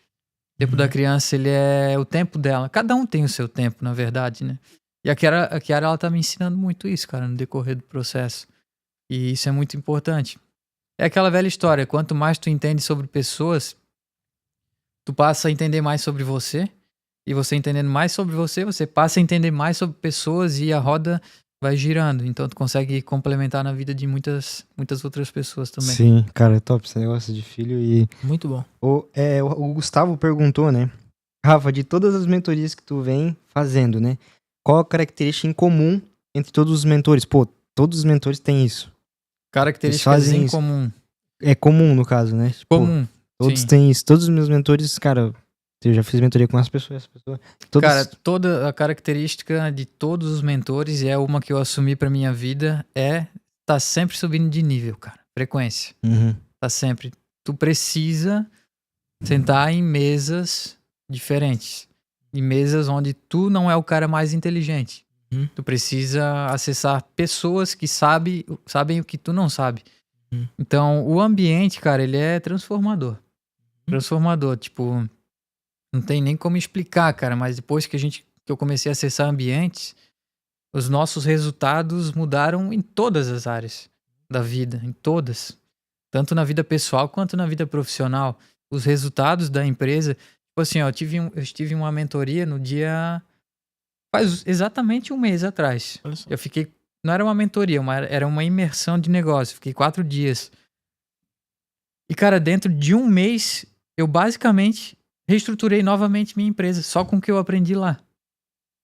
Speaker 3: O tempo da criança, ele é o tempo dela. Cada um tem o seu tempo, na verdade, né? E a Kiara, ela tá me ensinando muito isso, cara, no decorrer do processo. E isso é muito importante. É aquela velha história, quanto mais tu entende sobre pessoas, tu passa a entender mais sobre você. E você entendendo mais sobre você, você passa a entender mais sobre pessoas e a roda vai girando. Então tu consegue complementar na vida de muitas outras pessoas também.
Speaker 2: Sim, cara, é top esse negócio de filho. E
Speaker 1: Muito bom.
Speaker 2: o Gustavo perguntou, né? Rafa, de todas as mentorias que tu vem fazendo, né? Qual a característica em comum entre todos os mentores? Pô, todos os mentores têm isso.
Speaker 3: Características
Speaker 2: fazem
Speaker 3: em
Speaker 2: isso.
Speaker 3: comum.
Speaker 2: É comum, no caso, né? Tipo,
Speaker 3: Comum.
Speaker 2: todos
Speaker 3: sim.
Speaker 2: têm isso. Todos os meus mentores, cara, eu já fiz mentoria com essa pessoa. Todos...
Speaker 3: Cara, toda a característica de todos os mentores, e é uma que eu assumi pra minha vida, é tá sempre subindo de nível, cara. Frequência.
Speaker 2: Uhum.
Speaker 3: Tá sempre. Tu precisa sentar em mesas diferentes. Em mesas onde tu não é o cara mais inteligente.
Speaker 1: Uhum.
Speaker 3: Tu precisa acessar pessoas que sabem o que tu não sabe.
Speaker 1: Uhum.
Speaker 3: Então, o ambiente, cara, ele é transformador. Transformador, tipo... Não tem nem como explicar, cara, mas depois que eu comecei a acessar ambientes, os nossos resultados mudaram em todas as áreas da vida, em todas. Tanto na vida pessoal quanto na vida profissional. Os resultados da empresa, tipo assim, ó, eu estive em uma mentoria no dia... Faz exatamente um mês atrás.
Speaker 1: Olha só.
Speaker 3: Eu fiquei... Não era uma mentoria, era uma imersão de negócio. Fiquei 4 dias. E, cara, dentro de um mês, eu basicamente reestruturei novamente minha empresa, só com o que eu aprendi lá.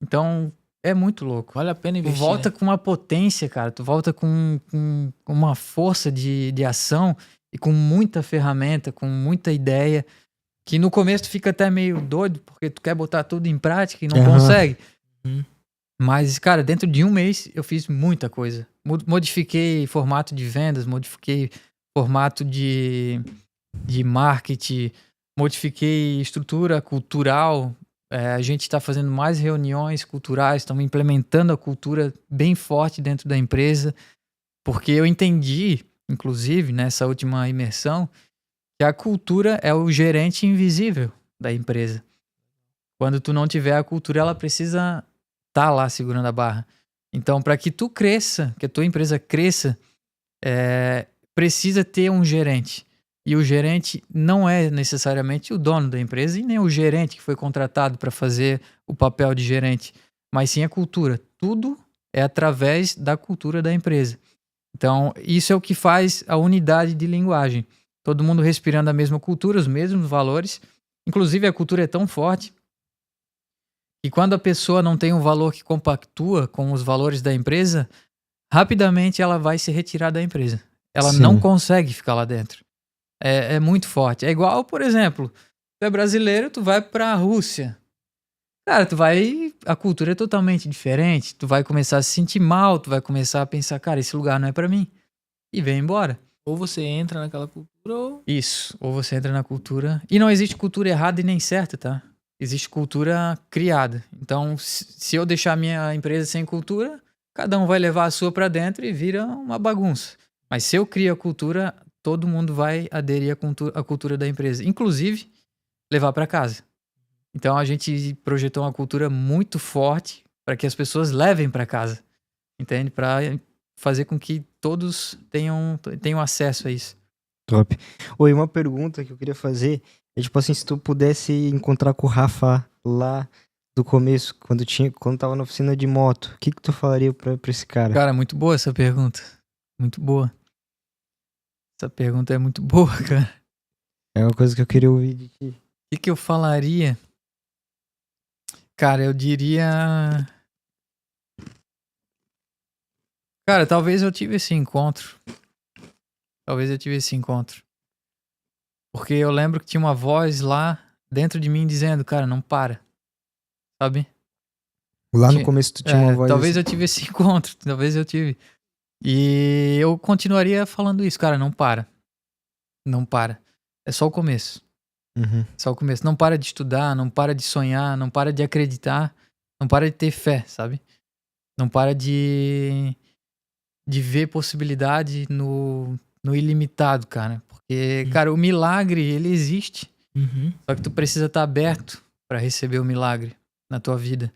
Speaker 3: Então, é muito louco.
Speaker 1: Vale a pena
Speaker 3: Tu
Speaker 1: investir.
Speaker 3: volta
Speaker 1: né?
Speaker 3: com uma potência, cara. Tu volta com uma força de ação e com muita ferramenta, com muita ideia. Que no começo tu fica até meio doido, porque tu quer botar tudo em prática e não
Speaker 2: Aham.
Speaker 3: consegue.
Speaker 1: Uhum.
Speaker 3: Mas, cara, dentro de um mês eu fiz muita coisa. Modifiquei formato de vendas, modifiquei formato de marketing, modifiquei estrutura cultural. A gente está fazendo mais reuniões culturais, estamos implementando a cultura bem forte dentro da empresa, porque eu entendi, inclusive, nessa última imersão, que a cultura é o gerente invisível da empresa. Quando tu não tiver a cultura, ela precisa estar lá segurando a barra. Então, para que tu cresça, que a tua empresa cresça, precisa ter um gerente. E o gerente não é necessariamente o dono da empresa e nem o gerente que foi contratado para fazer o papel de gerente, mas sim a cultura. Tudo é através da cultura da empresa. Então, isso é o que faz a unidade de linguagem. Todo mundo respirando a mesma cultura, os mesmos valores. Inclusive, a cultura é tão forte que quando a pessoa não tem um valor que compactua com os valores da empresa, rapidamente ela vai se retirar da empresa. Ela
Speaker 2: Sim.
Speaker 3: não consegue ficar lá dentro. É muito forte. É igual, por exemplo, tu é brasileiro, tu vai pra Rússia. Cara, a cultura é totalmente diferente. Tu vai começar a se sentir mal, tu vai começar a pensar, cara, esse lugar não é pra mim. E vem embora.
Speaker 1: Ou você entra naquela cultura ou...
Speaker 3: Isso. Ou você entra na cultura. E não existe cultura errada e nem certa, tá? Existe cultura criada. Então, se eu deixar minha empresa sem cultura, cada um vai levar a sua pra dentro e vira uma bagunça. Mas se eu crio a cultura, todo mundo vai aderir à cultura da empresa. Inclusive, levar pra casa. Então, a gente projetou uma cultura muito forte para que as pessoas levem pra casa. Entende? Pra fazer com que todos tenham acesso a isso.
Speaker 2: Top. Oi, uma pergunta que eu queria fazer é tipo assim, se tu pudesse encontrar com o Rafa lá do começo, quando tava na oficina de moto, o que tu falaria pra esse cara?
Speaker 3: Cara, muito boa essa pergunta. Muito boa. Essa pergunta é muito boa, cara.
Speaker 2: É uma coisa que eu queria ouvir de ti.
Speaker 3: O que eu falaria? Cara, eu diria... Cara, talvez eu tive esse encontro. Porque eu lembro que tinha uma voz lá dentro de mim dizendo, cara, não para. Sabe?
Speaker 2: Lá no começo tu tinha uma voz
Speaker 3: talvez
Speaker 2: assim.
Speaker 3: eu tive esse encontro. Talvez eu tive. E eu continuaria falando isso, cara, não para. Não para. É só o começo.
Speaker 2: Uhum.
Speaker 3: Só o começo. Não para de estudar, não para de sonhar, não para de acreditar, não para de ter fé, sabe? Não para de ver possibilidade no ilimitado, cara. Porque, cara, o milagre, ele existe.
Speaker 1: Uhum.
Speaker 3: Só que tu precisa estar aberto pra receber o milagre na tua vida.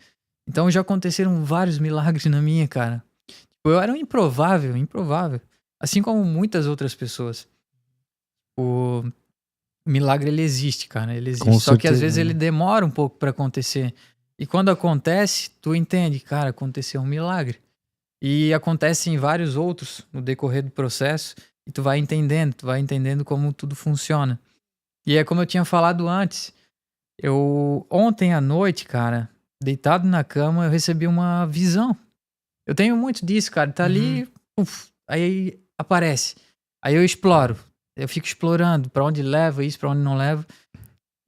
Speaker 3: Então já aconteceram vários milagres na minha, cara. Tipo, eu era um improvável. Assim como muitas outras pessoas. O milagre, ele existe, cara. Ele existe.
Speaker 2: Com
Speaker 3: Só que às
Speaker 2: certeza,
Speaker 3: vezes
Speaker 2: né?
Speaker 3: ele demora um pouco pra acontecer. E quando acontece, tu entende, cara, aconteceu um milagre. E acontece em vários outros no decorrer do processo. E tu vai entendendo como tudo funciona. E é como eu tinha falado antes. Ontem à noite, cara, deitado na cama, eu recebi uma visão. Eu tenho muito disso, cara. Tá ali, aí aparece. Aí eu exploro. Eu fico explorando pra onde leva isso, pra onde não leva.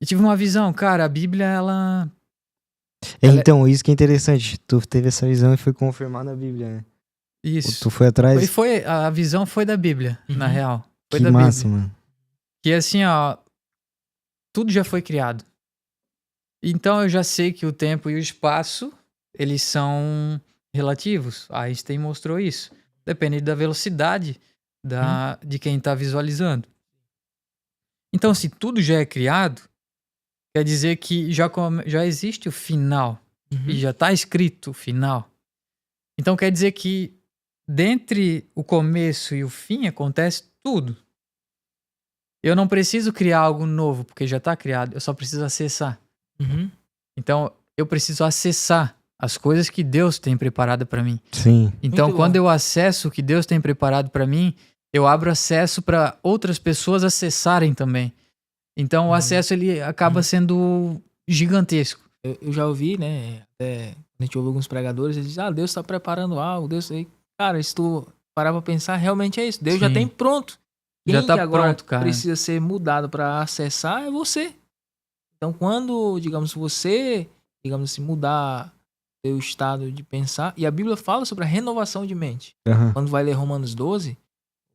Speaker 3: E tive uma visão, cara, a Bíblia, ela...
Speaker 2: Então, isso que é interessante. Tu teve essa visão e foi confirmado na Bíblia, né?
Speaker 3: Isso.
Speaker 2: Tu foi atrás.
Speaker 3: A visão foi da Bíblia, na real. Foi
Speaker 2: Que
Speaker 3: da
Speaker 2: massa,
Speaker 3: Bíblia.
Speaker 2: mano.
Speaker 3: Que assim, ó, tudo já foi criado. Então eu já sei que o tempo e o espaço, eles são relativos. Einstein mostrou isso. Depende da velocidade de quem tá visualizando. Então, se tudo já é criado, quer dizer que já existe o final. E já tá escrito o final. Então quer dizer que dentre o começo e o fim acontece tudo. Eu não preciso criar algo novo, porque já tá criado. Eu só preciso acessar.
Speaker 1: Uhum.
Speaker 3: Então, eu preciso acessar as coisas que Deus tem preparado pra mim.
Speaker 2: Sim.
Speaker 3: Então,
Speaker 1: Muito
Speaker 3: quando
Speaker 1: bom.
Speaker 3: eu acesso o que Deus tem preparado pra mim, eu abro acesso pra outras pessoas acessarem também. Então, o acesso, ele acaba sendo gigantesco.
Speaker 1: Eu já ouvi, né? Até a gente ouve alguns pregadores, eles dizem, Deus tá preparando algo, Deus... Cara, se tu parar pra pensar, realmente é isso. Deus já
Speaker 3: Sim.
Speaker 1: tem pronto. Quem
Speaker 3: Já tá
Speaker 1: que agora
Speaker 3: pronto, cara.
Speaker 1: precisa ser mudado pra acessar é você. Então, quando, digamos, você, digamos assim, mudar seu estado de pensar, e a Bíblia fala sobre a renovação de mente.
Speaker 2: Aham.
Speaker 1: Quando vai ler Romanos 12,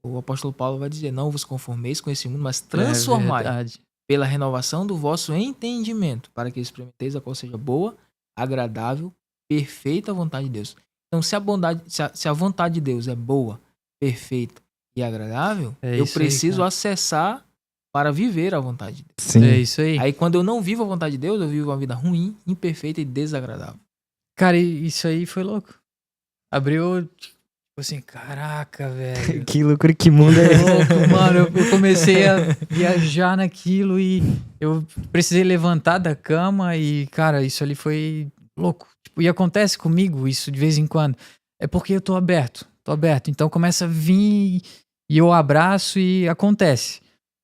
Speaker 1: o apóstolo Paulo vai dizer, não vos conformeis com esse mundo, mas
Speaker 3: É
Speaker 1: transformai
Speaker 3: verdade.
Speaker 1: pela renovação do vosso entendimento, para que experimenteis a qual seja boa, agradável, perfeita a vontade de Deus. Então, se a vontade de Deus é boa, perfeita e agradável,
Speaker 3: É
Speaker 1: eu
Speaker 3: isso aí,
Speaker 1: preciso
Speaker 3: cara.
Speaker 1: acessar para viver a vontade de Deus.
Speaker 2: Sim.
Speaker 3: É isso aí.
Speaker 1: Aí, quando eu não vivo a vontade de Deus, eu vivo uma vida ruim, imperfeita e desagradável.
Speaker 3: Cara, isso aí foi louco. Abriu, tipo assim, caraca, velho.
Speaker 2: Que loucura, que mundo é esse?
Speaker 3: Louco, mano, eu comecei a viajar naquilo e eu precisei levantar da cama e, cara, isso ali foi louco. Tipo, e acontece comigo isso de vez em quando. É porque eu tô aberto. Então começa a vir e eu abraço e acontece.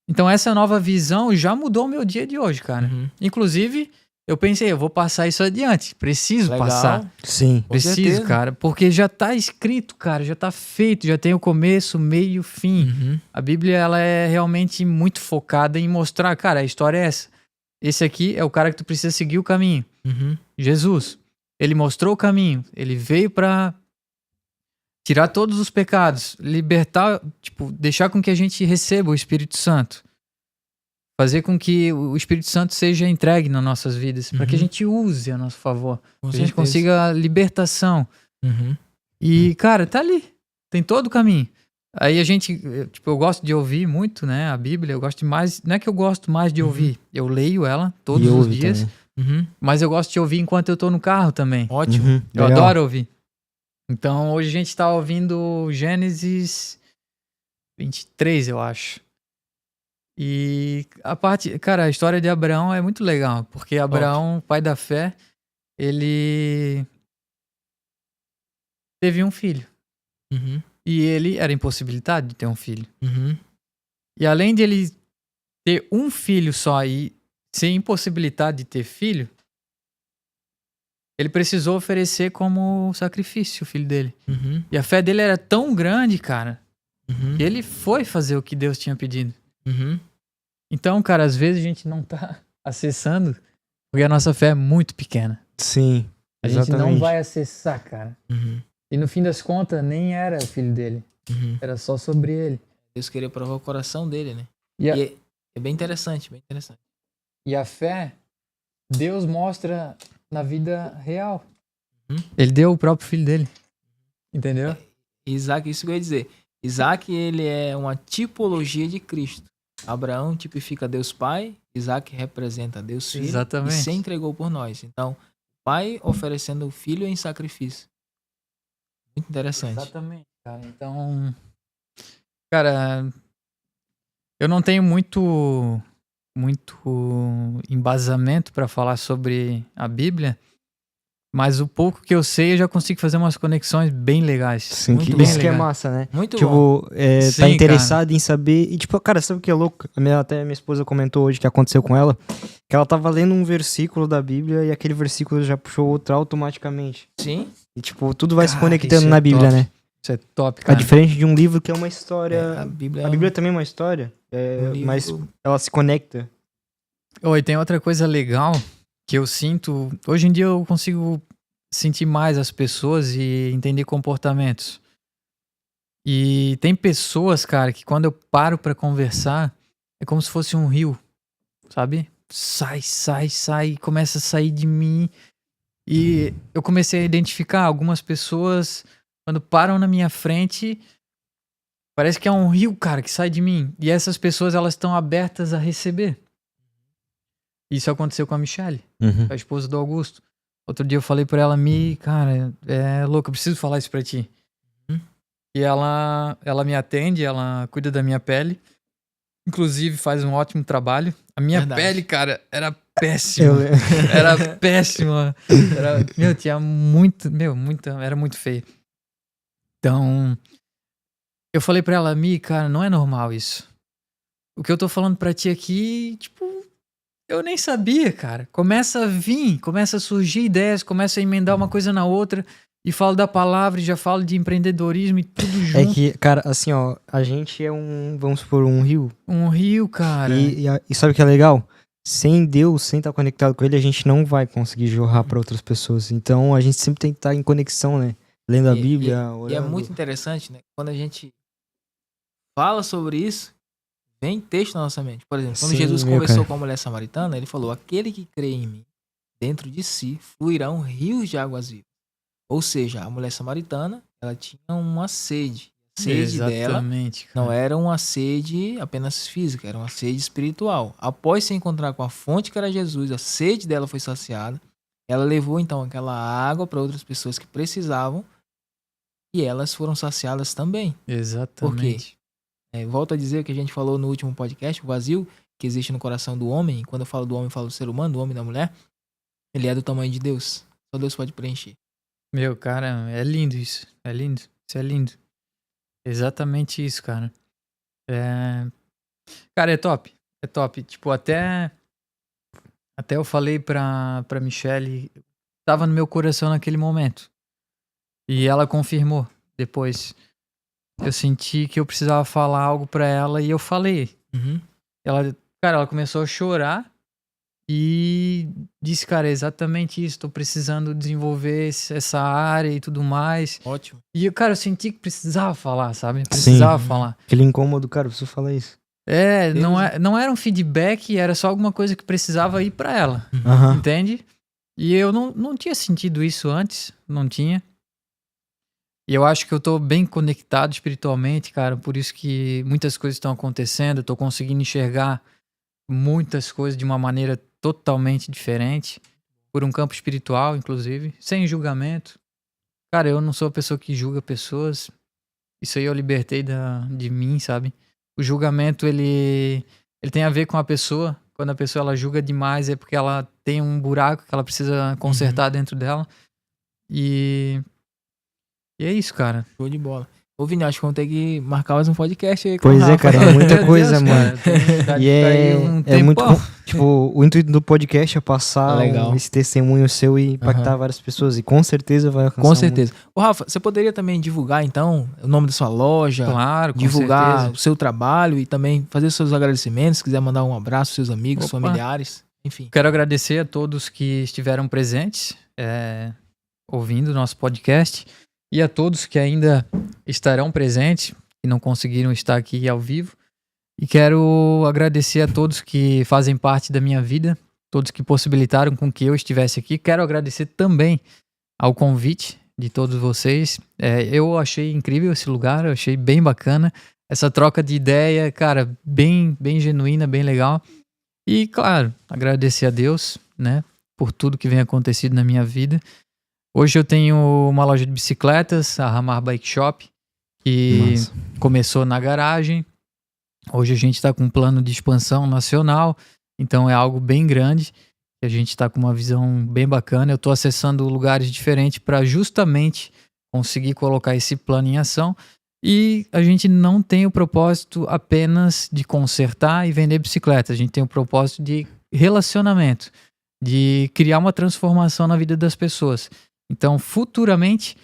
Speaker 3: Então essa nova visão já mudou o meu dia de hoje, cara.
Speaker 1: Uhum.
Speaker 3: Inclusive, eu pensei, eu vou passar isso adiante. Preciso
Speaker 1: Legal.
Speaker 3: passar.
Speaker 2: Sim.
Speaker 3: Preciso,
Speaker 1: certeza.
Speaker 3: cara. Porque já tá escrito, cara. Já tá feito. Já tem o começo, meio e o fim.
Speaker 1: Uhum.
Speaker 3: A Bíblia, ela é realmente muito focada em mostrar, cara, a história é essa. Esse aqui é o cara que tu precisa seguir o caminho.
Speaker 1: Uhum.
Speaker 3: Jesus. Ele mostrou o caminho. Ele veio pra tirar todos os pecados, libertar, tipo, deixar com que a gente receba o Espírito Santo. Fazer com que o Espírito Santo seja entregue nas nossas vidas, para que a
Speaker 1: Uhum.
Speaker 3: gente use a nosso favor.
Speaker 1: Com
Speaker 3: Que a gente
Speaker 1: certeza.
Speaker 3: consiga a libertação.
Speaker 1: Uhum.
Speaker 3: E, cara, tá ali. Tem todo o caminho. Aí a gente, tipo, eu gosto de ouvir muito, né, a Bíblia. Eu gosto demais. Não é que eu gosto mais de
Speaker 1: Uhum.
Speaker 3: ouvir. Eu leio ela todos
Speaker 2: E
Speaker 3: os
Speaker 2: ouve
Speaker 3: dias.
Speaker 2: também.
Speaker 1: Uhum.
Speaker 3: Mas eu gosto de ouvir enquanto eu tô no carro também.
Speaker 1: Ótimo.
Speaker 2: Uhum,
Speaker 3: Eu
Speaker 2: legal.
Speaker 3: adoro ouvir. Então, hoje a gente tá ouvindo Gênesis 23, eu acho. E a parte, cara, a história de Abraão é muito legal, porque Abraão, pai da fé, ele teve um filho.
Speaker 1: Uhum.
Speaker 3: E ele era impossibilitado de ter um filho.
Speaker 1: Uhum.
Speaker 3: E além de ele ter um filho só e ser impossibilitado de ter filho, ele precisou oferecer como sacrifício o filho dele.
Speaker 1: Uhum.
Speaker 3: E a fé dele era tão grande, cara,
Speaker 1: Uhum.
Speaker 3: que ele foi fazer o que Deus tinha pedido.
Speaker 1: Uhum.
Speaker 3: Então, cara, às vezes a gente não tá acessando porque a nossa fé é muito pequena.
Speaker 2: Sim,
Speaker 3: A gente
Speaker 2: exatamente.
Speaker 3: não vai acessar, cara.
Speaker 1: Uhum.
Speaker 3: E no fim das contas, nem era o filho dele.
Speaker 1: Uhum.
Speaker 3: Era só sobre ele.
Speaker 1: Deus queria provar o coração dele, né?
Speaker 3: E a,
Speaker 1: E é bem interessante, bem interessante.
Speaker 3: e a fé, Deus mostra na vida real.
Speaker 1: Uhum.
Speaker 3: Ele deu o próprio filho dele. Entendeu?
Speaker 1: Isaac, isso que eu ia dizer. Isaac, ele é uma tipologia de Cristo. Abraão tipifica Deus Pai, Isaac representa Deus Filho
Speaker 3: Exatamente.
Speaker 1: e se entregou por nós. Então, pai oferecendo o filho em sacrifício. Muito interessante.
Speaker 3: Exatamente, cara. Então, cara, eu não tenho muito embasamento para falar sobre a Bíblia, mas o pouco que eu sei eu já consigo fazer umas conexões bem legais.
Speaker 2: Sim,
Speaker 1: Muito
Speaker 2: que
Speaker 1: bom.
Speaker 2: isso que é
Speaker 3: legal.
Speaker 2: massa, né?
Speaker 1: Muito bom.
Speaker 2: Tipo,
Speaker 3: Sim,
Speaker 2: tá interessado em saber. E, tipo, cara, sabe o que é louco? Até minha esposa comentou hoje que aconteceu com ela. Que ela tava lendo um versículo da Bíblia e aquele versículo já puxou outro automaticamente.
Speaker 1: Sim.
Speaker 2: E, tipo, tudo vai se
Speaker 3: Cara,
Speaker 2: conectando
Speaker 3: isso é
Speaker 2: na Bíblia,
Speaker 3: top.
Speaker 2: né?
Speaker 3: Isso é top,
Speaker 2: A
Speaker 3: cara.
Speaker 2: diferente de um livro que é uma história.
Speaker 1: A Bíblia,
Speaker 2: A Bíblia também é uma história,
Speaker 1: um livro-
Speaker 2: mas ela se conecta.
Speaker 3: Oi, tem outra coisa legal que eu sinto. Hoje em dia eu consigo sentir mais as pessoas e entender comportamentos. E tem pessoas, cara, que quando eu paro pra conversar, é como se fosse um rio, sabe? Sai, começa a sair de mim. E eu comecei a identificar algumas pessoas, quando param na minha frente, parece que é um rio, cara, que sai de mim. E essas pessoas, elas estão abertas a receber. Isso aconteceu com a Michelle, a esposa do Augusto. Outro dia eu falei pra ela, cara, é louco, eu preciso falar isso pra ti. E ela me atende, ela cuida da minha pele. Inclusive faz um ótimo trabalho. A minha
Speaker 1: Verdade.
Speaker 3: pele, cara, era péssima. Era péssima. Tinha muito, era muito feio. Então, eu falei pra ela, cara, não é normal isso. O que eu tô falando pra ti aqui, tipo, eu nem sabia, cara. Começa a vir, começa a surgir ideias, começa a emendar uma coisa na outra. E falo da palavra, e já falo de empreendedorismo e tudo
Speaker 2: É
Speaker 3: junto.
Speaker 2: que, cara, assim, ó, a gente é vamos supor, um rio.
Speaker 3: Um rio, cara.
Speaker 2: E sabe o que é legal? Sem Deus, sem estar conectado com Ele, a gente não vai conseguir jorrar pra outras pessoas. Então, a gente sempre tem que estar em conexão, né? Lendo a Bíblia,
Speaker 1: E é
Speaker 2: orando.
Speaker 1: muito interessante, né? Quando a gente fala sobre isso, vem texto na nossa mente. Por exemplo, quando
Speaker 2: Sim,
Speaker 1: Jesus
Speaker 2: meu
Speaker 1: conversou
Speaker 2: cara.
Speaker 1: com a mulher samaritana, ele falou: aquele que crê em mim, dentro de si fluirão rios de águas vivas. Ou seja, a mulher samaritana, ela tinha uma sede. A sede dela
Speaker 3: Exatamente, cara.
Speaker 1: não era uma sede apenas física, era uma sede espiritual. Após se encontrar com a fonte que era Jesus, a sede dela foi saciada. Ela levou então aquela água para outras pessoas que precisavam. e elas foram saciadas também.
Speaker 3: Exatamente.
Speaker 1: Volto a dizer o que a gente falou no último podcast, o vazio que existe no coração do homem, e quando eu falo do homem, eu falo do ser humano, do homem e da mulher, ele é do tamanho de Deus. Só Deus pode preencher.
Speaker 3: Meu, cara, é lindo isso. É lindo. Isso é lindo. Exatamente isso, cara. Cara, é top. É top. Tipo, até eu falei pra Michelle, tava no meu coração naquele momento. E ela confirmou depois. Eu senti que eu precisava falar algo pra ela e eu falei.
Speaker 1: Uhum.
Speaker 3: Ela começou a chorar e disse, cara, é exatamente isso. Tô precisando desenvolver essa área e tudo mais.
Speaker 1: Ótimo.
Speaker 3: E, cara, eu senti que precisava falar, sabe? Precisava falar.
Speaker 2: Aquele incômodo, cara, preciso falar isso.
Speaker 3: Não era um feedback, era só alguma coisa que precisava ir pra ela.
Speaker 2: Aham.
Speaker 3: Entende? E eu não tinha sentido isso antes, não tinha. E eu acho que eu tô bem conectado espiritualmente, cara, por isso que muitas coisas estão acontecendo, eu tô conseguindo enxergar muitas coisas de uma maneira totalmente diferente, por um campo espiritual, inclusive, sem julgamento. Cara, eu não sou a pessoa que julga pessoas, isso aí eu libertei de mim, sabe? O julgamento, ele tem a ver com a pessoa. Quando a pessoa ela julga demais é porque ela tem um buraco que ela precisa consertar dentro dela. E é isso, cara.
Speaker 1: Show de bola. Ô, Vini, acho que vamos ter que marcar mais um podcast aí com
Speaker 2: Pois
Speaker 1: o
Speaker 2: é,
Speaker 1: Rafa.
Speaker 2: cara, é muita
Speaker 3: Meu
Speaker 2: coisa,
Speaker 3: Deus,
Speaker 2: mano.
Speaker 3: cara,
Speaker 2: E é muito. Tipo, o intuito do podcast é passar
Speaker 1: Legal.
Speaker 2: esse testemunho seu e impactar várias pessoas. E com certeza vai alcançar.
Speaker 1: Com certeza. Ô, Rafa, você poderia também divulgar, então, o nome da sua loja?
Speaker 3: Claro, com
Speaker 1: divulgar
Speaker 3: certeza.
Speaker 1: o seu trabalho e também fazer os seus agradecimentos, se quiser mandar um abraço aos seus amigos,
Speaker 3: Opa.
Speaker 1: familiares, enfim.
Speaker 3: Quero agradecer a todos que estiveram presentes, ouvindo o nosso podcast, e a todos que ainda estarão presentes e não conseguiram estar aqui ao vivo. E quero agradecer a todos que fazem parte da minha vida, todos que possibilitaram com que eu estivesse aqui. Quero agradecer também ao convite de todos vocês. Eu achei incrível esse lugar, eu achei bem bacana. Essa troca de ideia, cara, bem genuína, bem legal. E, claro, agradecer a Deus, né, por tudo que vem acontecido na minha vida. Hoje eu tenho uma loja de bicicletas, a Ramar Bike Shop, que começou na garagem. Hoje a gente está com um plano de expansão nacional, então é algo bem grande. A gente está com uma visão bem bacana. Eu estou acessando lugares diferentes para justamente conseguir colocar esse plano em ação. E a gente não tem o propósito apenas de consertar e vender bicicletas. A gente tem o propósito de relacionamento, de criar uma transformação na vida das pessoas. Então, futuramente,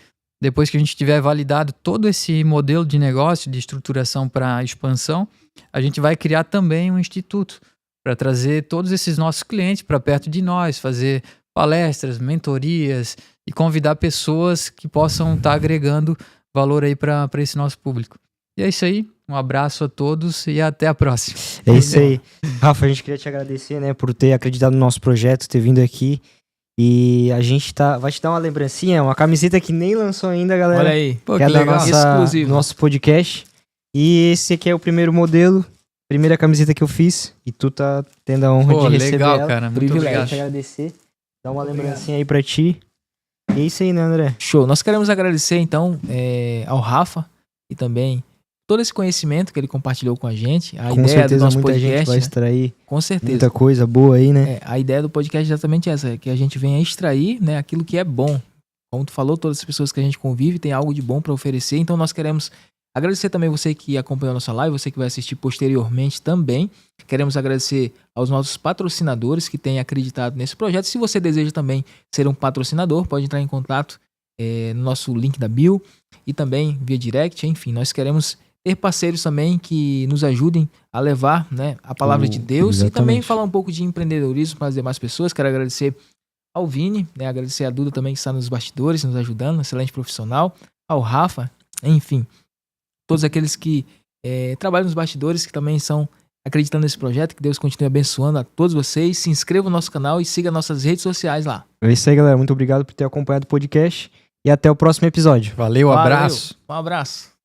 Speaker 3: depois que a gente tiver validado todo esse modelo de negócio, de estruturação para expansão, a gente vai criar também um instituto para trazer todos esses nossos clientes para perto de nós, fazer palestras, mentorias e convidar pessoas que possam estar agregando valor aí para esse nosso público. E é isso aí. Um abraço a todos e até a próxima.
Speaker 2: É isso aí. Rafa, a gente queria te agradecer, né, por ter acreditado no nosso projeto, ter vindo aqui. E a gente vai te dar uma lembrancinha, uma camiseta que nem lançou ainda, galera.
Speaker 1: Olha aí.
Speaker 3: Pô,
Speaker 2: que é
Speaker 3: que
Speaker 2: da
Speaker 3: legal.
Speaker 1: Exclusivo.
Speaker 2: nosso podcast. E esse aqui é o primeiro modelo, primeira camiseta que eu fiz. E tu tá tendo a honra
Speaker 3: Pô,
Speaker 2: de receber
Speaker 3: legal,
Speaker 2: ela.
Speaker 3: cara. Muito
Speaker 2: Privilégio.
Speaker 3: obrigado.
Speaker 2: Te agradecer. Dar uma lembrancinha aí pra ti. E é isso aí, né, André?
Speaker 1: Show. Nós queremos agradecer, então, ao Rafa e também todo esse conhecimento que ele compartilhou com a gente. A
Speaker 2: Com
Speaker 1: ideia do
Speaker 2: certeza
Speaker 1: nosso
Speaker 2: muita
Speaker 1: podcast,
Speaker 2: gente vai
Speaker 1: né?
Speaker 2: extrair
Speaker 1: Com certeza.
Speaker 2: muita coisa boa aí, né?
Speaker 1: A ideia do podcast é exatamente essa, que a gente venha extrair, né, aquilo que é bom. Como tu falou, todas as pessoas que a gente convive têm algo de bom para oferecer, então nós queremos agradecer também você que acompanhou a nossa live, você que vai assistir posteriormente também. Queremos agradecer aos nossos patrocinadores que têm acreditado nesse projeto. Se você deseja também ser um patrocinador, pode entrar em contato no nosso link da bio e também via direct. Enfim, nós queremos ter parceiros também que nos ajudem a levar, né, a palavra de Deus e também falar um pouco de empreendedorismo para as demais pessoas. Quero agradecer ao Vini, né, agradecer a Duda também que está nos bastidores, nos ajudando, excelente profissional, ao Rafa, enfim, todos aqueles que trabalham nos bastidores, que também estão acreditando nesse projeto, que Deus continue abençoando a todos vocês. Se inscreva no nosso canal e siga nossas redes sociais lá.
Speaker 2: É isso aí, galera. Muito obrigado por ter acompanhado o podcast e até o próximo episódio.
Speaker 3: Valeu, abraço.
Speaker 1: Um abraço.